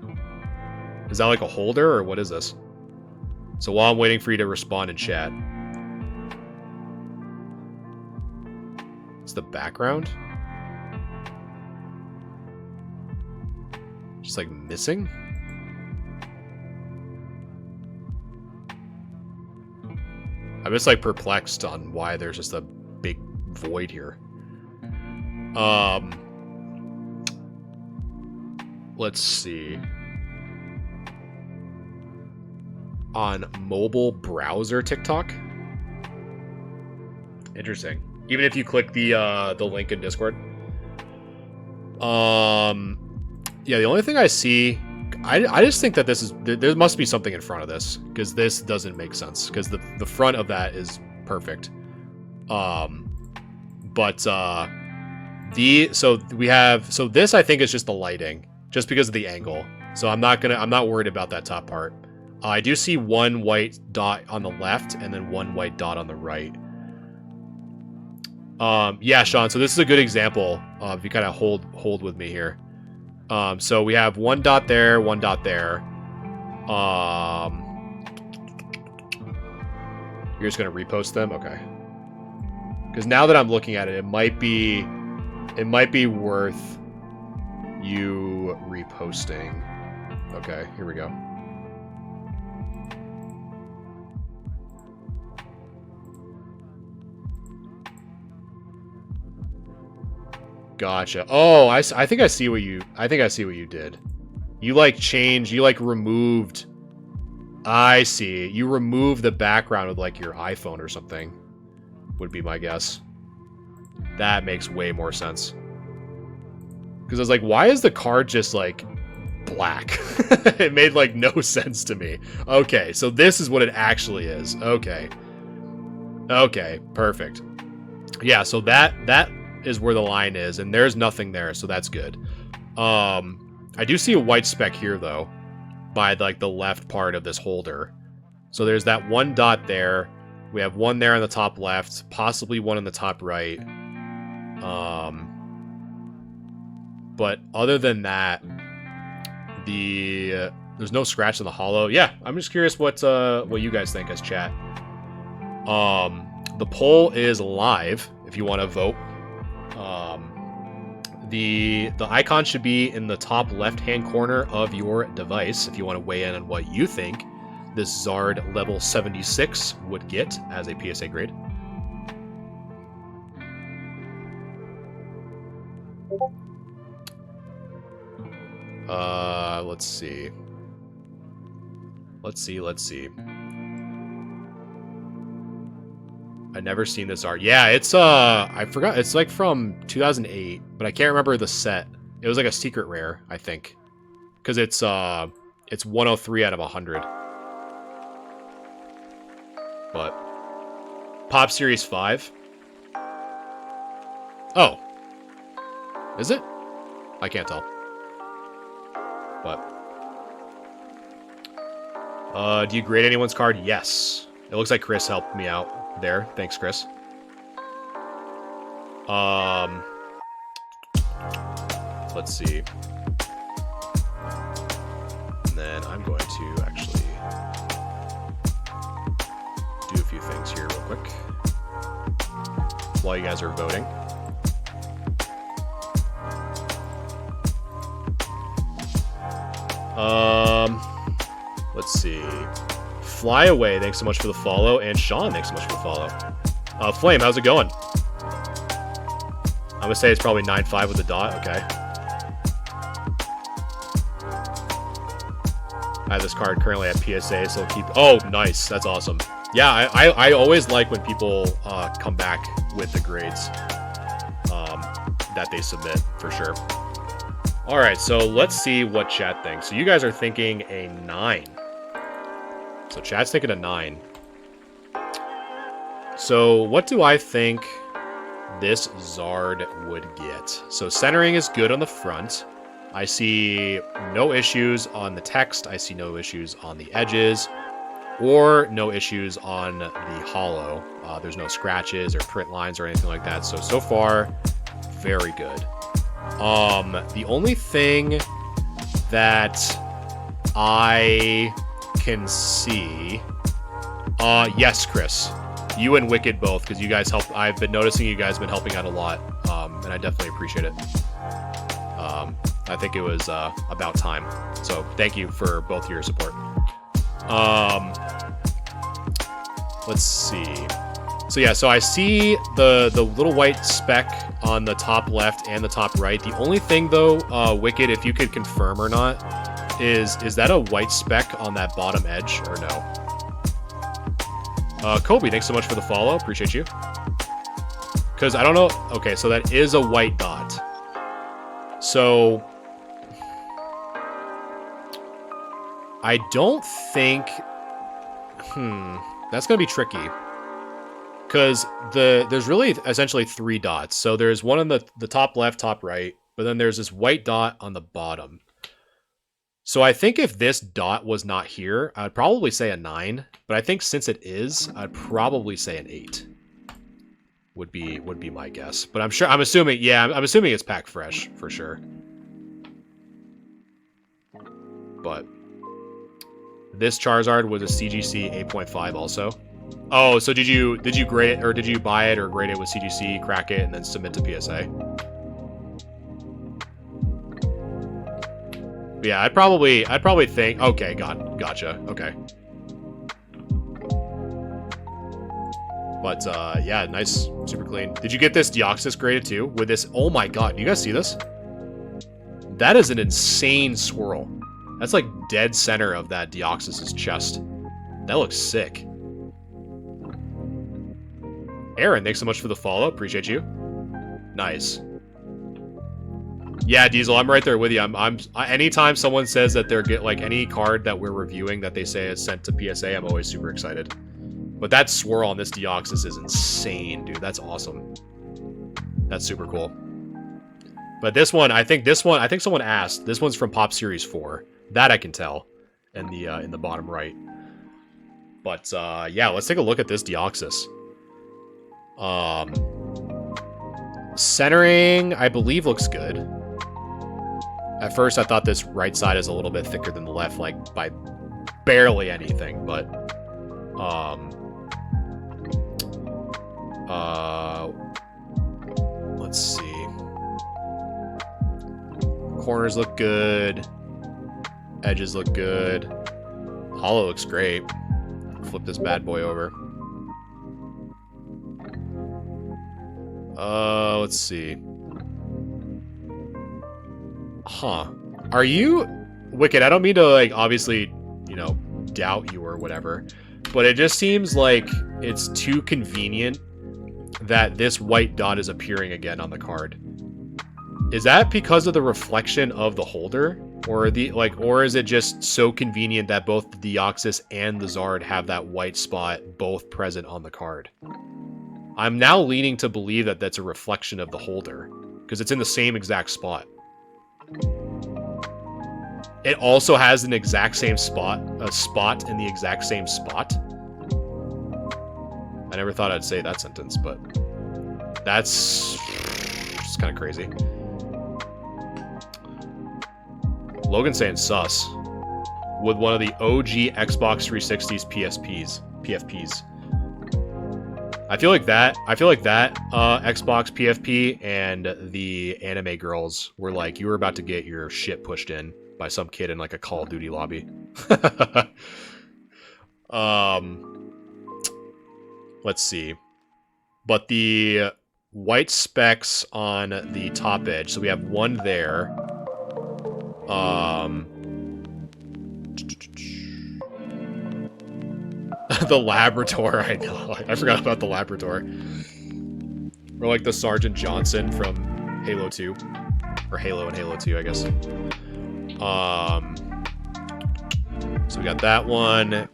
Is that like a holder or what is this? So while I'm waiting for you to respond in chat. It's the background. Just like missing. I'm just like perplexed on why there's just a big void here. Let's see. On mobile browser TikTok. Interesting. Even if you click the link in Discord. Yeah, the only thing I see, I just think that this is, there must be something in front of this, because this doesn't make sense, because the front of that is perfect. So this I think is just the lighting, just because of the angle. So I'm not worried about that top part. I do see one white dot on the left and then one white dot on the right. Yeah, Sean, so this is a good example. If you kind of hold with me here. So we have one dot there, one dot there. You're just gonna repost them? Okay. Because now that I'm looking at it, it might be worth you reposting. Okay, here we go. Gotcha. Oh, I think I see what you did. You like removed. I see. You removed the background with like your iPhone or something. Would be my guess. That makes way more sense. Because I was like, why is the card just like black? It made like no sense to me. Okay, so this is what it actually is. Okay. Okay, perfect. Yeah, so that is where the line is, and there's nothing there, so that's good. I do see a white speck here though, by like the left part of this holder. So there's that one dot there. We have one there on the top left, possibly one on the top right. But other than that, there's no scratch in the hollow. Yeah, I'm just curious what you guys think as chat. The poll is live if you want to vote. The icon should be in the top left-hand corner of your device if you want to weigh in on what you think this Zard level 76 would get as a PSA grade. Let's see. Let's see. I've never seen this art. Yeah, it's I forgot. It's like from 2008, but I can't remember the set. It was like a secret rare, I think, because it's 103 out of 100. But Pop Series 5. Oh, is it? I can't tell. But do you grade anyone's card? Yes. It looks like Chris helped me out there. Thanks, Chris. Let's see. And then I'm going to actually do a few things here real quick while you guys are voting. Let's see. Fly Away, thanks so much for the follow, and Sean, thanks so much for the follow. Flame, how's it going? I'm gonna say it's probably 9.5 with a dot. Okay. I have this card currently at PSA, so I'll keep. Oh, nice. That's awesome. Yeah, I always like when people come back with the grades that they submit, for sure. All right, so let's see what chat thinks. So you guys are thinking a 9. So chat's thinking a 9. So what do I think this Zard would get? So centering is good on the front. I see no issues on the text. I see no issues on the edges, or no issues on the hollow. There's no scratches or print lines or anything like that. So far, very good. The only thing that I can see, yes, Chris, you and Wicked both, because you guys help. I've been noticing you guys have been helping out a lot, and I definitely appreciate it. I think it was about time. So thank you for both of your support. Let's see. So yeah, so I see the little white speck on the top left and the top right. The only thing though, Wicked, if you could confirm or not, is that a white speck on that bottom edge or no? Kobe, thanks so much for the follow. Appreciate you. Because I don't know. Okay, so that is a white dot. So I don't think. That's gonna be tricky. Because there's really essentially 3 dots. So there's one on the top left, top right, but then there's this white dot on the bottom. So I think if this dot was not here, I'd probably say a 9. But I think since it is, I'd probably say an 8. Would be my guess. But I'm assuming it's packed fresh for sure. But this Charizard was a CGC 8.5 also. Oh, so did you grade it, or did you buy it or grade it with CGC, crack it, and then submit to PSA? Yeah, I'd probably think. Okay, gotcha. Okay. But yeah, nice, super clean. Did you get this Deoxys graded too? With this? Oh my god, you guys see this? That is an insane swirl. That's like dead center of that Deoxys' chest. That looks sick. Aaron, thanks so much for the follow. Appreciate you. Nice. Yeah, Diesel, I'm right there with you. I'm anytime someone says that they're like any card that we're reviewing that they say is sent to PSA, I'm always super excited. But that swirl on this Deoxys is insane, dude. That's awesome. That's super cool. But this one, I think someone asked. This one's from Pop Series 4. That I can tell in the bottom right. But yeah, let's take a look at this Deoxys. Centering, I believe, looks good. At first, I thought this right side is a little bit thicker than the left, like by barely anything, but let's see. Corners look good. Edges look good. Hollow looks great. Flip this bad boy over. Let's see. Huh. Are you... Wicked, I don't mean to, like, obviously, you know, doubt you or whatever, but it just seems like it's too convenient that this white dot is appearing again on the card. Is that because of the reflection of the holder? Or or is it just so convenient that both the Deoxys and the Zard have that white spot both present on the card? I'm now leaning to believe that that's a reflection of the holder, because it's in the same exact spot. It also has an exact same spot, a spot in the exact same spot. I never thought I'd say that sentence, but that's just kind of crazy. Logan saying sus with one of the OG Xbox 360's PFPs. I feel like that Xbox PFP and the anime girls were like, you were about to get your shit pushed in by some kid in like a Call of Duty lobby. Let's see. But the white specks on the top edge, so we have one there. The Labrador, I know. I forgot about the Labrador. Or like the Sergeant Johnson from Halo 2. Or Halo and Halo 2, I guess. So we got that one.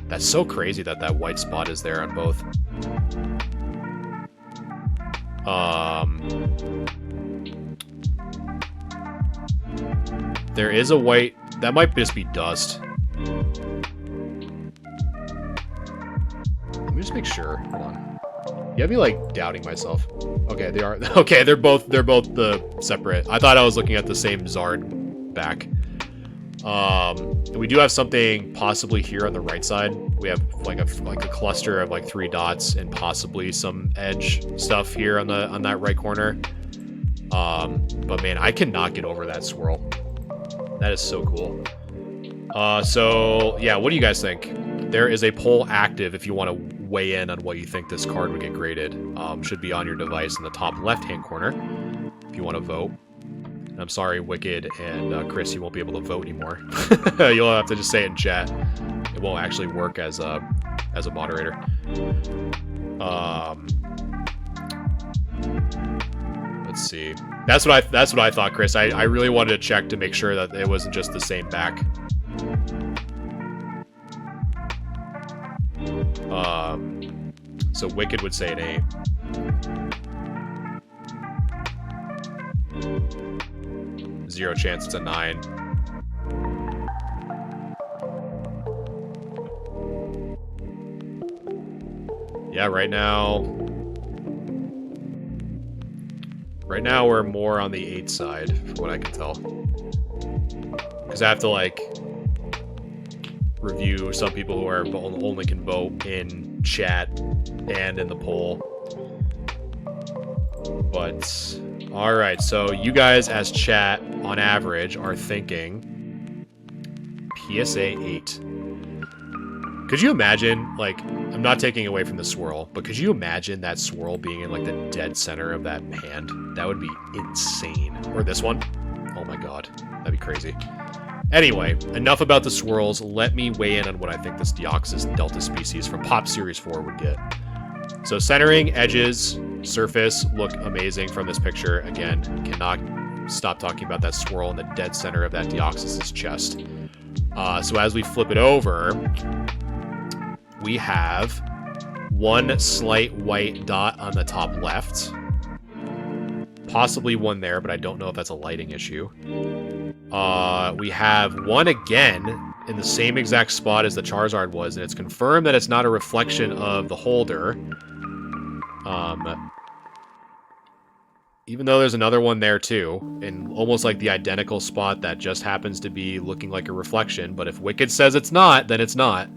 That's so crazy that that white spot is there on both. There is a white... That might just be dust. Let me just make sure. Hold on. You have me, like, doubting myself. Okay, they are... Okay, they're both the separate. I thought I was looking at the same Zard back. We do have something possibly here on the right side. We have, like a cluster of, like, 3 dots and possibly some edge stuff here on that right corner. But, man, I cannot get over that swirl. That is so cool. So, yeah, what do you guys think? There is a poll active if you want to weigh in on what you think this card would get graded. Should be on your device in the top left-hand corner if you want to vote. And I'm sorry, Wicked and Chris, you won't be able to vote anymore. You'll have to just say it in chat. It won't actually work as a moderator. Let's see. That's what I thought, Chris. I really wanted to check to make sure that it wasn't just the same back. So Wicked would say an 8. Zero chance it's a 9. Yeah, right now we're more on the 8 side, from what I can tell. Because I have to, like, review some people who are only can vote in chat and in the poll. But, alright, so you guys as chat, on average, are thinking PSA 8. Could you imagine, like, I'm not taking away from the swirl, but could you imagine that swirl being in, like, the dead center of that hand? That would be insane. Or this one? Oh my god. That'd be crazy. Anyway, enough about the swirls. Let me weigh in on what I think this Deoxys Delta species from Pop Series 4 would get. So centering, edges, surface look amazing from this picture. Again, cannot stop talking about that swirl in the dead center of that Deoxys' chest. So as we flip it over, we have one slight white dot on the top left. Possibly one there, but I don't know if that's a lighting issue. We have one again in the same exact spot as the Charizard was, and it's confirmed that it's not a reflection of the holder. Even though there's another one there too, in almost like the identical spot that just happens to be looking like a reflection, but if Wicked says it's not, then it's not.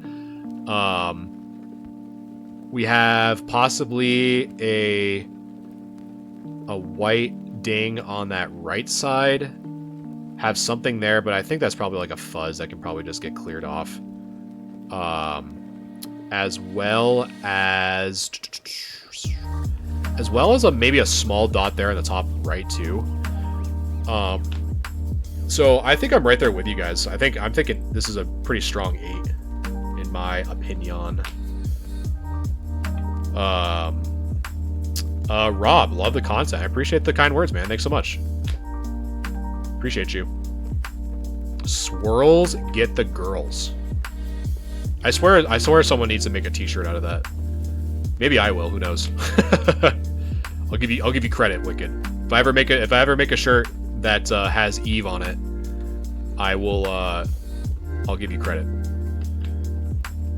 We have possibly a white ding on that right side. Have something there, but I think that's probably like a fuzz that can probably just get cleared off. As well as maybe a small dot there in the top right too. So I think I'm right there with you guys. I'm thinking this is a pretty strong 8, in my opinion. Rob, love the content. I appreciate the kind words, man. Thanks so much. Appreciate you. Swirls get the girls. I swear someone needs to make a t-shirt out of that. Maybe I will, who knows. I'll give you credit, Wicked. If I ever make a shirt that has Eve on it, I'll give you credit.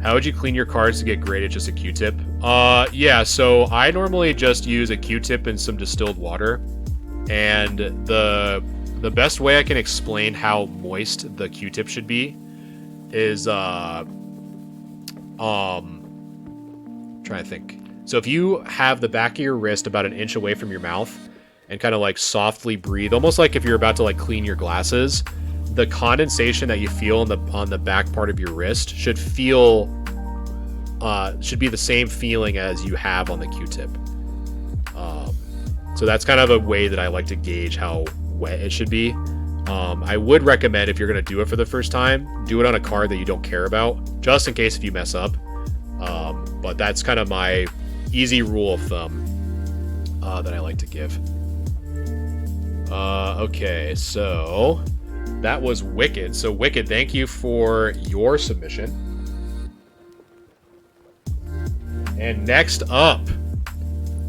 How would you clean your cards to get graded? Just a Q-tip? Yeah, so I normally just use a Q-tip and some distilled water. And the best way I can explain how moist the Q-tip should be is trying to think. So if you have the back of your wrist about an inch away from your mouth and kind of like softly breathe, almost like if you're about to like clean your glasses, the condensation that you feel on the back part of your wrist should be the same feeling as you have on the Q-tip. So that's kind of a way that I like to gauge how wet it should be. I would recommend, if you're going to do it for the first time, do it on a card that you don't care about, just in case if you mess up. But that's kind of my easy rule of thumb that I like to give. Okay, so that was Wicked. So Wicked, thank you for your submission. And next up,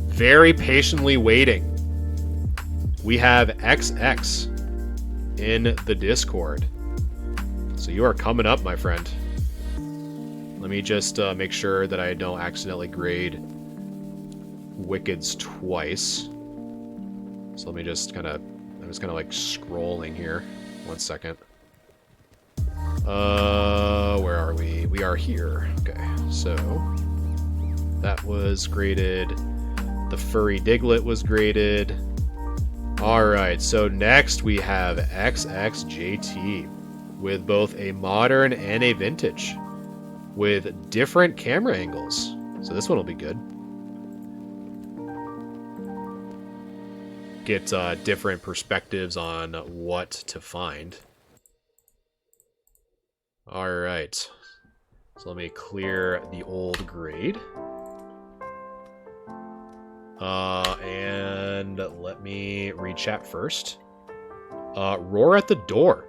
very patiently waiting, we have XX in the Discord. So you are coming up, my friend. Let me just make sure that I don't accidentally grade Wicked's twice. So let me just kind of, I was kind of like scrolling here. 1 second. Where are we? We are here. Okay, so that was graded. The furry Diglett was graded. Alright, so next we have XXJT with both a modern and a vintage with different camera angles. So this one will be good. Get different perspectives on what to find. Alright, so let me clear the old grade. And let me read chat first. Roar at the door.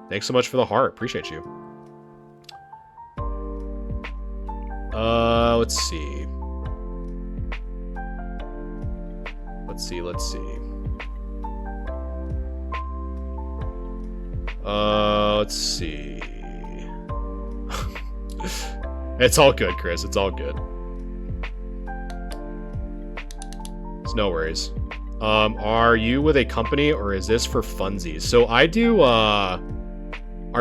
Thanks so much for the heart. Appreciate you. Let's see. Let's see. Let's see. It's all good, Chris. It's all good. It's no worries. Are you with a company or is this for funsies? So I do, are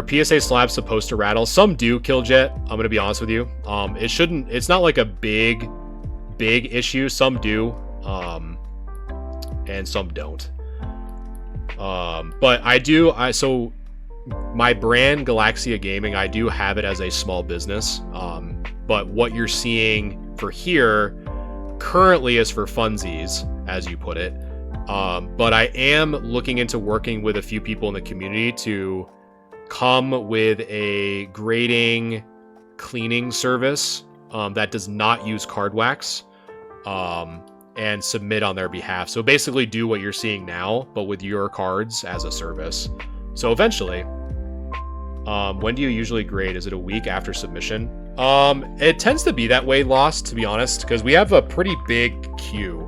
PSA slabs supposed to rattle? Some do, Killjet. I'm gonna be honest with you. It shouldn't, it's not like a big issue. Some do, and some don't. But I do, so my brand Galaxia Gaming, I do have it as a small business. But what you're seeing for here currently is for funsies, as you put it. But I am looking into working with a few people in the community to come with a grading cleaning service that does not use card wax, and submit on their behalf. So basically do what you're seeing now, but with your cards as a service. So eventually, when do you usually grade? Is it a week after submission? It tends to be that way, Lost, to be honest, because we have a pretty big queue.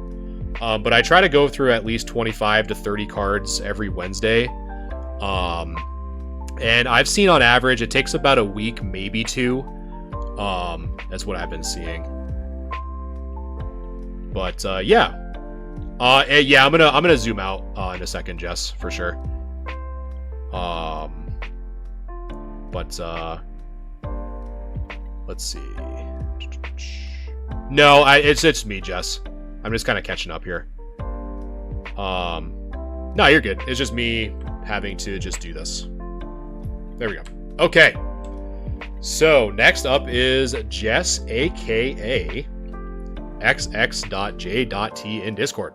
But I try to go through at least 25 to 30 cards every Wednesday. And I've seen on average, it takes about a week, maybe 2. That's what I've been seeing. But, yeah. Yeah, I'm gonna zoom out in a second, Jess, for sure. But, let's see. No, it's me, Jess. I'm just kind of catching up here. No, you're good. It's just me having to just do this. There we go. Okay. So next up is Jess, aka xx.j.t in Discord.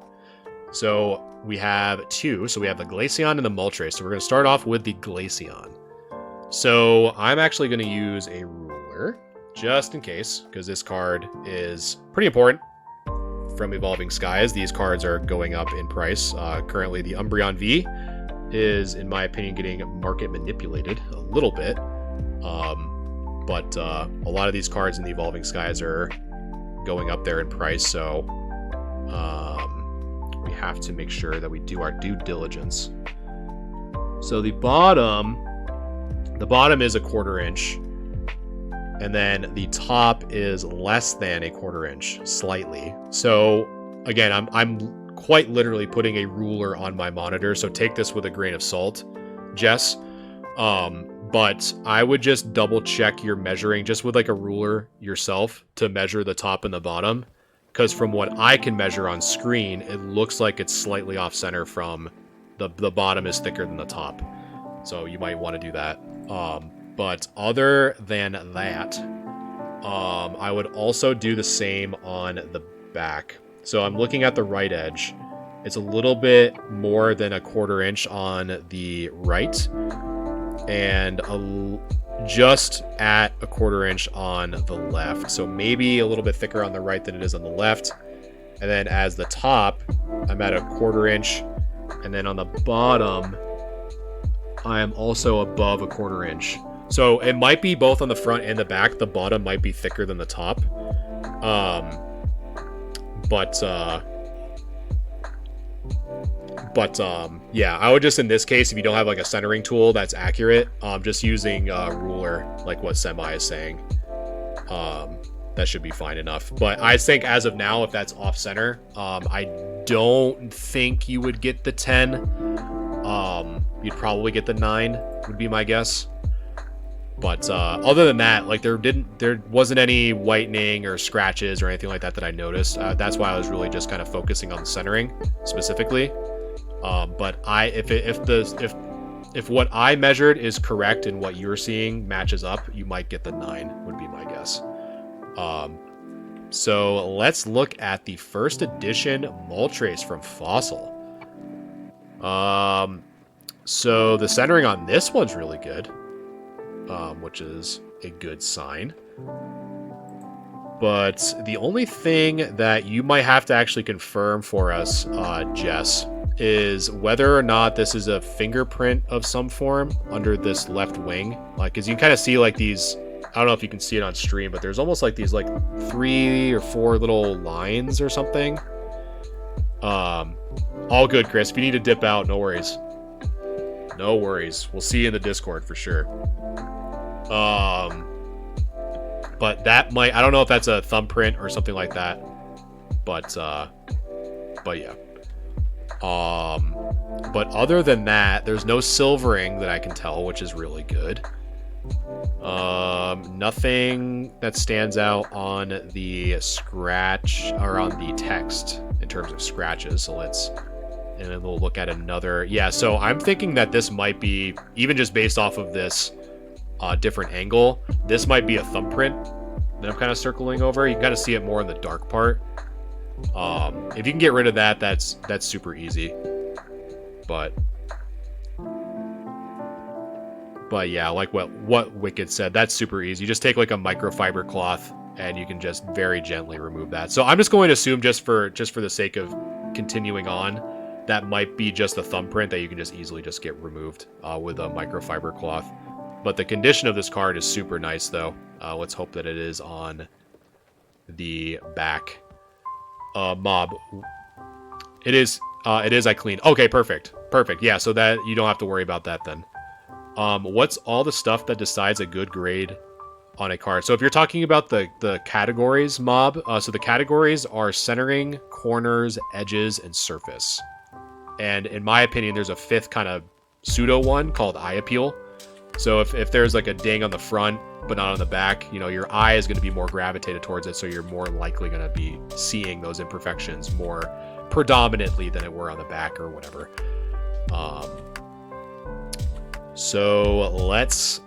So we have two. So we have the Glaceon and the Moltres. So we're going to start off with the Glaceon. So I'm actually going to use a ruler just in case, because this card is pretty important from Evolving Skies. These cards are going up in price. Currently, the Umbreon V is, in my opinion, getting market manipulated a little bit. But a lot of these cards in the Evolving Skies are going up there in price, so we have to make sure that we do our due diligence. So the bottom is a 1/4 inch, and then the top is less than a 1/4 inch, slightly. So again, I'm quite literally putting a ruler on my monitor, so take this with a grain of salt, Jess. But I would just double check your measuring just with like a ruler yourself to measure the top and the bottom, because from what I can measure on screen, it looks like it's slightly off center from the bottom is thicker than the top. So you might want to do that. But other than that, I would also do the same on the back. So I'm looking at the right edge. It's a little bit more than a 1/4 inch on the right, and just at a 1/4 inch on the left. So maybe a little bit thicker on the right than it is on the left. And then as the top, I'm at a 1/4 inch. And then on the bottom, I am also above a 1/4 inch. So it might be both on the front and the back. The bottom might be thicker than the top. Yeah, I would just, in this case, if you don't have like a centering tool that's accurate, just using a ruler, like what Semi is saying, that should be fine enough. But I think as of now, if that's off center, I don't think you would get the 10. You'd probably get the 9, would be my guess. But other than that, like there wasn't any whitening or scratches or anything like that I noticed. That's why I was really just kind of focusing on the centering specifically. But if what I measured is correct and what you're seeing matches up, you might get the 9, would be my guess. So let's look at the first edition Moltres from Fossil. So the centering on this one's really good, which is a good sign. But the only thing that you might have to actually confirm for us, Jess, is whether or not this is a fingerprint of some form under this left wing. Like, as you can kind of see, like these, I don't know if you can see it on stream, but there's almost like these like 3 or 4 little lines or something. All good, Chris. If you need to dip out, no worries. No worries. We'll see you in the Discord for sure. But that might, I don't know if that's a thumbprint or something like that. But yeah. But other than that, there's no silvering that I can tell, which is really good. Nothing that stands out on the scratch or on the text in terms of scratches. So and then we'll look at another. Yeah, so I'm thinking that this might be, even just based off of this different angle, this might be a thumbprint that I'm kind of circling over. You can kind of see it more in the dark part. If you can get rid of that, that's super easy. But yeah, like what Wicked said, that's super easy. You just take like a microfiber cloth and you can just very gently remove that. So I'm just going to assume, just for the sake of continuing on, that might be just a thumbprint that you can just easily just get removed with a microfiber cloth. But the condition of this card is super nice, though. Let's hope that it is on the back. Mob. It is. I cleaned. Okay, perfect. Yeah, so that you don't have to worry about that then. What's all the stuff that decides a good grade on a card? So if you're talking about the categories, Mob, so the categories are centering, corners, edges, and surface. And in my opinion, there's a 5th kind of pseudo one called eye appeal. So if there's like a ding on the front but not on the back, you know, your eye is going to be more gravitated towards it, so you're more likely going to be seeing those imperfections more predominantly than it were on the back or whatever. So let's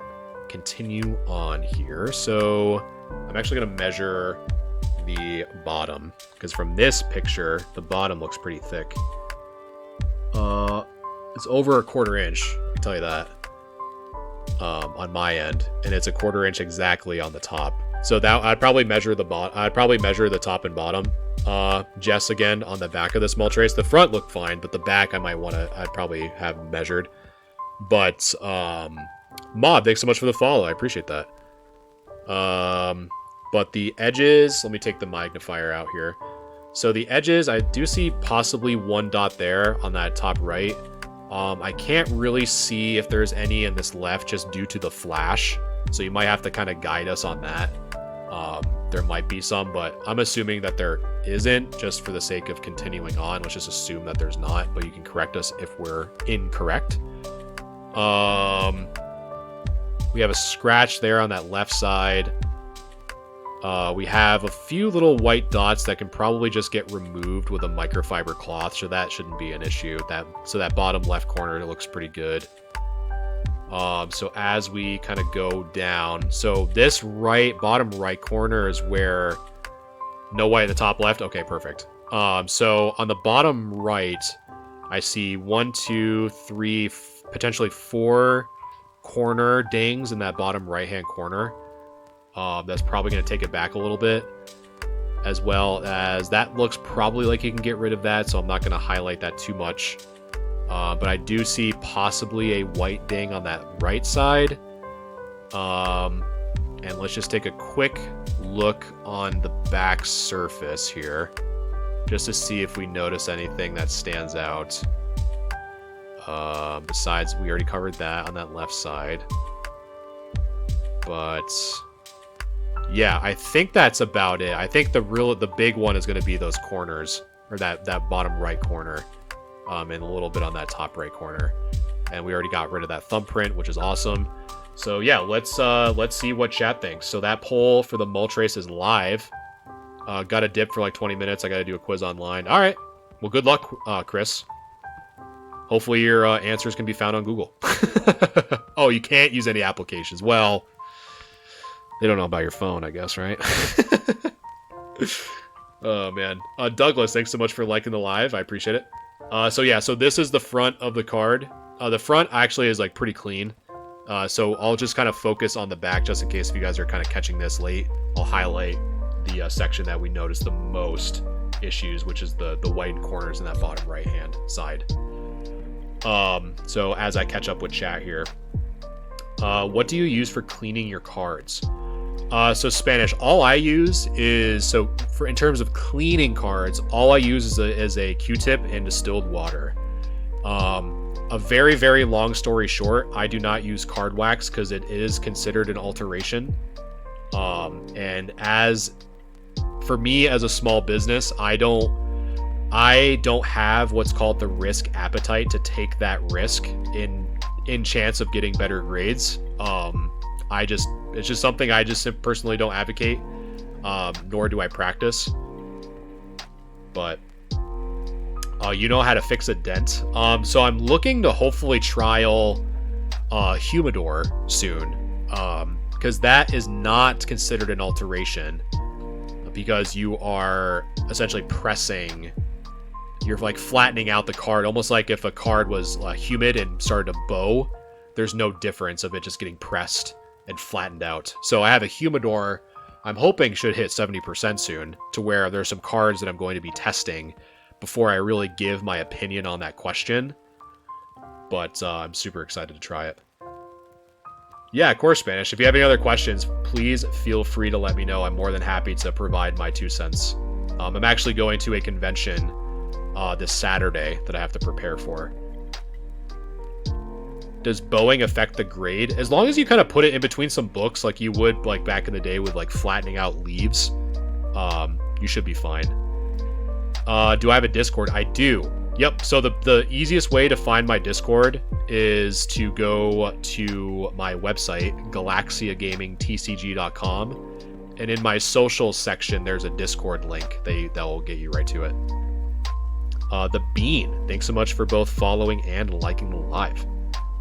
continue on here. So I'm actually going to measure the bottom, because from this picture, the bottom looks pretty thick. It's over 1/4 inch, I can tell you that, on my end, and it's 1/4 inch exactly on the top. So that I'd probably measure the the top and bottom. Jess, again, on the back of this mulch race. The front looked fine, but the back I'd probably have measured. But Mob, thanks so much for the follow. I appreciate that. But the edges, let me take the magnifier out here. So the edges, I do see possibly 1 dot there on that top right. I can't really see if there's any in this left just due to the flash. So you might have to kind of guide us on that. There might be some, but I'm assuming that there isn't, just for the sake of continuing on. Let's just assume that there's not, but you can correct us if we're incorrect. We have a scratch there on that left side. We have a few little white dots that can probably just get removed with a microfiber cloth, so that shouldn't be an issue. So that bottom left corner, it looks pretty good. So as we kind of go down, so this bottom right corner is where no white in the top left. Okay, perfect. So on the bottom right, I see 1, 2, 3, potentially 4 corner dings in that bottom right-hand corner. That's probably going to take it back a little bit, as well as that looks probably like you can get rid of that, so I'm not going to highlight that too much. But I do see possibly a white ding on that right side. And let's just take a quick look on the back surface here, just to see if we notice anything that stands out. Besides, we already covered that on that left side. But yeah, I think that's about it. I think the big one is going to be those corners, or that bottom right corner, and a little bit on that top right corner. And we already got rid of that thumbprint, which is awesome. So yeah, let's see what chat thinks. So that poll for the mulch race is live. Got a dip for like 20 minutes. I got to do a quiz online. All right. Well, good luck, Chris. Hopefully your answers can be found on Google. Oh, you can't use any applications. Well, they don't know about your phone, I guess, right? Oh, man. Douglas, thanks so much for liking the live. I appreciate it. So yeah, so this is the front of the card. The front actually is like pretty clean. So I'll just kind of focus on the back just in case if you guys are kind of catching this late. I'll highlight the section that we noticed the most issues, which is the white corners in that bottom right hand side. So as I catch up with chat here, what do you use for cleaning your cards? So Spanish, all I use is, in terms of cleaning cards, all I use is a Q-tip and distilled water. A very, very long story short, I do not use card wax because it is considered an alteration. And for me as a small business, I don't have what's called the risk appetite to take that risk in chance of getting better grades. It's just something I just personally don't advocate, nor do I practice. But you know how to fix a dent. So I'm looking to hopefully trial Humidor soon, because that is not considered an alteration, because you are essentially pressing. You're like flattening out the card, almost like if a card was humid and started to bow. There's no difference of it just getting pressed and flattened out. So I have a Humidor I'm hoping should hit 70% soon, to where there's some cards that I'm going to be testing before I really give my opinion on that question. But I'm super excited to try it. Yeah, of course, Spanish. If you have any other questions, please feel free to let me know. I'm more than happy to provide my 2 cents. I'm actually going to a convention this Saturday that I have to prepare for. Does bowing affect the grade? As long as you kind of put it in between some books like you would like back in the day with like flattening out leaves, you should be fine. Do I have a Discord? I do. Yep. So the easiest way to find my Discord is to go to my website, galaxiagamingtcg.com, and in my social section there's a Discord link. That will get you right to it. The Bean, thanks so much for both following and liking the live.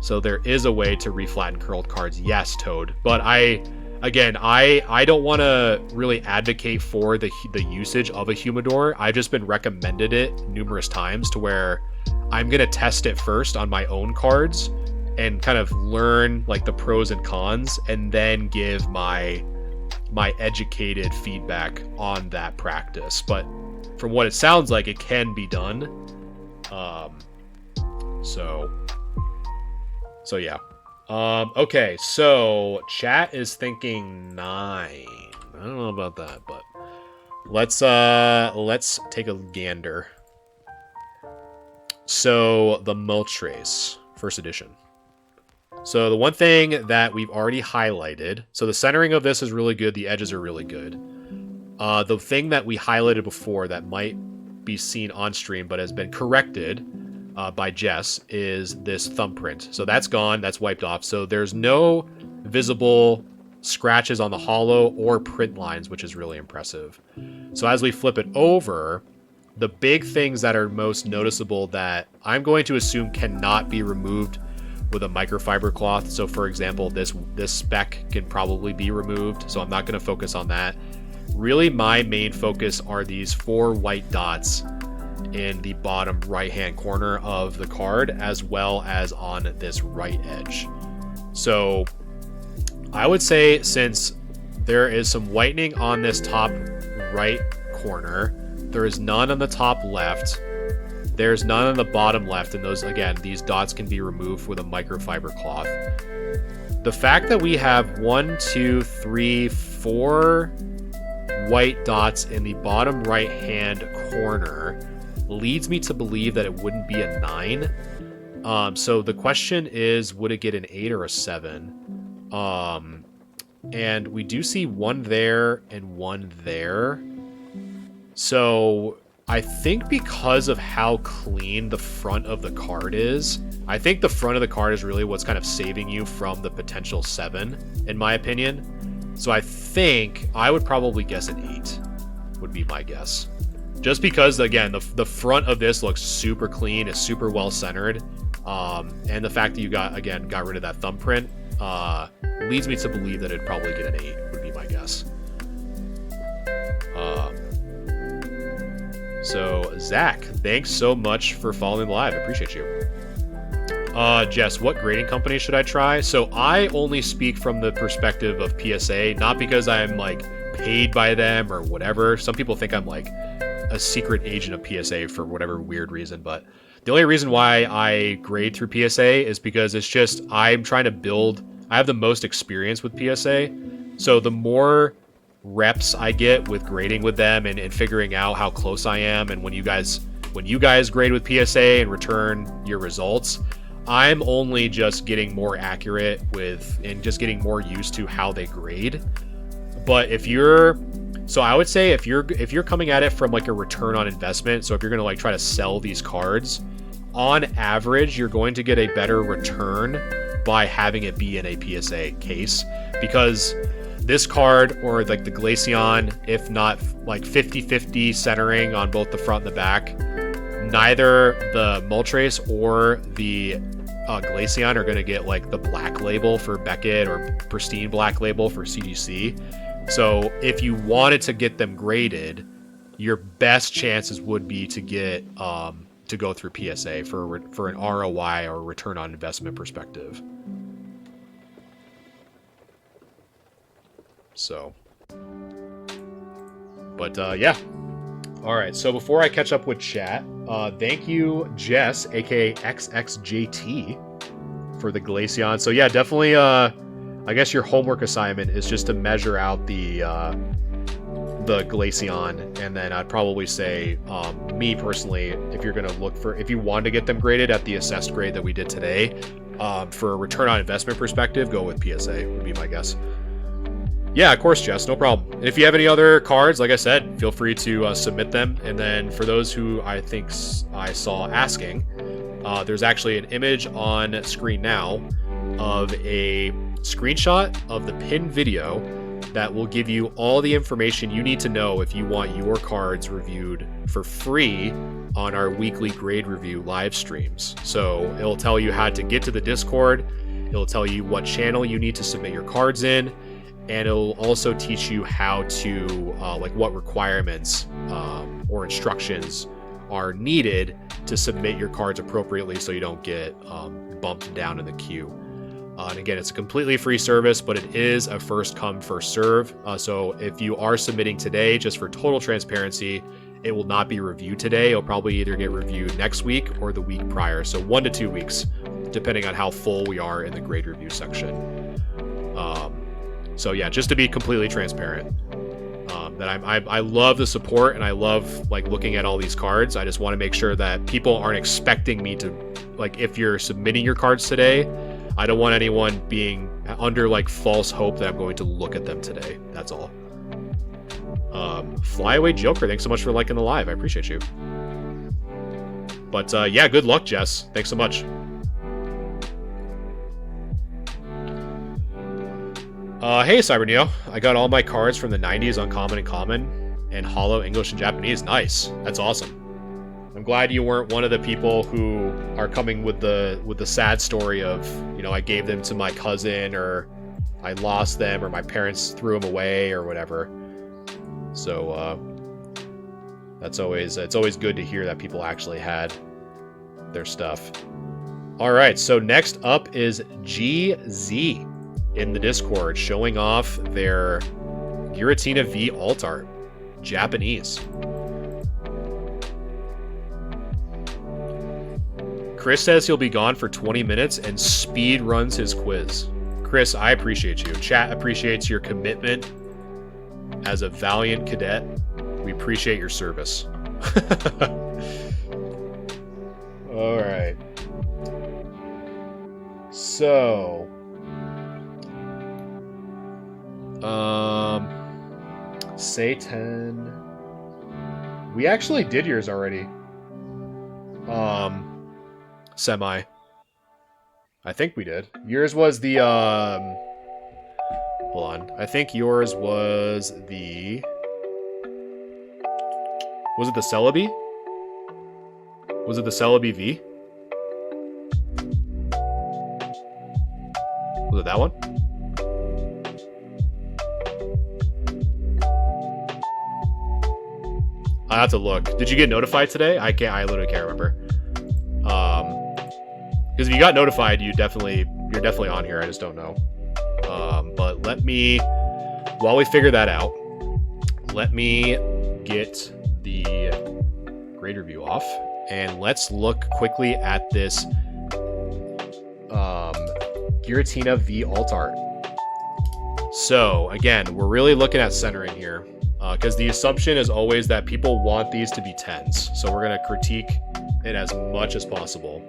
So there is a way to reflatten curled cards. Yes, Toad. But I don't want to really advocate for the usage of a humidor. I've just been recommended it numerous times to where I'm going to test it first on my own cards and kind of learn like the pros and cons and then give my educated feedback on that practice. But from what it sounds like, it can be done. So yeah. Okay, so chat is thinking 9. I don't know about that, but let's take a gander. So the Moltres, first edition. So the one thing that we've already highlighted, so the centering of this is really good, the edges are really good. The thing that we highlighted before that might be seen on stream but has been corrected by Jess is this thumbprint. So that's gone, that's wiped off. So there's no visible scratches on the hollow or print lines, which is really impressive. So as we flip it over, the big things that are most noticeable that I'm going to assume cannot be removed with a microfiber cloth. So for example, this speck can probably be removed. So I'm not going to focus on that. Really, my main focus are these 4 white dots in the bottom right-hand corner of the card, as well as on this right edge. So I would say since there is some whitening on this top right corner, there is none on the top left, there's none on the bottom left, and those, again, these dots can be removed with a microfiber cloth. The fact that we have 1, 2, 3, 4 white dots in the bottom right-hand corner leads me to believe that it wouldn't be a 9. So the question is, would it get an 8 or a 7? And we do see 1 there and 1 there. So I think because of how clean the front of the card is, I think the front of the card is really what's kind of saving you from the potential 7, in my opinion. So I think I would probably guess an 8 would be my guess. Just because, again, the front of this looks super clean, is super well centered, and the fact that you got rid of that thumbprint leads me to believe that it'd probably get an 8 would be my guess. So Zach, thanks so much for following live. I appreciate you. Jess, what grading company should I try? So I only speak from the perspective of PSA, not because I'm like paid by them or whatever. Some people think I'm like a secret agent of PSA for whatever weird reason, but the only reason why I grade through PSA is because it's just I'm trying to build. I have the most experience with PSA, so the more reps I get with grading with them and figuring out how close I am, and when you guys grade with PSA and return your results, I'm only just getting more accurate with and just getting more used to how they grade. But so I would say if you're coming at it from like a return on investment, so if you're going to like try to sell these cards, on average, you're going to get a better return by having it be in a PSA case, because this card, or like the Glaceon, if not like 50-50 centering on both the front and the back, neither the Moltres or the Glaceon are going to get like the black label for Beckett or pristine black label for CGC. So if you wanted to get them graded, your best chances would be to get to go through PSA for an ROI or return on investment perspective. So, but yeah. All right. So before I catch up with chat, thank you, Jess, aka XXJT, for the Glaceon. So yeah, definitely. I guess your homework assignment is just to measure out the Glaceon, and then I'd probably say, me personally, if you want to get them graded at the assessed grade that we did today, for a return on investment perspective, go with PSA would be my guess. Yeah, of course, Jess, no problem. And if you have any other cards, like I said, feel free to submit them. And then for those who I think I saw asking, there's actually an image on screen now of a screenshot of the pinned video that will give you all the information you need to know if you want your cards reviewed for free on our weekly grade review live streams. So it'll tell you how to get to the Discord, it'll tell you what channel you need to submit your cards in, and it'll also teach you how to, like what requirements or instructions are needed to submit your cards appropriately so you don't get bumped down in the queue. And again, it's a completely free service, but it is a first come, first serve. So if you are submitting today, just for total transparency, it will not be reviewed today. It'll probably either get reviewed next week or the week prior. So 1 to 2 weeks, depending on how full we are in the grade review section. So yeah, just to be completely transparent, that I love the support and I love like looking at all these cards. I just want to make sure that people aren't expecting me to, like, if you're submitting your cards today, I don't want anyone being under like false hope that I'm going to look at them today. That's all. Flyaway Joker, thanks so much for liking the live. I appreciate you. But yeah, good luck, Jess. Thanks so much. Hey, Cyberneo. I got all my cards from the 90s, uncommon and common, and holo English and Japanese. Nice. That's awesome. I'm glad you weren't one of the people who are coming with the sad story of, you know, I gave them to my cousin, or I lost them, or my parents threw them away, or whatever. So it's always good to hear that people actually had their stuff. All right, so next up is GZ in the Discord, showing off their Giratina V alt art, Japanese. Chris says he'll be gone for 20 minutes and speed runs his quiz. Chris, I appreciate you. Chat appreciates your commitment as a valiant cadet. We appreciate your service. All right. So, Satan. We actually did yours already. Semi. I think we did. Yours was the, hold on. I think yours was the... Was it the Celebi? Was it the Celebi V? Was it that one? I have to look. Did you get notified today? I literally can't remember. Because if you got notified, you're definitely on here. I just don't know. But let me, while we figure that out, let me get the grade review off, and let's look quickly at this Giratina V alt art. So again, we're really looking at centering here, because the assumption is always that people want these to be 10s. So we're going to critique it as much as possible.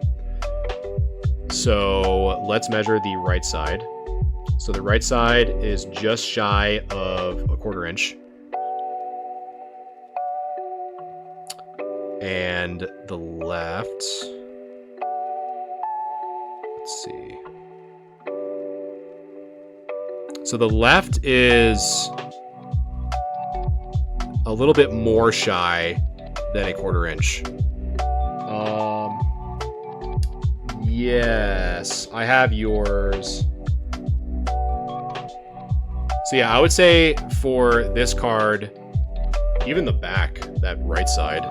So let's measure the right side. So the right side is just shy of a 1/4 inch. And the left, let's see. So the left is a little bit more shy than a 1/4 inch. Yes, I have yours. So yeah, I would say for this card, even the back, that right side,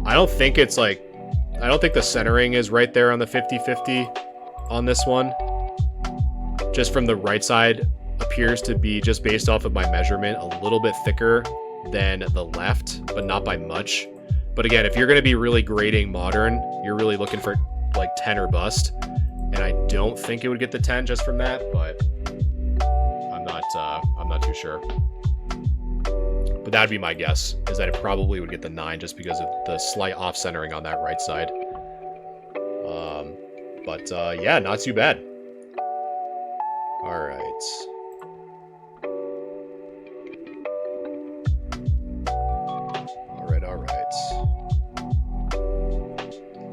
I don't think the centering is right there on the 50-50 on this one. Just from the right side, appears to be, just based off of my measurement, a little bit thicker than the left, but not by much. But again, if you're going to be really grading modern, you're really looking for like 10 or bust. And I don't think it would get the 10 just from that, but I'm not too sure. But that'd be my guess, is that it probably would get the 9 just because of the slight off centering on that right side. But yeah, not too bad. All right.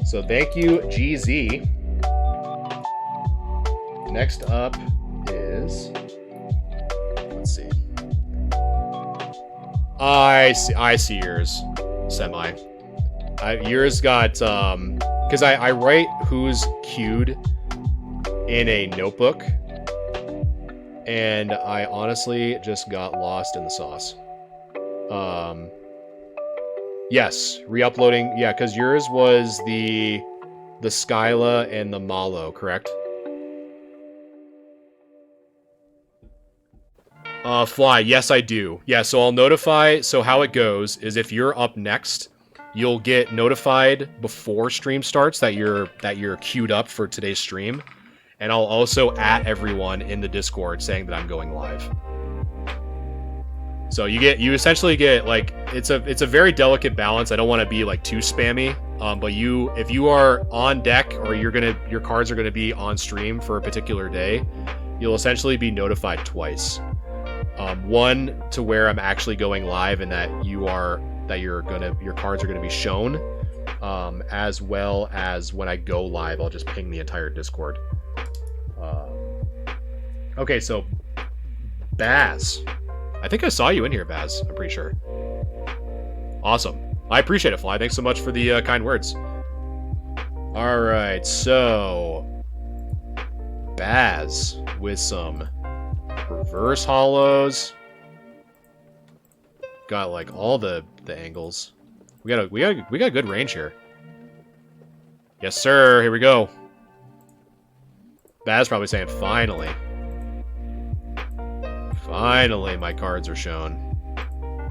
So thank you, GZ. Next up is I see yours. Semi. Yours got, because I write who's queued in a notebook, and I honestly just got lost in the sauce. Yes, re-uploading, yeah, because yours was the Skyla and the Malo, correct? Fly, yes I do. Yeah, so I'll notify, so how it goes is if you're up next, you'll get notified before stream starts that you're queued up for today's stream, and I'll also at everyone in the Discord saying that I'm going live. So you essentially get, like, it's a very delicate balance. I don't want to be like too spammy, but if you are on deck or your cards are gonna be on stream for a particular day, you'll essentially be notified twice. One to where I'm actually going live and that your cards are gonna be shown, as well as when I go live, I'll just ping the entire Discord. Okay, so Baz, I think I saw you in here, Baz. I'm pretty sure. Awesome. I appreciate it, Fly. Thanks so much for the kind words. All right, so Baz with some reverse hollows. Got like all the angles. We got good range here. Yes, sir. Here we go. Baz probably saying finally. Finally, my cards are shown.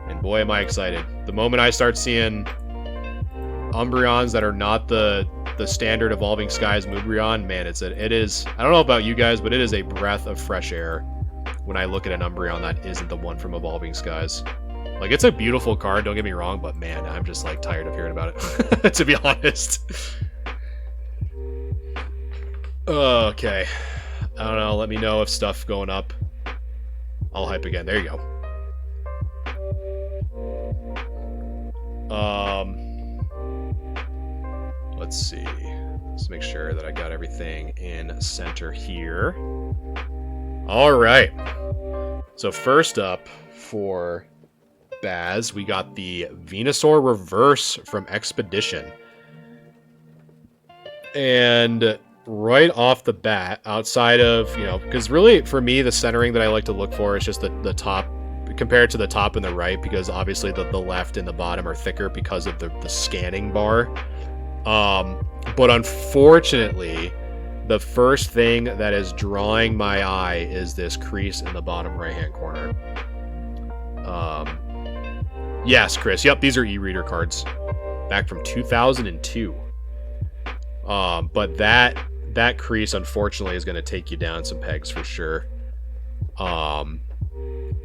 And boy, am I excited. The moment I start seeing Umbreons that are not the standard Evolving Skies Moobreon, man, it is, I don't know about you guys, but it is a breath of fresh air when I look at an Umbreon that isn't the one from Evolving Skies. Like, it's a beautiful card, don't get me wrong, but man, I'm just like tired of hearing about it, to be honest. Okay. I don't know, let me know if stuff going up. I'll hype again. There you go. Let's see. Let's make sure that I got everything in center here. All right. So first up for Baz, we got the Venusaur Reverse from Expedition. And right off the bat, outside of, because really for me the centering that I like to look for is just the top compared to the top and the right, because obviously the left and the bottom are thicker because of the scanning bar. But unfortunately, the first thing that is drawing my eye is this crease in the bottom right hand corner. Yes, Chris, yep, these are e-reader cards back from 2002. But that crease, unfortunately, is going to take you down some pegs for sure.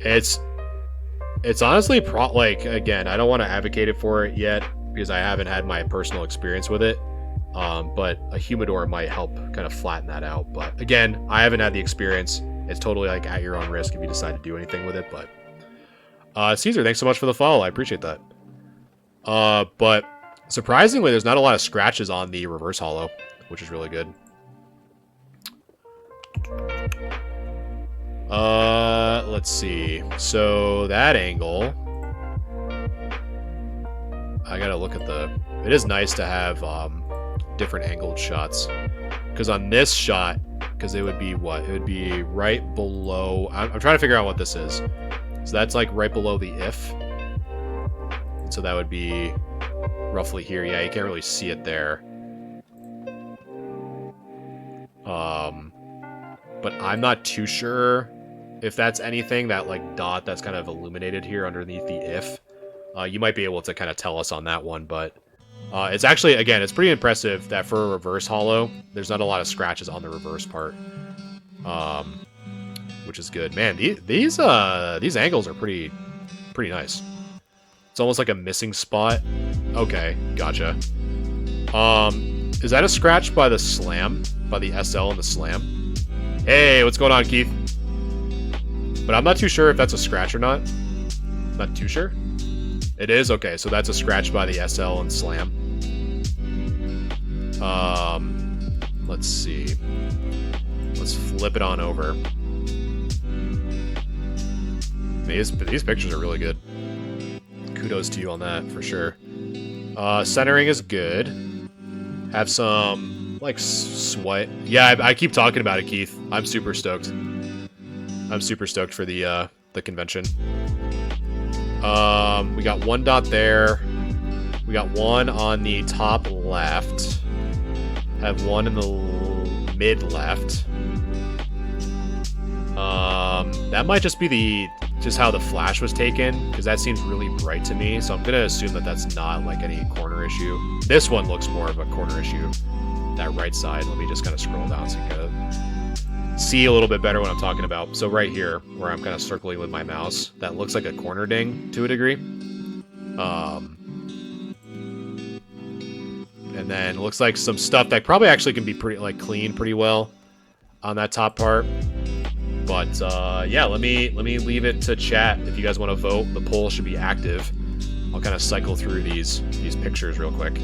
It's honestly like, again, I don't want to advocate it for it yet because I haven't had my personal experience with it. But a humidor might help kind of flatten that out. But again, I haven't had the experience. It's totally like at your own risk if you decide to do anything with it. But Caesar, thanks so much for the follow. I appreciate that. But surprisingly, there's not a lot of scratches on the reverse hollow, which is really good. Let's see. So that angle, I gotta look at it is nice to have different angled shots, because on this shot, because it would be what? It would be right below, I'm trying to figure out what this is. So that's like right below the if. And so that would be roughly here. Yeah, you can't really see it there. But I'm not too sure if that's anything, that like dot that's kind of illuminated here underneath the if. You might be able to kind of tell us on that one, but it's actually, again, it's pretty impressive that for a reverse hollow, there's not a lot of scratches on the reverse part, which is good. Man, these angles are pretty nice. It's almost like a missing spot. Okay, gotcha. Is that a scratch by the slam, by the SL and the slam? Hey, what's going on, Keith? But I'm not too sure if that's a scratch or not. Not too sure. It is? Okay, so that's a scratch by the SL and slam. Let's see. Let's flip it on over. These pictures are really good. kudos to you on that, for sure. Centering is good. Have some, like, sweat. Yeah, I keep talking about it, Keith. I'm super stoked. I'm super stoked for the convention. We got one dot there. We got one on the top left. Have one in the mid left. That might just be just how the flash was taken, because that seems really bright to me, so I'm gonna assume that that's not like any corner issue. This one looks more of a corner issue, that right side. Let me just kind of scroll down so you can see a little bit better what I'm talking about. So right here, where I'm kind of circling with my mouse, that looks like a corner ding to a degree. And then it looks like some stuff that probably actually can be pretty, like, clean pretty well on that top part. But yeah, let me leave it to chat if you guys want to vote. The poll should be active. I'll kind of cycle through these pictures real quick.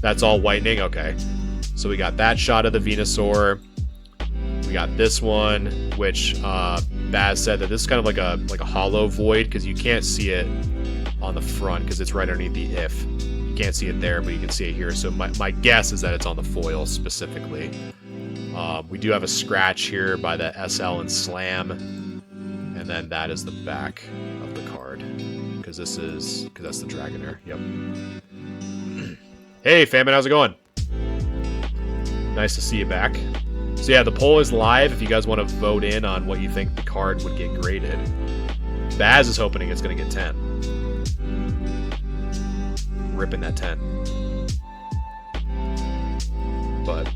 That's all whitening. Okay, so we got that shot of the Venusaur. We got this one, which Baz said that this is kind of like a hollow void, because you can't see it on the front because it's right underneath the if. You can't see it there, but you can see it here. So my guess is that it's on the foil specifically. We do have a scratch here by the SL and Slam, and then that is the back of the card, because that's the Dragonair. Yep. Hey, Famine, how's it going? Nice to see you back. So yeah, the poll is live if you guys want to vote in on what you think the card would get graded. Baz is hoping it's going to get 10. Ripping that 10. But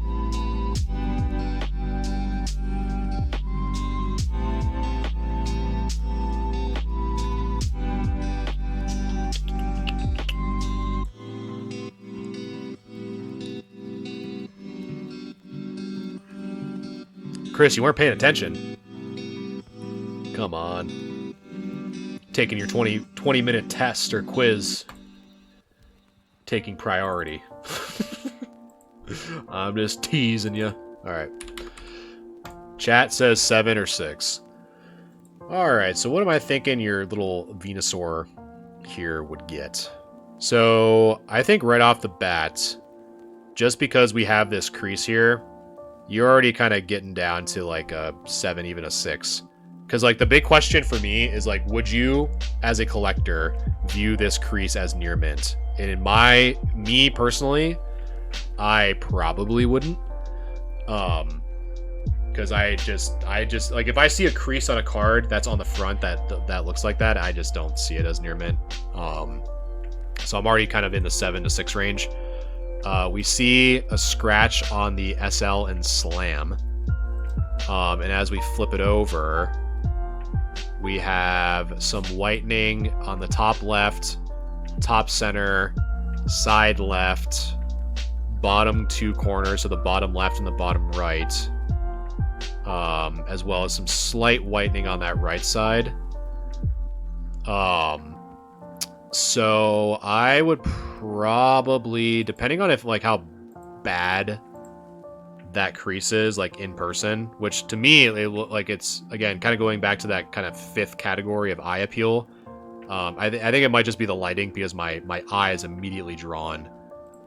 Chris, you weren't paying attention. Come on. Taking your 20-minute test or quiz. Taking priority. I'm just teasing you. Alright. Chat says 7 or 6. Alright, so what am I thinking your little Venusaur here would get? So, I think right off the bat, just because we have this crease here, you're already kind of getting down to like a 7, even a 6. Because like the big question for me is like, would you, as a collector, view this crease as near mint? And in me personally, I probably wouldn't. Because I just like, if I see a crease on a card that's on the front that looks like that, I just don't see it as near mint. So I'm already kind of in the 7 to 6 range. We see a scratch on the SL and Slam. And as we flip it over, we have some whitening on the top left, top center, side left, bottom 2 corners, so the bottom left and the bottom right, as well as some slight whitening on that right side. So I would probably, depending on if like how bad that crease is, like in person, which to me it look like it's, again, kind of going back to that kind of 5th category of eye appeal. I think it might just be the lighting, because my eye is immediately drawn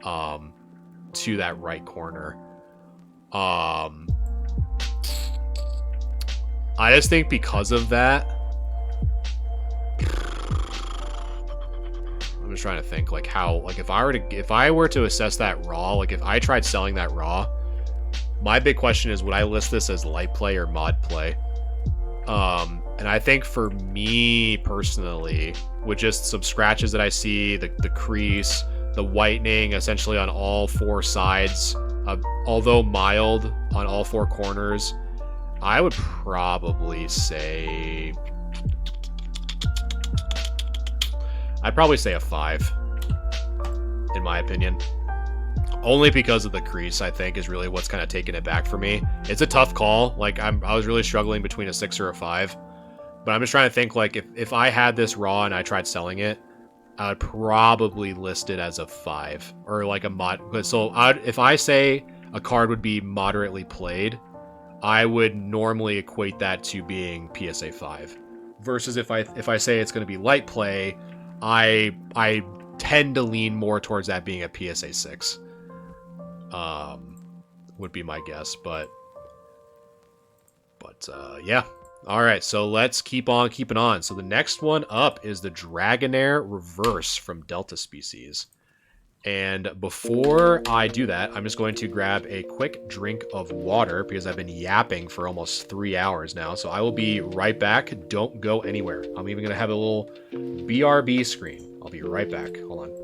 to that right corner. I just think because of that, I'm just trying to think like how, like if I were to assess that raw, like if I tried selling that raw, my big question is, would I list this as light play or mod play? And I think for me personally, with just some scratches that I see, the crease, the whitening essentially on all 4 sides, although mild on all 4 corners, I would probably say, I'd probably say a 5, in my opinion. Only because of the crease, I think, is really what's kind of taking it back for me. It's a tough call. Like, I was really struggling between a 6 or a 5. But I'm just trying to think, like, if I had this raw and I tried selling it, I would probably list it as a 5. Or, like, a mod. So, if I say a card would be moderately played, I would normally equate that to being PSA 5. Versus if I say it's going to be light play, I tend to lean more towards that being a PSA 6. Would be my guess, but yeah. All right, so let's keep on keeping on. So the next one up is the Dragonair Reverse from Delta Species. And before I do that, I'm just going to grab a quick drink of water because I've been yapping for almost 3 hours now. So I will be right back. Don't go anywhere. I'm even going to have a little BRB screen. I'll be right back. Hold on.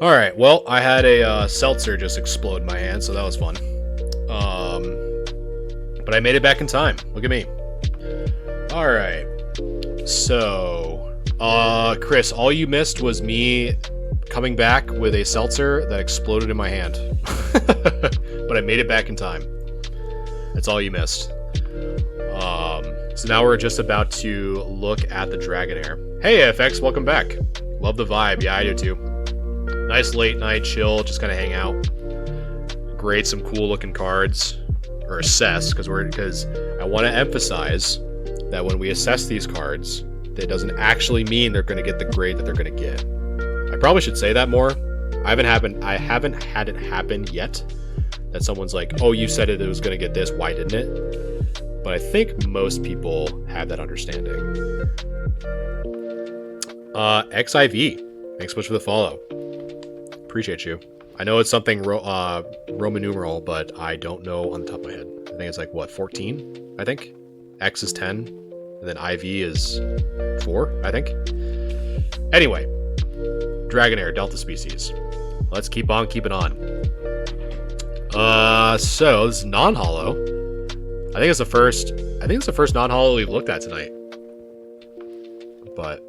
All right, well, I had a seltzer just explode in my hand, so that was fun. But I made it back in time. Look at me. All right. So, Chris, all you missed was me coming back with a seltzer that exploded in my hand. But I made it back in time. That's all you missed. So now we're just about to look at the Dragonair. Hey, FX, welcome back. Love the vibe. Yeah, I do too. Nice late night chill, just kind of hang out. Grade some cool looking cards, or assess, because I want to emphasize that when we assess these cards, that doesn't actually mean they're going to get the grade that they're going to get. I probably should say that more. I haven't had it happen yet. That someone's like, "Oh, you said it was going to get this. Why didn't it?" But I think most people have that understanding. XIV, thanks so much for the follow. Appreciate you. I know it's something Roman numeral, but I don't know on the top of my head. I think it's like, what, 14? I think. X is 10, and then IV is 4, I think. Anyway, Dragonair, Delta Species. Let's keep on keeping on. So this is non-holo. I think it's the first non-holo we've looked at tonight. But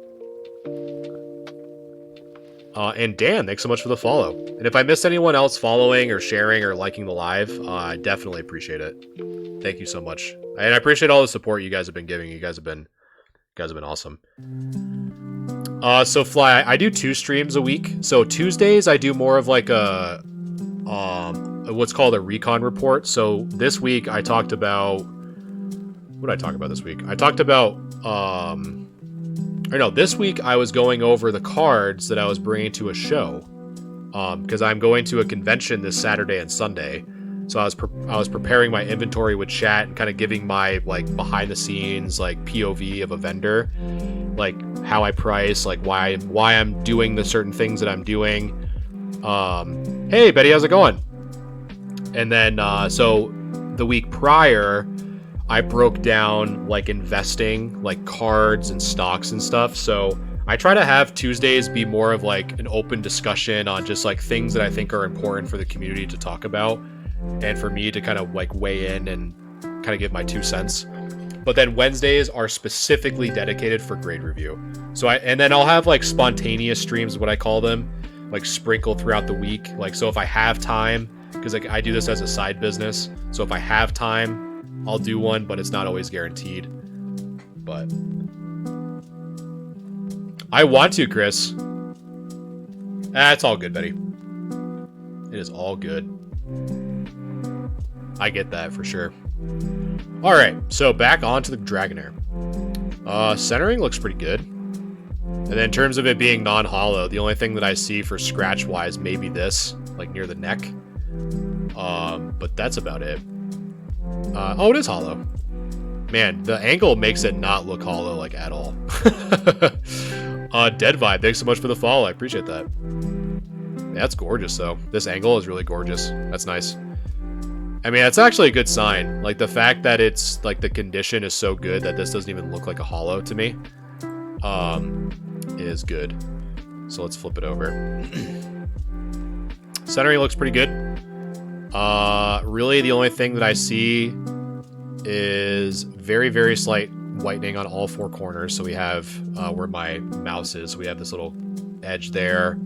and Dan, thanks so much for the follow. And if I missed anyone else following or sharing or liking the live, I definitely appreciate it. Thank you so much. And I appreciate all the support you guys have been giving. You guys have been awesome. So Fly, I do 2 streams a week. So Tuesdays I do more of like a what's called a recon report. So this week I talked about, what did I talk about this week? I talked about this week I was going over the cards that I was bringing to a show, because I'm going to a convention this Saturday and Sunday. So I was preparing my inventory with chat and kind of giving my like behind the scenes like POV of a vendor, like how I price, like why I'm doing the certain things that I'm doing. Hey Betty, how's it going? And then so the week prior, I broke down like investing, like cards and stocks and stuff. So I try to have Tuesdays be more of like an open discussion on just like things that I think are important for the community to talk about, and for me to kind of like weigh in and kind of give my 2 cents. But then Wednesdays are specifically dedicated for grade review. So then I'll have like spontaneous streams, is what I call them, like sprinkled throughout the week. Like, so if I have time, because like I do this as a side business, so if I have time, I'll do one, but it's not always guaranteed. But I want to, Chris. It's all good, Betty. It is all good. I get that for sure. All right, so back onto the Dragonair. Centering looks pretty good. And then in terms of it being non-holo, the only thing that I see for scratch-wise maybe this, like near the neck. But that's about it. Oh, it is hollow. Man, the angle makes it not look hollow, like, at all. Dead Vibe, thanks so much for the follow. I appreciate that. Yeah, that's gorgeous, though. This angle is really gorgeous. That's nice. I mean, that's actually a good sign. Like, the fact that it's, like, the condition is so good that this doesn't even look like a hollow to me, is good. So let's flip it over. Centering looks pretty good. Really, the only thing that I see is very, very slight whitening on all four corners. So we have where my mouse is. So we have this little edge there.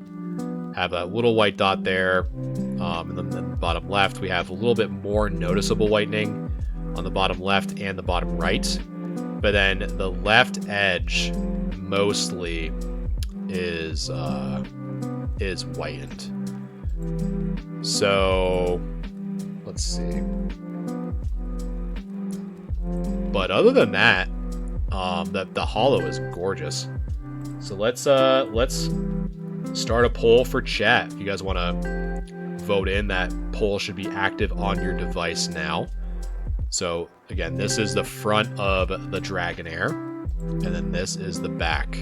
Have a little white dot there. And then the bottom left, we have a little bit more noticeable whitening on the bottom left and the bottom right. But then the left edge mostly is whitened. So let's see. But other than that, the hollow is gorgeous. So let's start a poll for chat. If you guys want to vote in, that poll should be active on your device now. So again, this is the front of the Dragonair, and then this is the back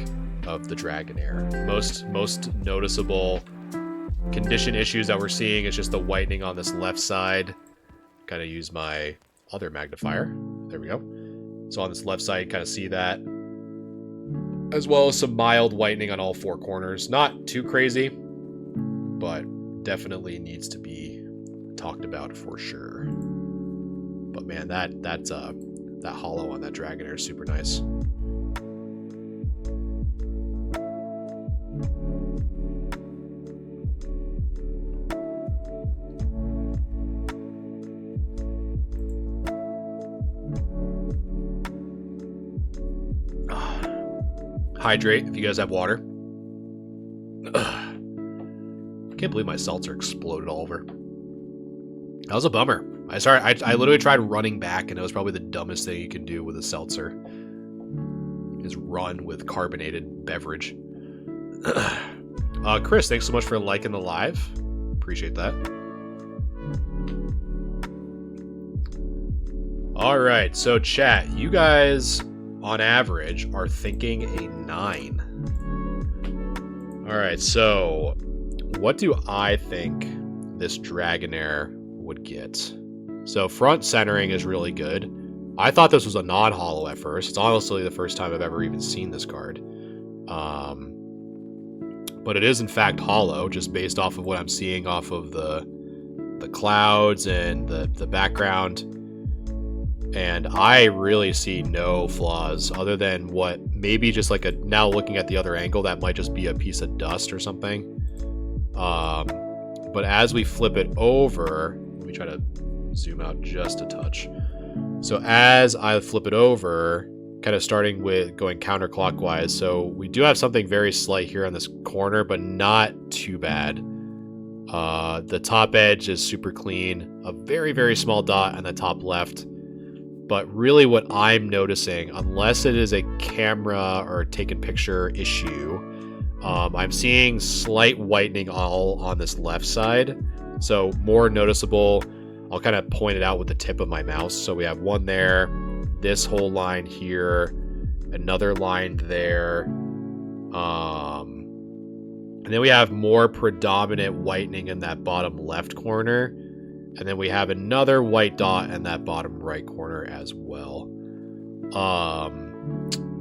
of the Dragonair. Most noticeable condition issues that we're seeing is just the whitening on this left side. Kind of use my other magnifier. There we go. So on this left side, you kind of see that, as well as some mild whitening on all four corners. Not too crazy, but definitely needs to be talked about for sure. But man, that hollow on that Dragonair is super nice. Hydrate if you guys have water. I can't believe my seltzer exploded all over. That was a bummer. I literally tried running back, and it was probably the dumbest thing you can do with a seltzer. Is run with carbonated beverage. Chris, thanks so much for liking the live. Appreciate that. All right, so chat, you guys on average are thinking a 9. All right, so what do I think this Dragonair would get? So front centering is really good. I thought this was a non-hollow at first. It's honestly the first time I've ever even seen this card. But it is in fact hollow, just based off of what I'm seeing off of the clouds and the background. And I really see no flaws other than what maybe just like now looking at the other angle, that might just be a piece of dust or something. But as we flip it over, let me try to zoom out just a touch. So as I flip it over, kind of starting with going counterclockwise, so we do have something very slight here on this corner, but not too bad. The top edge is super clean, a very, very small dot on the top left. But really what I'm noticing, unless it is a camera or taken picture issue, I'm seeing slight whitening all on this left side. So more noticeable, I'll kind of point it out with the tip of my mouse. So we have one there, this whole line here, another line there. And then we have more predominant whitening in that bottom left corner. And then we have another white dot in that bottom right corner as well.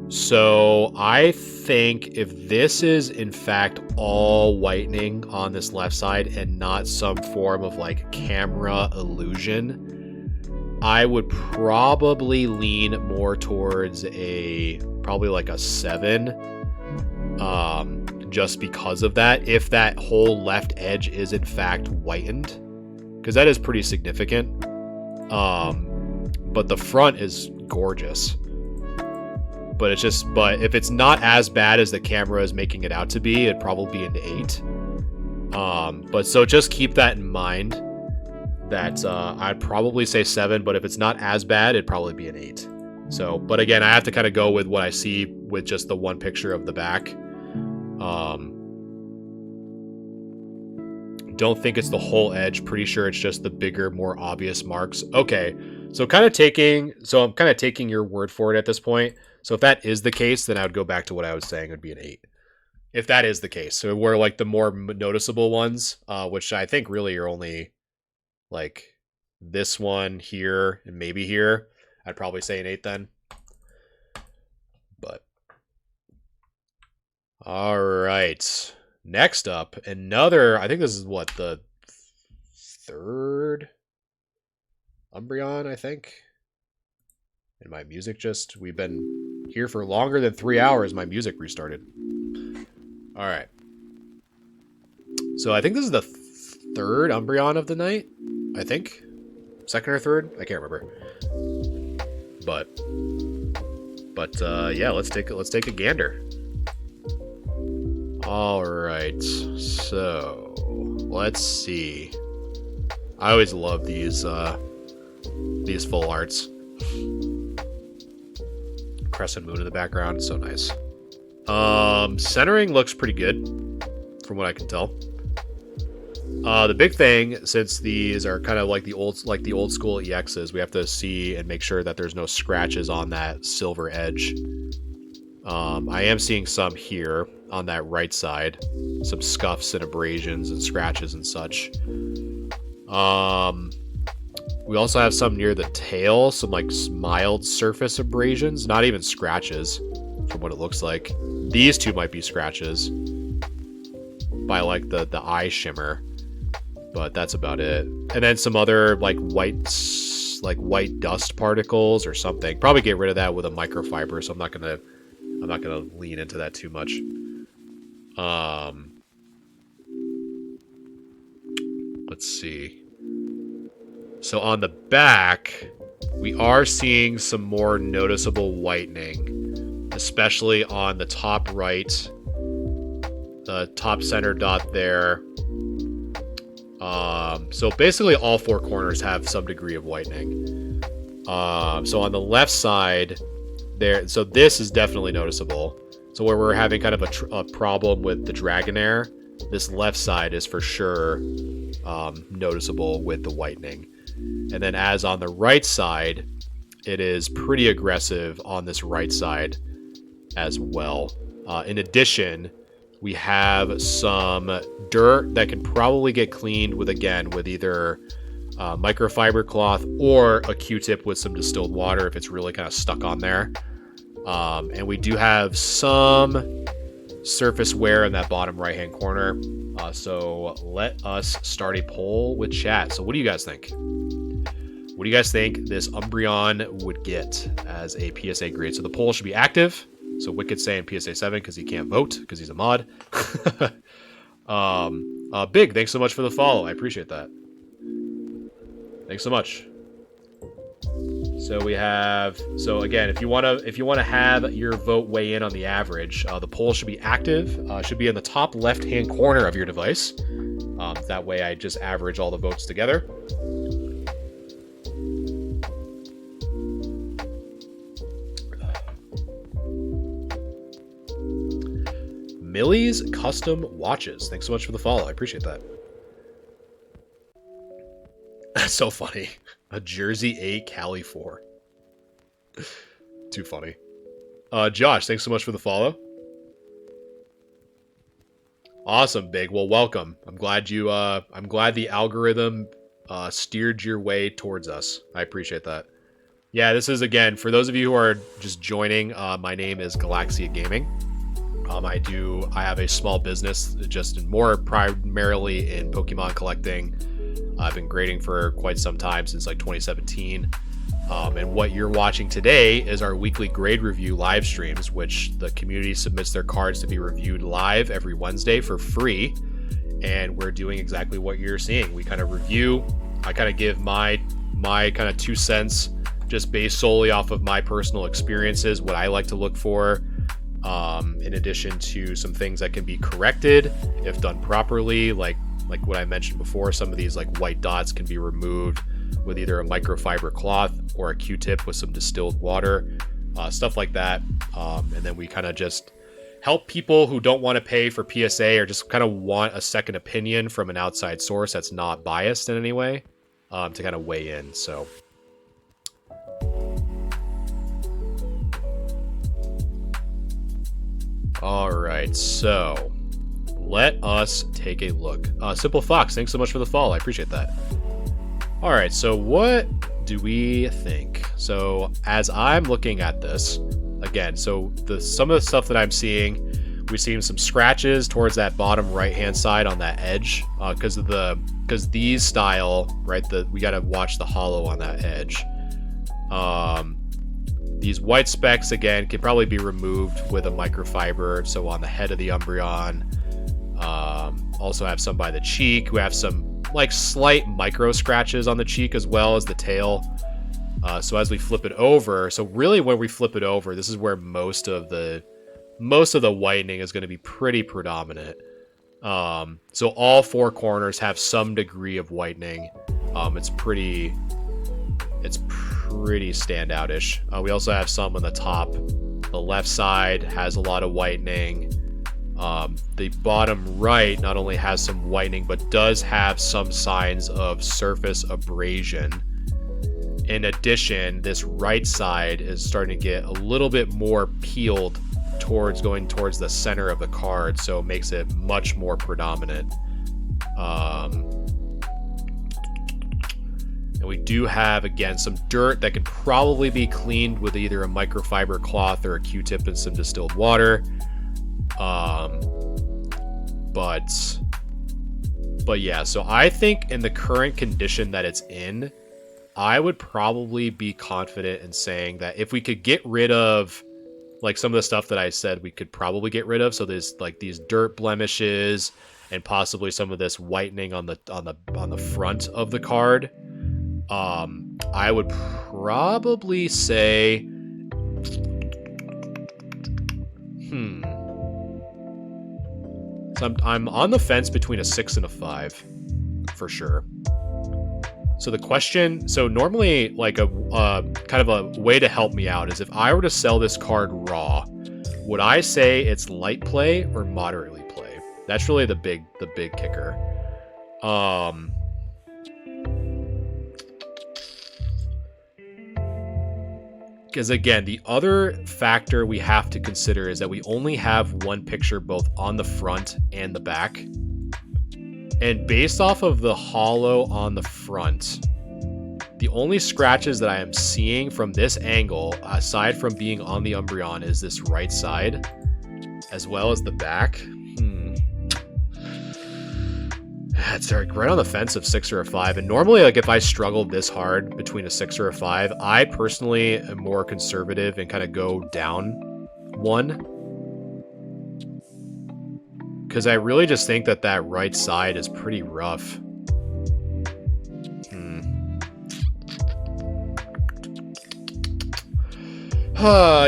So I think if this is in fact all whitening on this left side and not some form of like camera illusion, I would probably lean more towards probably like a 7. Just because of that, if that whole left edge is in fact whitened. Because that is pretty significant. But the front is gorgeous. But if it's not as bad as the camera is making it out to be, it'd probably be an 8. But so just keep that in mind. That I'd probably say 7, but if it's not as bad, it'd probably be an 8. So, but again, I have to kind of go with what I see with just the one picture of the back. Don't think it's the whole edge. Pretty sure it's just the bigger, more obvious marks. Okay, So I'm kind of taking your word for it at this point. So if that is the case, then I would go back to what I was saying. It would be an 8. If that is the case, so we're like the more noticeable ones, which I think really are only like this one here and maybe here. I'd probably say an 8 then. But all right, next up, another. I think this is what the third Umbreon. I think. And my music we've been here for longer than 3 hours. My music restarted. All right. So I think this is the third Umbreon of the night. I think. Second or third? I can't remember. But yeah, let's take a gander. All right. So let's see. I always love these full arts. Crescent moon in the background, so nice. Centering looks pretty good, from what I can tell. The big thing, since these are kind of like the old school EXs, we have to see and make sure that there's no scratches on that silver edge. I am seeing some here on that right side, some scuffs and abrasions and scratches and such. We also have some near the tail, some like mild surface abrasions, not even scratches from what it looks like. These two might be scratches by like the eye shimmer, but that's about it. And then some other like white dust particles or something. Probably get rid of that with a microfiber, so I'm not gonna lean into that too much. Let's see. So on the back, we are seeing some more noticeable whitening, especially on the top right, the top center dot there. So basically all 4 corners have some degree of whitening. So on the left side there, so this is definitely noticeable. So where we're having kind of a problem with the Dragonair, this left side is for sure noticeable with the whitening. And then as on the right side, it is pretty aggressive on this right side as well. In addition, we have some dirt that can probably get cleaned with either microfiber cloth or a Q-tip with some distilled water if it's really kind of stuck on there. And we do have some surface wear in that bottom right-hand corner. So let us start a poll with chat. So what do you guys think? What do you guys think this Umbreon would get as a PSA grade? So the poll should be active. So Wicked's saying PSA 7 because he can't vote because he's a mod. Big, thanks so much for the follow. I appreciate that. Thanks so much. So we have, so again, if you want to have your vote weigh in on the average, the poll should be active. Should be in the top left-hand corner of your device. That way I just average all the votes together. Millie's Custom Watches. Thanks so much for the follow. I appreciate that. That's so funny. A Jersey 8 Cali 4. Too funny. Josh, thanks so much for the follow. Awesome, Big. Well, welcome. I'm glad the algorithm steered your way towards us. I appreciate that. Yeah, this is, again, for those of you who are just joining, my name is Galaxia Gaming. I have a small business, just more primarily in Pokemon collecting. I've been grading for quite some time, since like 2017. And what you're watching today is our weekly grade review live streams, which the community submits their cards to be reviewed live every Wednesday for free. And we're doing exactly what you're seeing. We kind of review. I kind of give my kind of 2 cents, just based solely off of my personal experiences, what I like to look for. In addition to some things that can be corrected if done properly, like what I mentioned before, some of these like white dots can be removed with either a microfiber cloth or a Q-tip with some distilled water, stuff like that. And then we kind of just help people who don't want to pay for PSA or just kind of want a second opinion from an outside source that's not biased in any way, to kind of weigh in. So All right, so let us take a look. Simple Fox, thanks so much for the follow. I appreciate that. All right, so what do we think? So as I'm looking at this, again, so some of the stuff that I'm seeing, we're seeing some scratches towards that bottom right-hand side on that edge, because these style, right? We got to watch the hollow on that edge. These white specks, again, can probably be removed with a microfiber. So on the head of the Umbreon, also have some by the cheek. We have some like slight micro scratches on the cheek as well as the tail. So as we flip it over, so really when we flip it over, this is where most of the whitening is going to be pretty predominant. So all four corners have some degree of whitening. It's pretty standout-ish. We also have some on the top. The left side has a lot of whitening. The bottom right not only has some whitening, but does have some signs of surface abrasion. In addition, this right side is starting to get a little bit more peeled going towards the center of the card, so it makes it much more predominant. And we do have, again, some dirt that can probably be cleaned with either a microfiber cloth or a Q-tip and some distilled water. But yeah, so I think in the current condition that it's in, I would probably be confident in saying that if we could get rid of like some of the stuff that I said we could probably get rid of, so there's like these dirt blemishes and possibly some of this whitening on the front of the card, I would probably say so I'm on the fence between a 6 and a 5 for sure. So the question, so normally like a kind of a way to help me out is if I were to sell this card raw, would I say it's light play or moderately play? That's really the big kicker. Because again, the other factor we have to consider is that we only have one picture both on the front and the back. And based off of the hollow on the front, the only scratches that I am seeing from this angle, aside from being on the Umbreon, is this right side, as well as the back. It's right on the fence of 6 or a 5. And normally, like if I struggled this hard between a 6 or a 5, I personally am more conservative and kind of go down 1. Because I really just think that right side is pretty rough.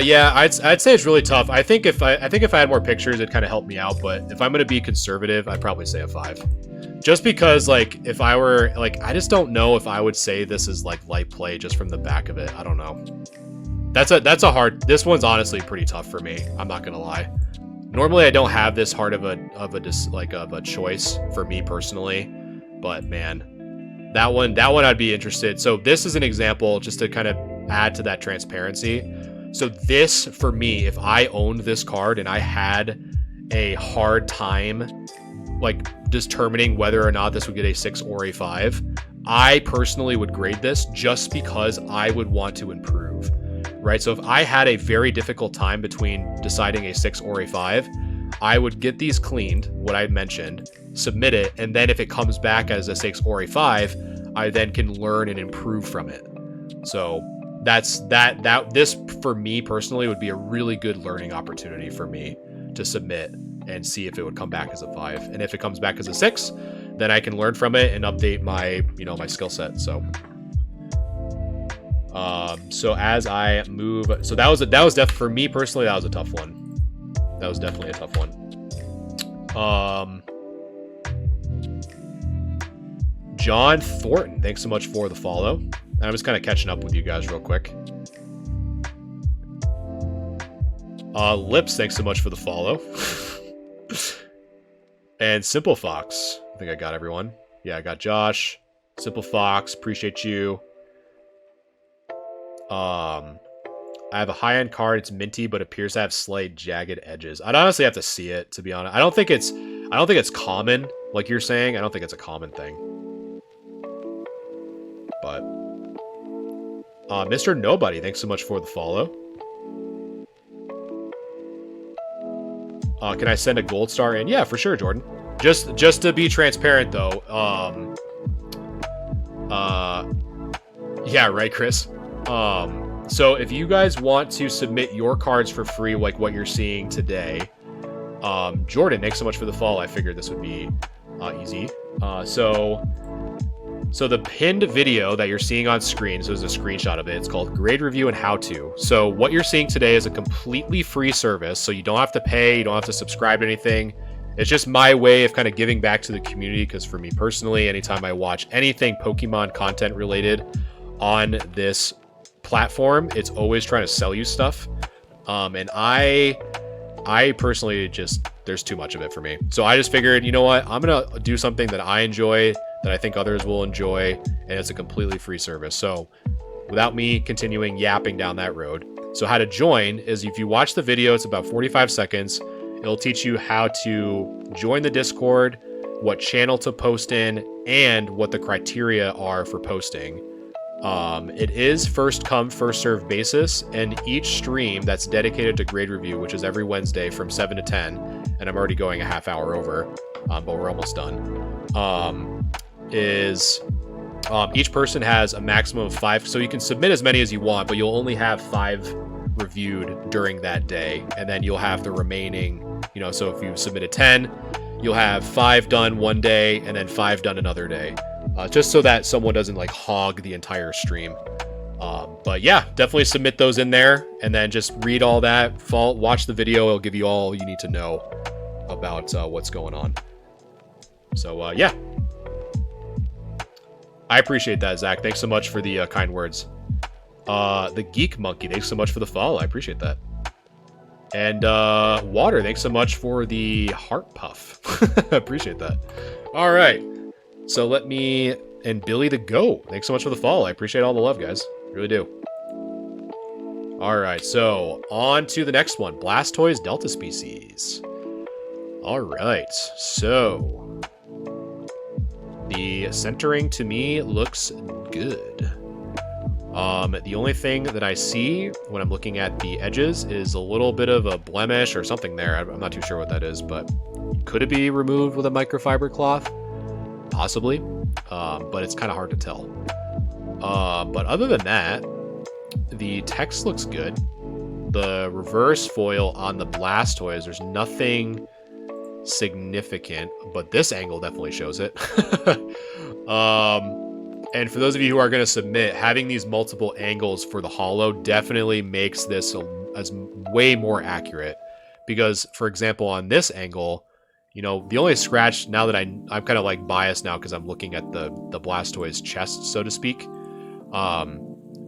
Yeah, I'd say it's really tough. I think if I had more pictures, it'd kind of help me out. But if I'm gonna be conservative, I'd probably say a 5. Just because, like, if I were like, I just don't know if I would say this is like light play just from the back of it. I don't know. That's a hard. This one's honestly pretty tough for me. I'm not gonna lie. Normally, I don't have this hard of a choice for me personally, but man, that one I'd be interested. So this is an example just to kind of add to that transparency. So this for me, if I owned this card and I had a hard time like determining whether or not this would get a 6 or a 5, I personally would grade this just because I would want to improve. Right, so if I had a very difficult time between deciding a 6 or a 5, I would get these cleaned, what I mentioned, submit it, and then if it comes back as a 6 or a 5, I then can learn and improve from it. So this for me personally would be a really good learning opportunity for me to submit and see if it would come back as a 5. And if it comes back as a 6, then I can learn from it and update my, my skill set. So as I move, so that was definitely for me personally, that was a tough one. That was definitely a tough one. John Thornton, thanks so much for the follow. I'm just kind of catching up with you guys real quick. Lips, thanks so much for the follow. And Simple Fox, I think I got everyone. Yeah, I got Josh, Simple Fox, appreciate you. I have a high-end card. It's minty, but appears to have slight jagged edges. I'd honestly have to see it, to be honest. I don't think it's common, like you're saying. I don't think it's a common thing. But Mr. Nobody, thanks so much for the follow. Can I send a gold star in? Yeah, for sure, Jordan. Just to be transparent, though. Yeah, right, Chris. So if you guys want to submit your cards for free, like what you're seeing today, Jordan, thanks so much for the follow. I figured this would be easy. So the pinned video that you're seeing on screen, so there's a screenshot of it. It's called Grade Review and How To. So what you're seeing today is a completely free service, so you don't have to pay, you don't have to subscribe to anything. It's just my way of kind of giving back to the community, because for me personally, anytime I watch anything Pokemon content related on this platform, it's always trying to sell you stuff. And I personally just, there's too much of it for me. So I just figured, you know what, I'm going to do something that I enjoy, that I think others will enjoy, and it's a completely free service. So without me continuing yapping down that road. So how to join is, if you watch the video, it's about 45 seconds. It'll teach you how to join the Discord, what channel to post in, and what the criteria are for posting. It is first come, first served basis, and each stream that's dedicated to Grade Review, which is every Wednesday from 7 to 10, and I'm already going a half hour over, but we're almost done, each person has a maximum of 5, so you can submit as many as you want, but you'll only have 5 reviewed during that day, and then you'll have the remaining, so if you submitted 10, you'll have 5 done one day, and then 5 done another day. Just so that someone doesn't like hog the entire stream. But yeah, definitely submit those in there, and then just read all that, watch the video. It'll give you all you need to know about what's going on. So yeah, I appreciate that, Zach. Thanks so much for the kind words. The Geek Monkey, thanks so much for the follow. I appreciate that. And Water, thanks so much for the heart puff. I appreciate that. All right. So let me, and Billy the Goat, thanks so much for the follow. I appreciate all the love, guys. Really do. All right, so on to the next one. Blastoise Delta Species. All right, so the centering to me looks good. The only thing that I see when I'm looking at the edges is a little bit of a blemish or something there. I'm not too sure what that is, but could it be removed with a microfiber cloth? Possibly, but it's kind of hard to tell. But other than that, the text looks good. The reverse foil on the Blastoise, there's nothing significant, but this angle definitely shows it. And for those of you who are going to submit, having these multiple angles for the holo definitely makes this as way more accurate. Because, for example, on this angle, the only scratch, now that I'm kind of like biased now because I'm looking at the Blastoise chest, so to speak,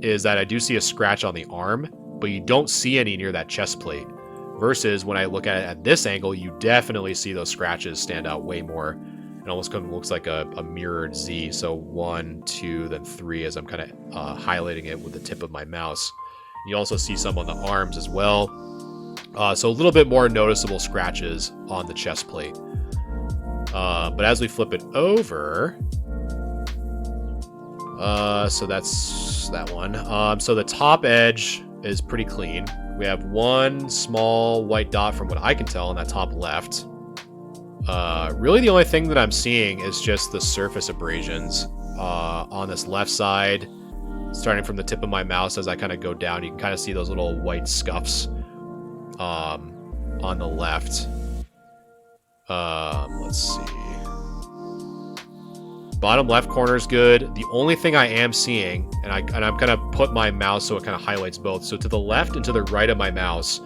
is that I do see a scratch on the arm, but you don't see any near that chest plate. Versus when I look at it at this angle, you definitely see those scratches stand out way more. It almost kind of looks like a mirrored Z. So 1, 2, then 3 as I'm kind of highlighting it with the tip of my mouse. You also see some on the arms as well. So a little bit more noticeable scratches on the chest plate. But as we flip it over, so that's that one. So the top edge is pretty clean. We have one small white dot from what I can tell on that top left. Really the only thing that I'm seeing is just the surface abrasions on this left side. Starting from the tip of my mouse as I kind of go down, you can kind of see those little white scuffs on the left. Let's see. Bottom left corner is good. The only thing I am seeing, and I'm kind of put my mouse so it kind of highlights both. So to the left and to the right of my mouse,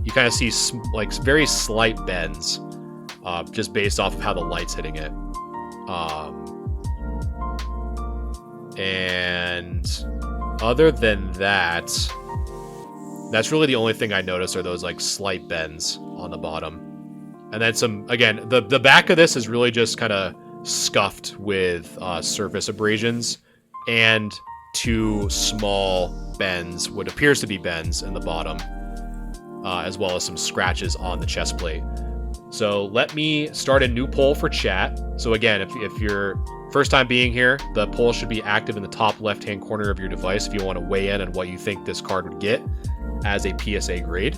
you kind of see like very slight bends, just based off of how the light's hitting it. And other than that, that's really the only thing I notice are those like slight bends on the bottom. And then some, again, the back of this is really just kind of scuffed with surface abrasions and two small bends, what appears to be bends in the bottom, as well as some scratches on the chest plate. So let me start a new poll for chat. So again, if you're first time being here, the poll should be active in the top left-hand corner of your device if you want to weigh in on what you think this card would get as a PSA grade.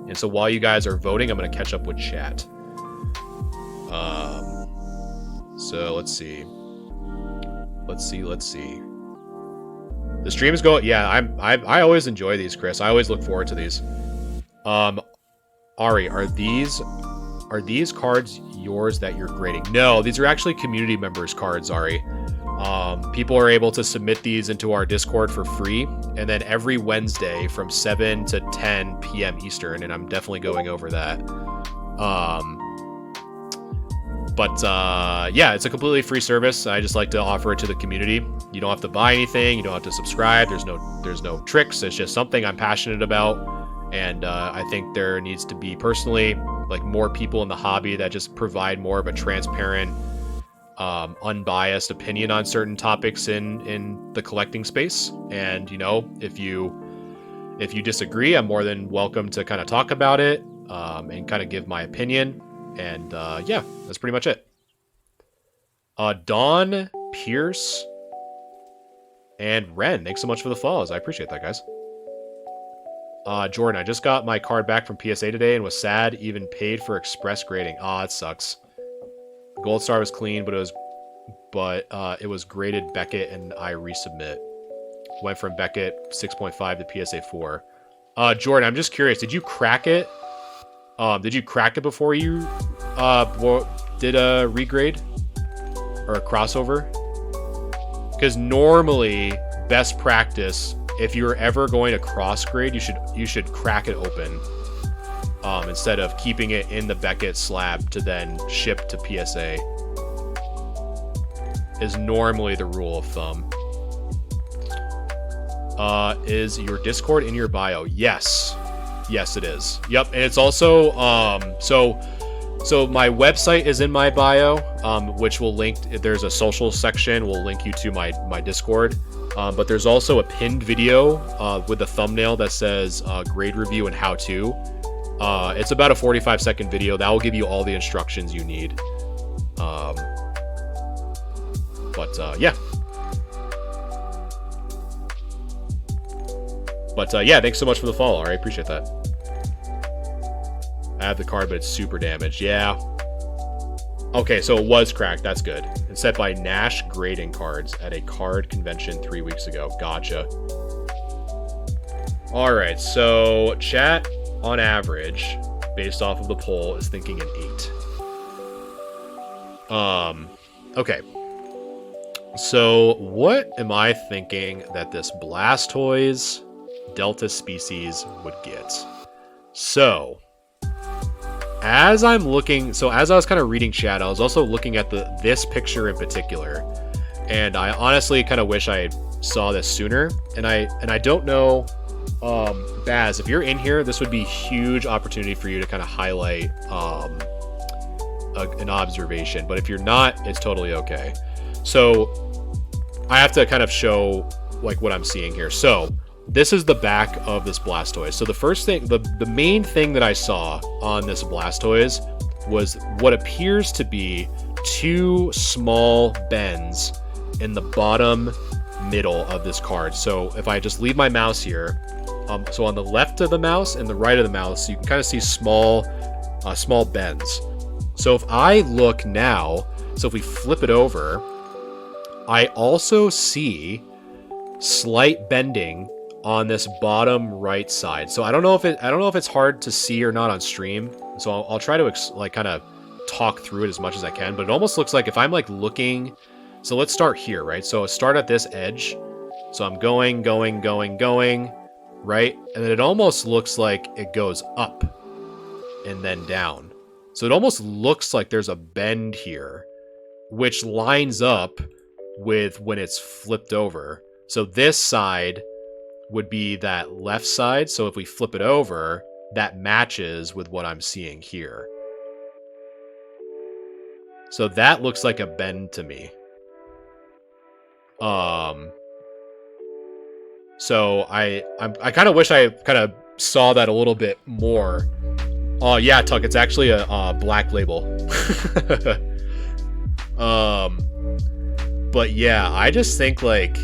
And so while you guys are voting, I'm going to catch up with chat. So let's see. Let's see. The stream is going. Yeah, I always enjoy these, Chris. I always look forward to these. Ari, are these cards yours that you're grading? No, these are actually community members' cards, Ari. People are able to submit these into our Discord for free, and then every Wednesday from 7 to 10 p.m. Eastern, and I'm definitely going over that. Yeah, it's a completely free service. I just like to offer it to the community. You don't have to buy anything. You don't have to subscribe. There's no tricks. It's just something I'm passionate about, and I think there needs to be personally like more people in the hobby that just provide more of a transparent, unbiased opinion on certain topics in the collecting space. And if you disagree, I'm more than welcome to kind of talk about it and kind of give my opinion. And yeah, that's pretty much it. Dawn, Pierce, and Ren, thanks so much for the follows. I appreciate that, guys. Jordan, I just got my card back from PSA today and was sad, even paid for express grading. Aw, it sucks. Gold Star was clean, but it was graded Beckett, and I resubmit. Went from Beckett 6.5 to PSA 4. Jordan, I'm just curious, did you crack it? Did you crack it before you did a regrade or a crossover? Because normally, best practice, if you're ever going to cross grade, you should crack it open instead of keeping it in the Beckett slab to then ship to PSA. Is normally the rule of thumb. Is your Discord in your bio? Yes. Yes, it is. Yep, and it's also so my website is in my bio, which will link. There's a social section. Will link you to my Discord. But there's also a pinned video with a thumbnail that says grade review and how to. It's about a 45-second video that will give you all the instructions you need. Yeah. Yeah, thanks so much for the follow. I appreciate that. I have the card, but it's super damaged. Yeah. Okay, so it was cracked. That's good. It's set by Nash Grading Cards at a card convention 3 weeks ago. Gotcha. All right, so chat on average, based off of the poll, is thinking an 8. Okay. So what am I thinking that this Blastoise Delta species would get? So as I was kind of reading chat, I was also looking at this picture in particular, and I honestly kind of wish I saw this sooner. And I don't know, Baz, if you're in here, this would be a huge opportunity for you to kind of highlight an observation. But if you're not, it's totally okay. So I have to kind of show like what I'm seeing here. So this is the back of this Blastoise. So the first thing, the main thing that I saw on this Blastoise was what appears to be two small bends in the bottom middle of this card. So if I just leave my mouse here, so on the left of the mouse and the right of the mouse, you can kind of see small bends. So if I look now, so if we flip it over, I also see slight bending on this bottom right side. So I don't know if it's hard to see or not on stream. So I'll try to kind of talk through it as much as I can. But it almost looks like if I'm like looking. So let's start here, right? So start at this edge. So I'm going, right? And then it almost looks like it goes up and then down. So it almost looks like there's a bend here, which lines up with when it's flipped over. So this side would be that left side. So if we flip it over, that matches with what I'm seeing here. So that looks like a bend to me. So I kind of wish I kind of saw that a little bit more. Oh yeah, Tuck, it's actually a black label. But yeah, I just think like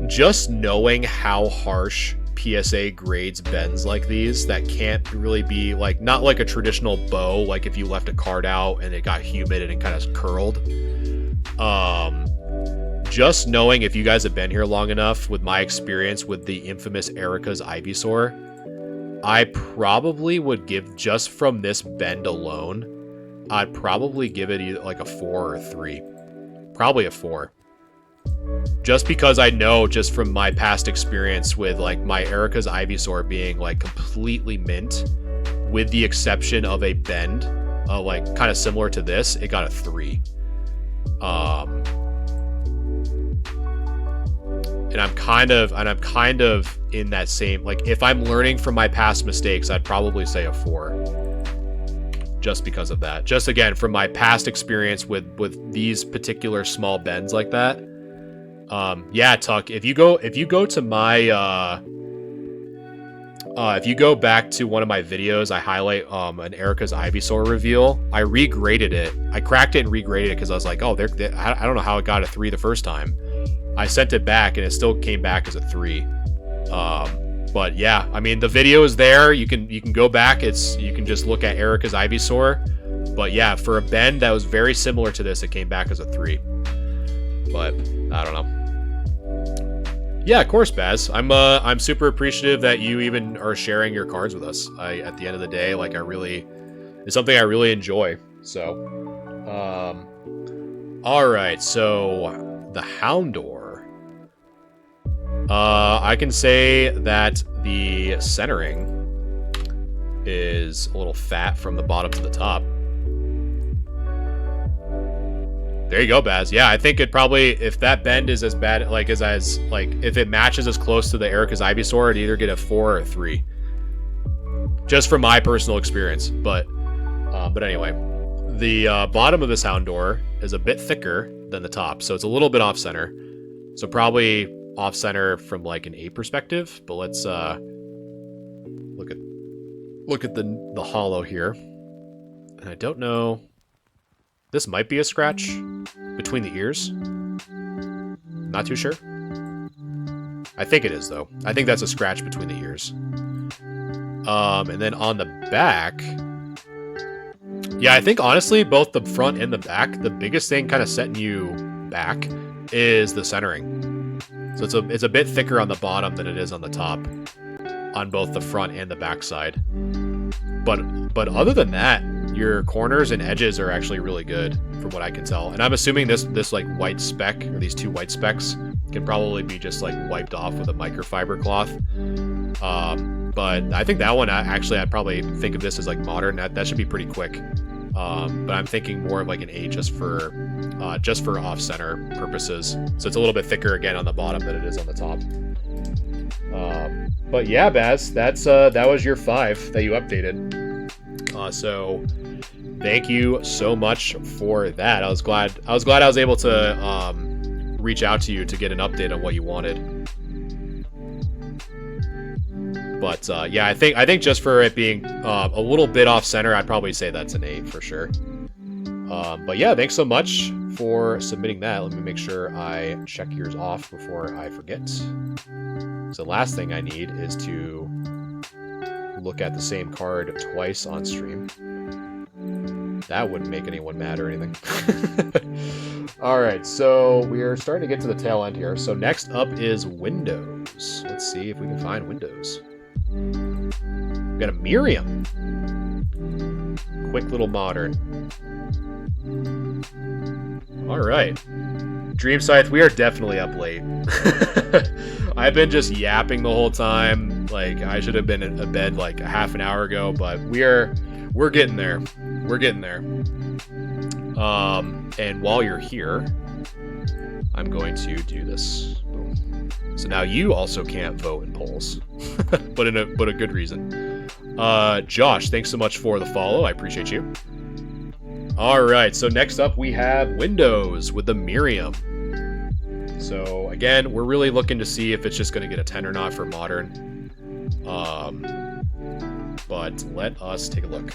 just knowing how harsh PSA grades bends like these that can't really be like, not like a traditional bow, like if you left a card out and it got humid and it kind of curled. Just knowing, if you guys have been here long enough, with my experience with the infamous Erica's Ivysaur, I probably would give, just from this bend alone, I'd probably give it either like a 4 or a 3. Probably a 4. Just because I know, just from my past experience with like my Erica's Ivysaur being like completely mint, with the exception of a bend, like kind of similar to this, it got a 3. And I'm kind of in that same, like, if I'm learning from my past mistakes, I'd probably say a 4. Just because of that. Just again, from my past experience with these particular small bends like that. Yeah, Tuck, if you go to my if you go back to one of my videos, I highlight an Erica's Ivysaur reveal. I regraded it. I cracked it and regraded it because I was like, oh, I don't know how it got a 3 the first time. I sent it back and it still came back as a 3. But yeah, I mean, the video is there. You can go back. You can just look at Erica's Ivysaur. But yeah, for a bend that was very similar to this, it came back as a 3. But I don't know. Yeah, of course, Baz. I'm super appreciative that you even are sharing your cards with us. At the end of the day, like, it's something I really enjoy. So, all right. So the Houndour. I can say that the centering is a little fat from the bottom to the top. There you go, Baz. Yeah, I think it probably, if that bend is as bad, like, if it matches as close to the Erica's Ivysaur, it'd either get a 4 or a 3. Just from my personal experience. But anyway, the bottom of this Houndour is a bit thicker than the top, so it's a little bit off center. So probably off center from like an 8 perspective, but let's look at the hollow here. And I don't know, this might be a scratch between the ears. Not too sure. I think it is though. I think that's a scratch between the ears. And then on the back, yeah, I think honestly both the front and the back, the biggest thing kind of setting you back is the centering. So it's a bit thicker on the bottom than it is on the top, on both the front and the back side. But other than that, your corners and edges are actually really good from what I can tell. And I'm assuming this like white speck, or these 2 white specks, can probably be just like wiped off with a microfiber cloth. But I think that one, actually, I'd probably think of this as like modern. That should be pretty quick. But I'm thinking more of like an 8 just for off-center purposes. So it's a little bit thicker again on the bottom than it is on the top. But yeah, Baz, that was your 5 that you updated. So thank you so much for that. I was glad I was able to reach out to you to get an update on what you wanted. But yeah, I think just for it being a little bit off center, I'd probably say that's an 8 for sure. But yeah, thanks so much for submitting that. Let me make sure I check yours off before I forget. So the last thing I need is to look at the same card twice on stream. That wouldn't make anyone mad or anything. All right, so we're starting to get to the tail end here. So next up is Windows. Let's see if we can find Windows. We've got a Miriam. Quick little modern. All right. Dream Scythe, we are definitely up late. I've been just yapping the whole time. Like, I should have been in bed like a half an hour ago, but we're getting there. We're getting there. And while you're here, I'm going to do this. So now you also can't vote in polls, but a good reason. Josh, thanks so much for the follow. I appreciate you. All right, so next up we have Windows with the Miriam. So again, we're really looking to see if it's just going to get a 10 or not for modern. But let us take a look.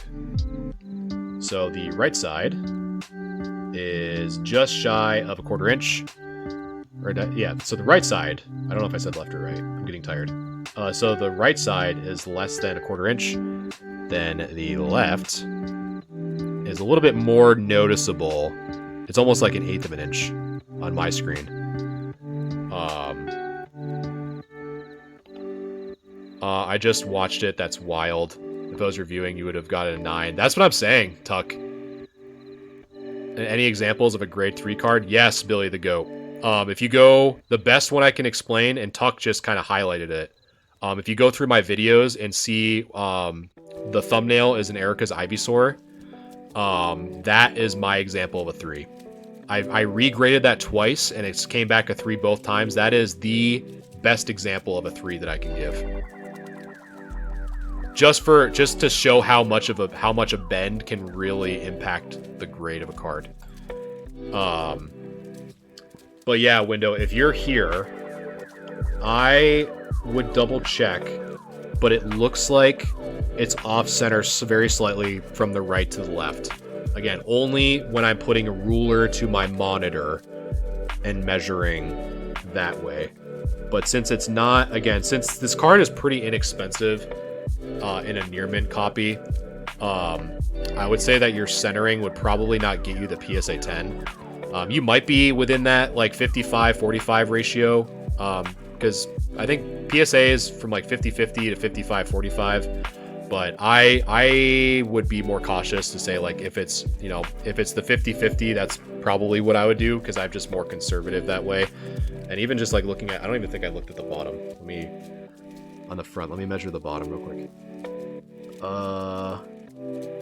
So the right side is just shy of a 1/4 inch. Or yeah, so the right side, I don't know if I said left or right. I'm getting tired. So the right side is less than a 1/4 inch. Then the left is a little bit more noticeable. It's almost like 1/8 of an inch on my screen. I just watched it. That's wild. If I was reviewing, you would have gotten a 9. That's what I'm saying, Tuck. Any examples of a grade 3 card? Yes, Billy the Goat. If you go, the best one I can explain, and Tuck just kind of highlighted it. If you go through my videos and see the thumbnail is an Erica's Ivysaur, that is my example of a 3. I regraded that twice, and it came back a 3 both times. That is the best example of a 3 that I can give. Just to show how much a bend can really impact the grade of a card. But yeah, Window, if you're here, I would double check, but it looks like it's off center very slightly from the right to the left. Again, only when I'm putting a ruler to my monitor and measuring that way. But since it's not, again, since this card is pretty inexpensive in a near mint copy, I would say that your centering would probably not get you the PSA 10. You might be within that like 55-45 ratio, because I think PSA is from like 50-50 to 55-45. But I would be more cautious to say, like, if it's the 50-50, that's probably what I would do, because I'm just more conservative that way. And even just like looking at, I don't even think I looked at the bottom. On the front, let me measure the bottom real quick.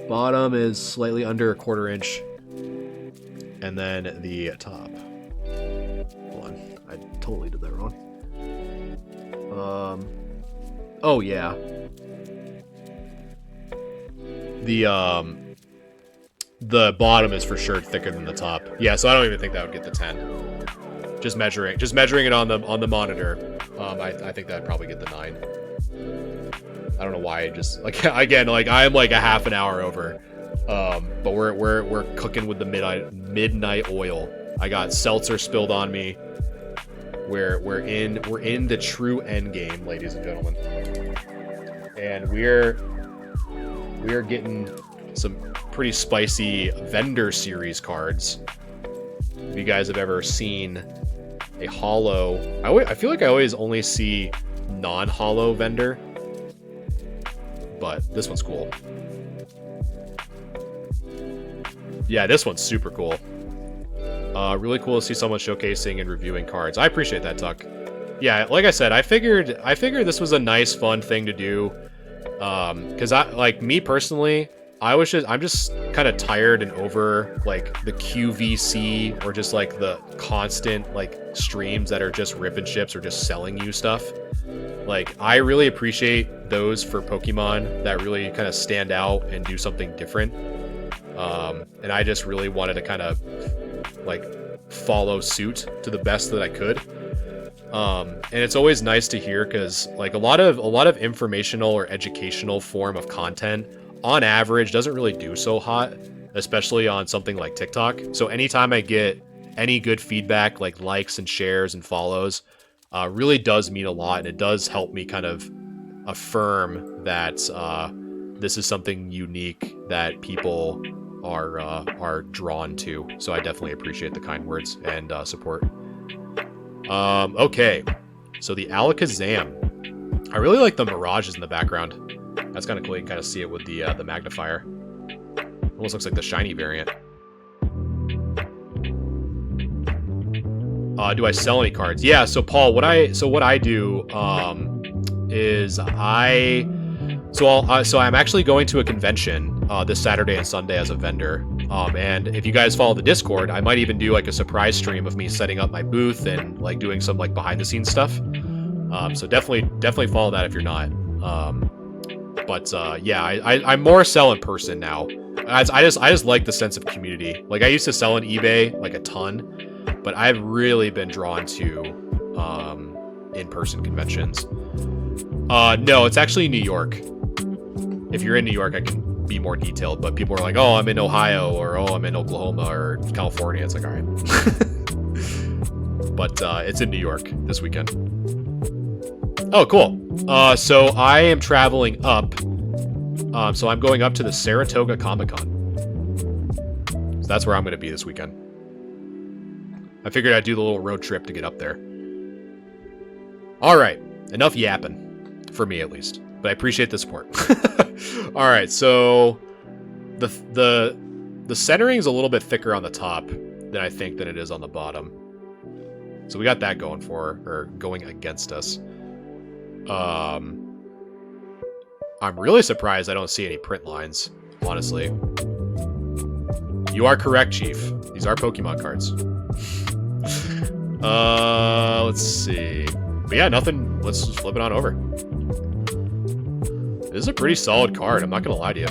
Bottom is slightly under a 1/4 inch. And then the top. Hold on, I totally did that wrong. Oh yeah. The bottom is for sure thicker than the top. Yeah, so I don't even think that would get the 10. Just measuring it on the monitor. I think that'd probably get the 9. I don't know why. I just like again, like I'm like a half an hour over. But we're cooking with the midnight oil. I got seltzer spilled on me. We're in the true end game, ladies and gentlemen. And we're getting some pretty spicy vendor series cards. If you guys have ever seen a holo, I feel like I always only see non-holo vendor, but this one's cool. Yeah, this one's super cool. Really cool to see someone showcasing and reviewing cards. I appreciate that, Tuck. Yeah, like I said, I figured this was a nice, fun thing to do. Because me personally, I'm just kind of tired and over like the QVC or just like the constant like streams that are just rip and ships or just selling you stuff. Like, I really appreciate those for Pokemon that really kind of stand out and do something different. And I just really wanted to kind of like follow suit to the best that I could. And it's always nice to hear, because like a lot of informational or educational form of content on average doesn't really do so hot, especially on something like TikTok. So anytime I get any good feedback, like likes and shares and follows, really does mean a lot, and it does help me kind of affirm that this is something unique that people are drawn to. So I definitely appreciate the kind words and support. Okay, so the Alakazam. I really like the mirages in the background. That's kind of cool. You can kind of see it with the magnifier. Almost looks like the shiny variant. Do I sell any cards? Yeah. So Paul, what I do is I'm actually going to a convention this Saturday and Sunday as a vendor. And if you guys follow the Discord, I might even do like a surprise stream of me setting up my booth and like doing some like behind the scenes stuff. So definitely follow that if you're not. Yeah, I more sell in person now. I just like the sense of community. Like, I used to sell on eBay like a ton, but But I've really been drawn to in-person conventions. No, it's actually New York. If you're in New York, I can be more detailed, but people are like, oh, I'm in Ohio, or oh, I'm in Oklahoma, or California. It's like, all right. But it's in New York this weekend. Oh, cool. So I am traveling up. So I'm going up to the Saratoga Comic-Con. So that's where I'm going to be this weekend. I figured I'd do the little road trip to get up there. All right. Enough yapping. For me, at least. But I appreciate the support. All right, so the centering is a little bit thicker on the top than I think than it is on the bottom. So we got that going going against us. I'm really surprised I don't see any print lines, honestly. You are correct, Chief. These are Pokemon cards. Let's see. But yeah, nothing. Let's just flip it on over. This is a pretty solid card, I'm not gonna lie to you.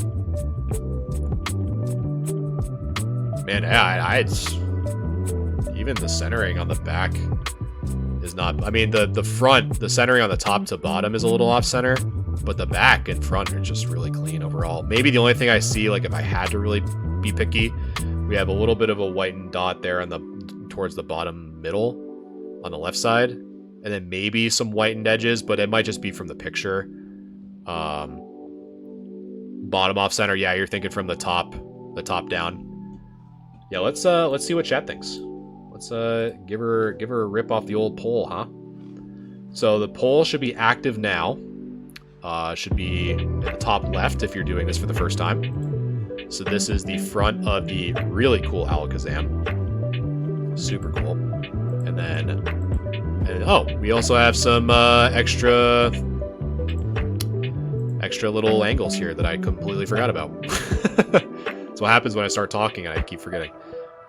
Man, yeah, even the centering on the back is not... I mean, the front, the centering on the top to bottom is a little off-center, but the back and front are just really clean overall. Maybe the only thing I see, like if I had to really be picky, we have a little bit of a whitened dot there on towards the bottom middle on the left side, and then maybe some whitened edges, but it might just be from the picture. Bottom off center, yeah, you're thinking from the top down. Yeah, let's see what chat thinks. Let's give her a rip off the old poll, huh? So the poll should be active now. Should be in the top left if you're doing this for the first time. So this is the front of the really cool Alakazam. Super cool. And then, oh, we also have some extra little angles here that I completely forgot about. That's what happens when I start talking and I keep forgetting.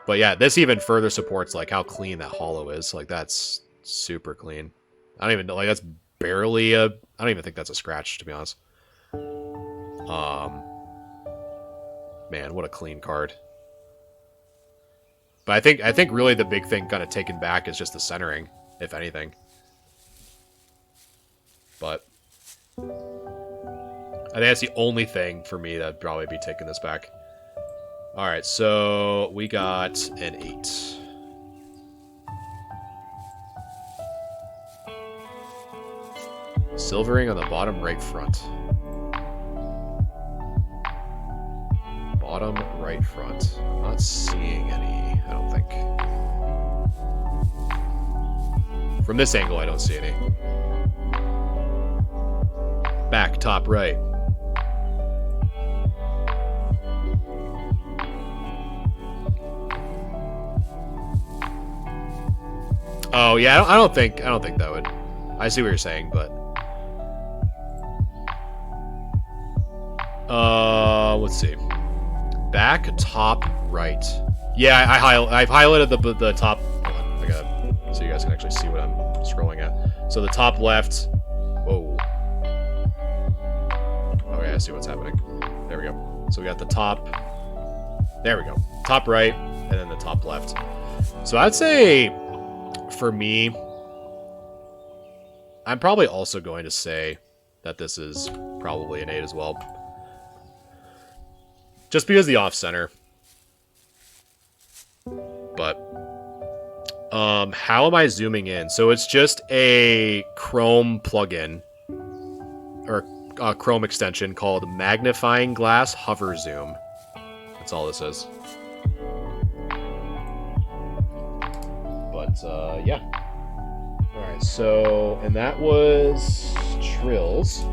But yeah, this even further supports like how clean that hollow is. Like that's super clean. I don't even know, like that's barely I don't even think that's a scratch, to be honest. Man, what a clean card. But I think really the big thing kind of taken back is just the centering, if anything. But I think that's the only thing for me that'd probably be taking this back. Alright, so we got an 8. Silvering on the bottom right front. Bottom right front. I'm not seeing any, I don't think. From this angle, I don't see any. Back, top right. Oh yeah, I don't think that would. I see what you're saying, but let's see. Back, top, right. Yeah, I've highlighted the top. Hold on, I gotta so you guys can actually see what I'm scrolling at. So the top left. Whoa. Okay, I see what's happening. There we go. So we got the top. There we go. Top right, and then the top left. So I'd say, for me, I'm probably also going to say that this is probably an 8 as well. Just because the off-center. But, how am I zooming in? So it's just a Chrome plugin, or a Chrome extension called Magnifying Glass Hover Zoom. That's all this is. But, yeah. Alright, so, and that was Trills.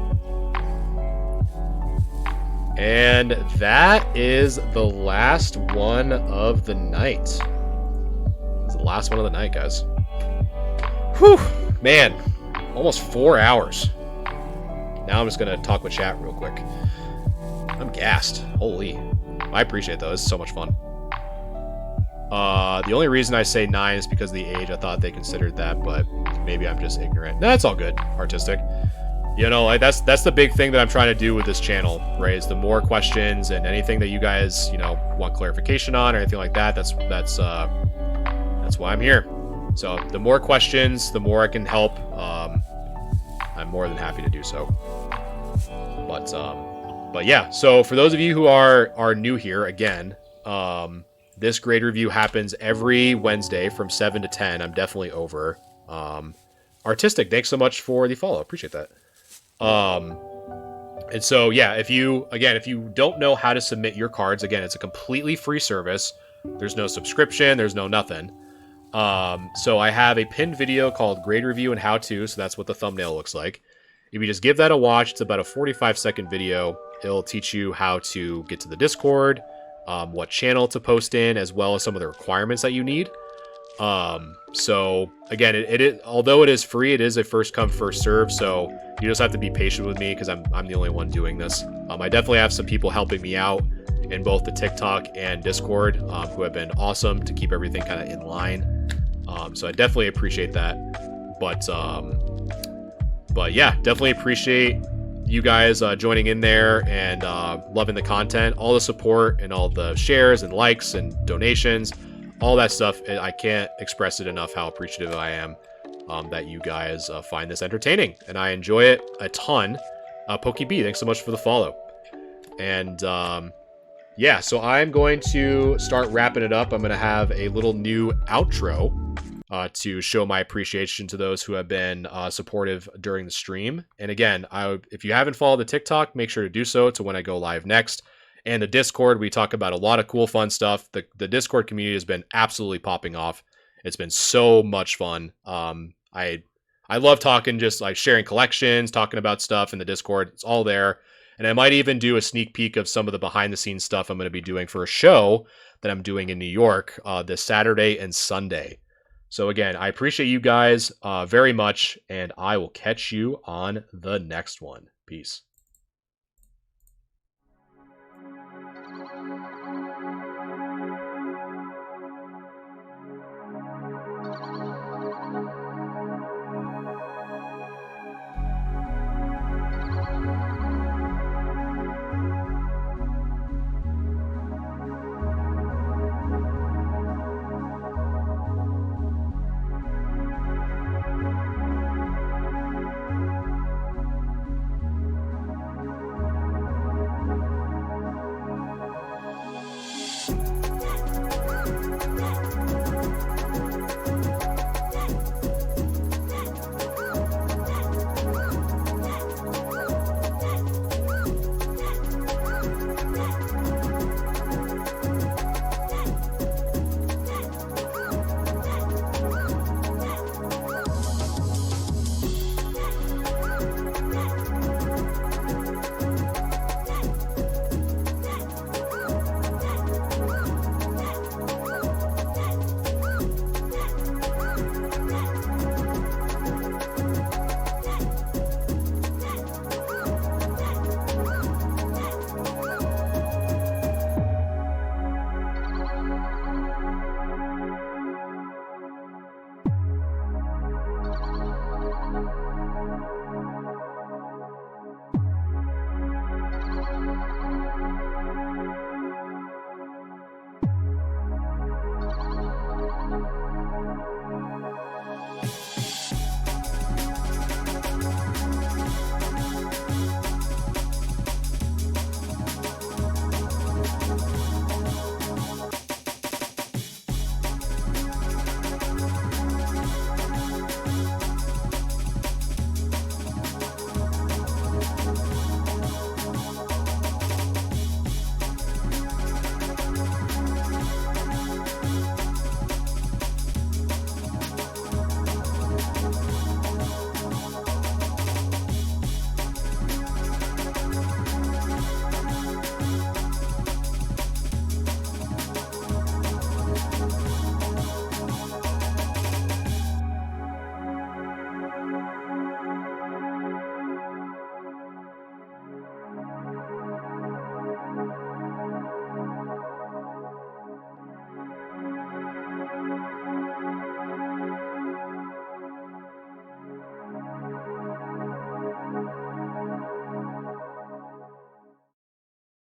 And that is the last one of the night. It's the last one of the night, guys. Whew! Man, almost 4 hours. Now I'm just going to talk with chat real quick. I'm gassed. Holy. I appreciate those. It's so much fun. The only reason I say 9 is because of the age. I thought they considered that, but maybe I'm just ignorant. Nah, it's all good. Artistic. You know, like that's the big thing that I'm trying to do with this channel, right? Is the more questions and anything that you guys, you know, want clarification on or anything like that, that's That's why I'm here. So the more questions, the more I can help. I'm more than happy to do so. But yeah. So for those of you who are new here, again, this grade review happens every Wednesday from 7 to 10. I'm definitely over. Artistic, thanks so much for the follow. Appreciate that. And so, yeah, if you don't know how to submit your cards, again, it's a completely free service. There's no subscription. There's no nothing. So I have a pinned video called Grade Review and How To. So that's what the thumbnail looks like. If you just give that a watch, it's about a 45-second video. It'll teach you how to get to the Discord, what channel to post in, as well as some of the requirements that you need. So again, although it is free, it is a first come first serve. So you just have to be patient with me because I'm the only one doing this. I definitely have some people helping me out in both the TikTok and Discord, who have been awesome to keep everything kind of in line. So I definitely appreciate that. But yeah, definitely appreciate you guys joining in there and loving the content, all the support and all the shares and likes and donations. All that stuff, I can't express it enough how appreciative I am that you guys find this entertaining. And I enjoy it a ton. PokeB, thanks so much for the follow. And yeah, so I'm going to start wrapping it up. I'm going to have a little new outro to show my appreciation to those who have been supportive during the stream. And again, if you haven't followed the TikTok, make sure to do so to when I go live next. And the Discord, we talk about a lot of cool, fun stuff. The Discord community has been absolutely popping off. It's been so much fun. I love talking, just like sharing collections, talking about stuff in the Discord. It's all there. And I might even do a sneak peek of some of the behind-the-scenes stuff I'm going to be doing for a show that I'm doing in New York this Saturday and Sunday. So again, I appreciate you guys very much, and I will catch you on the next one. Peace.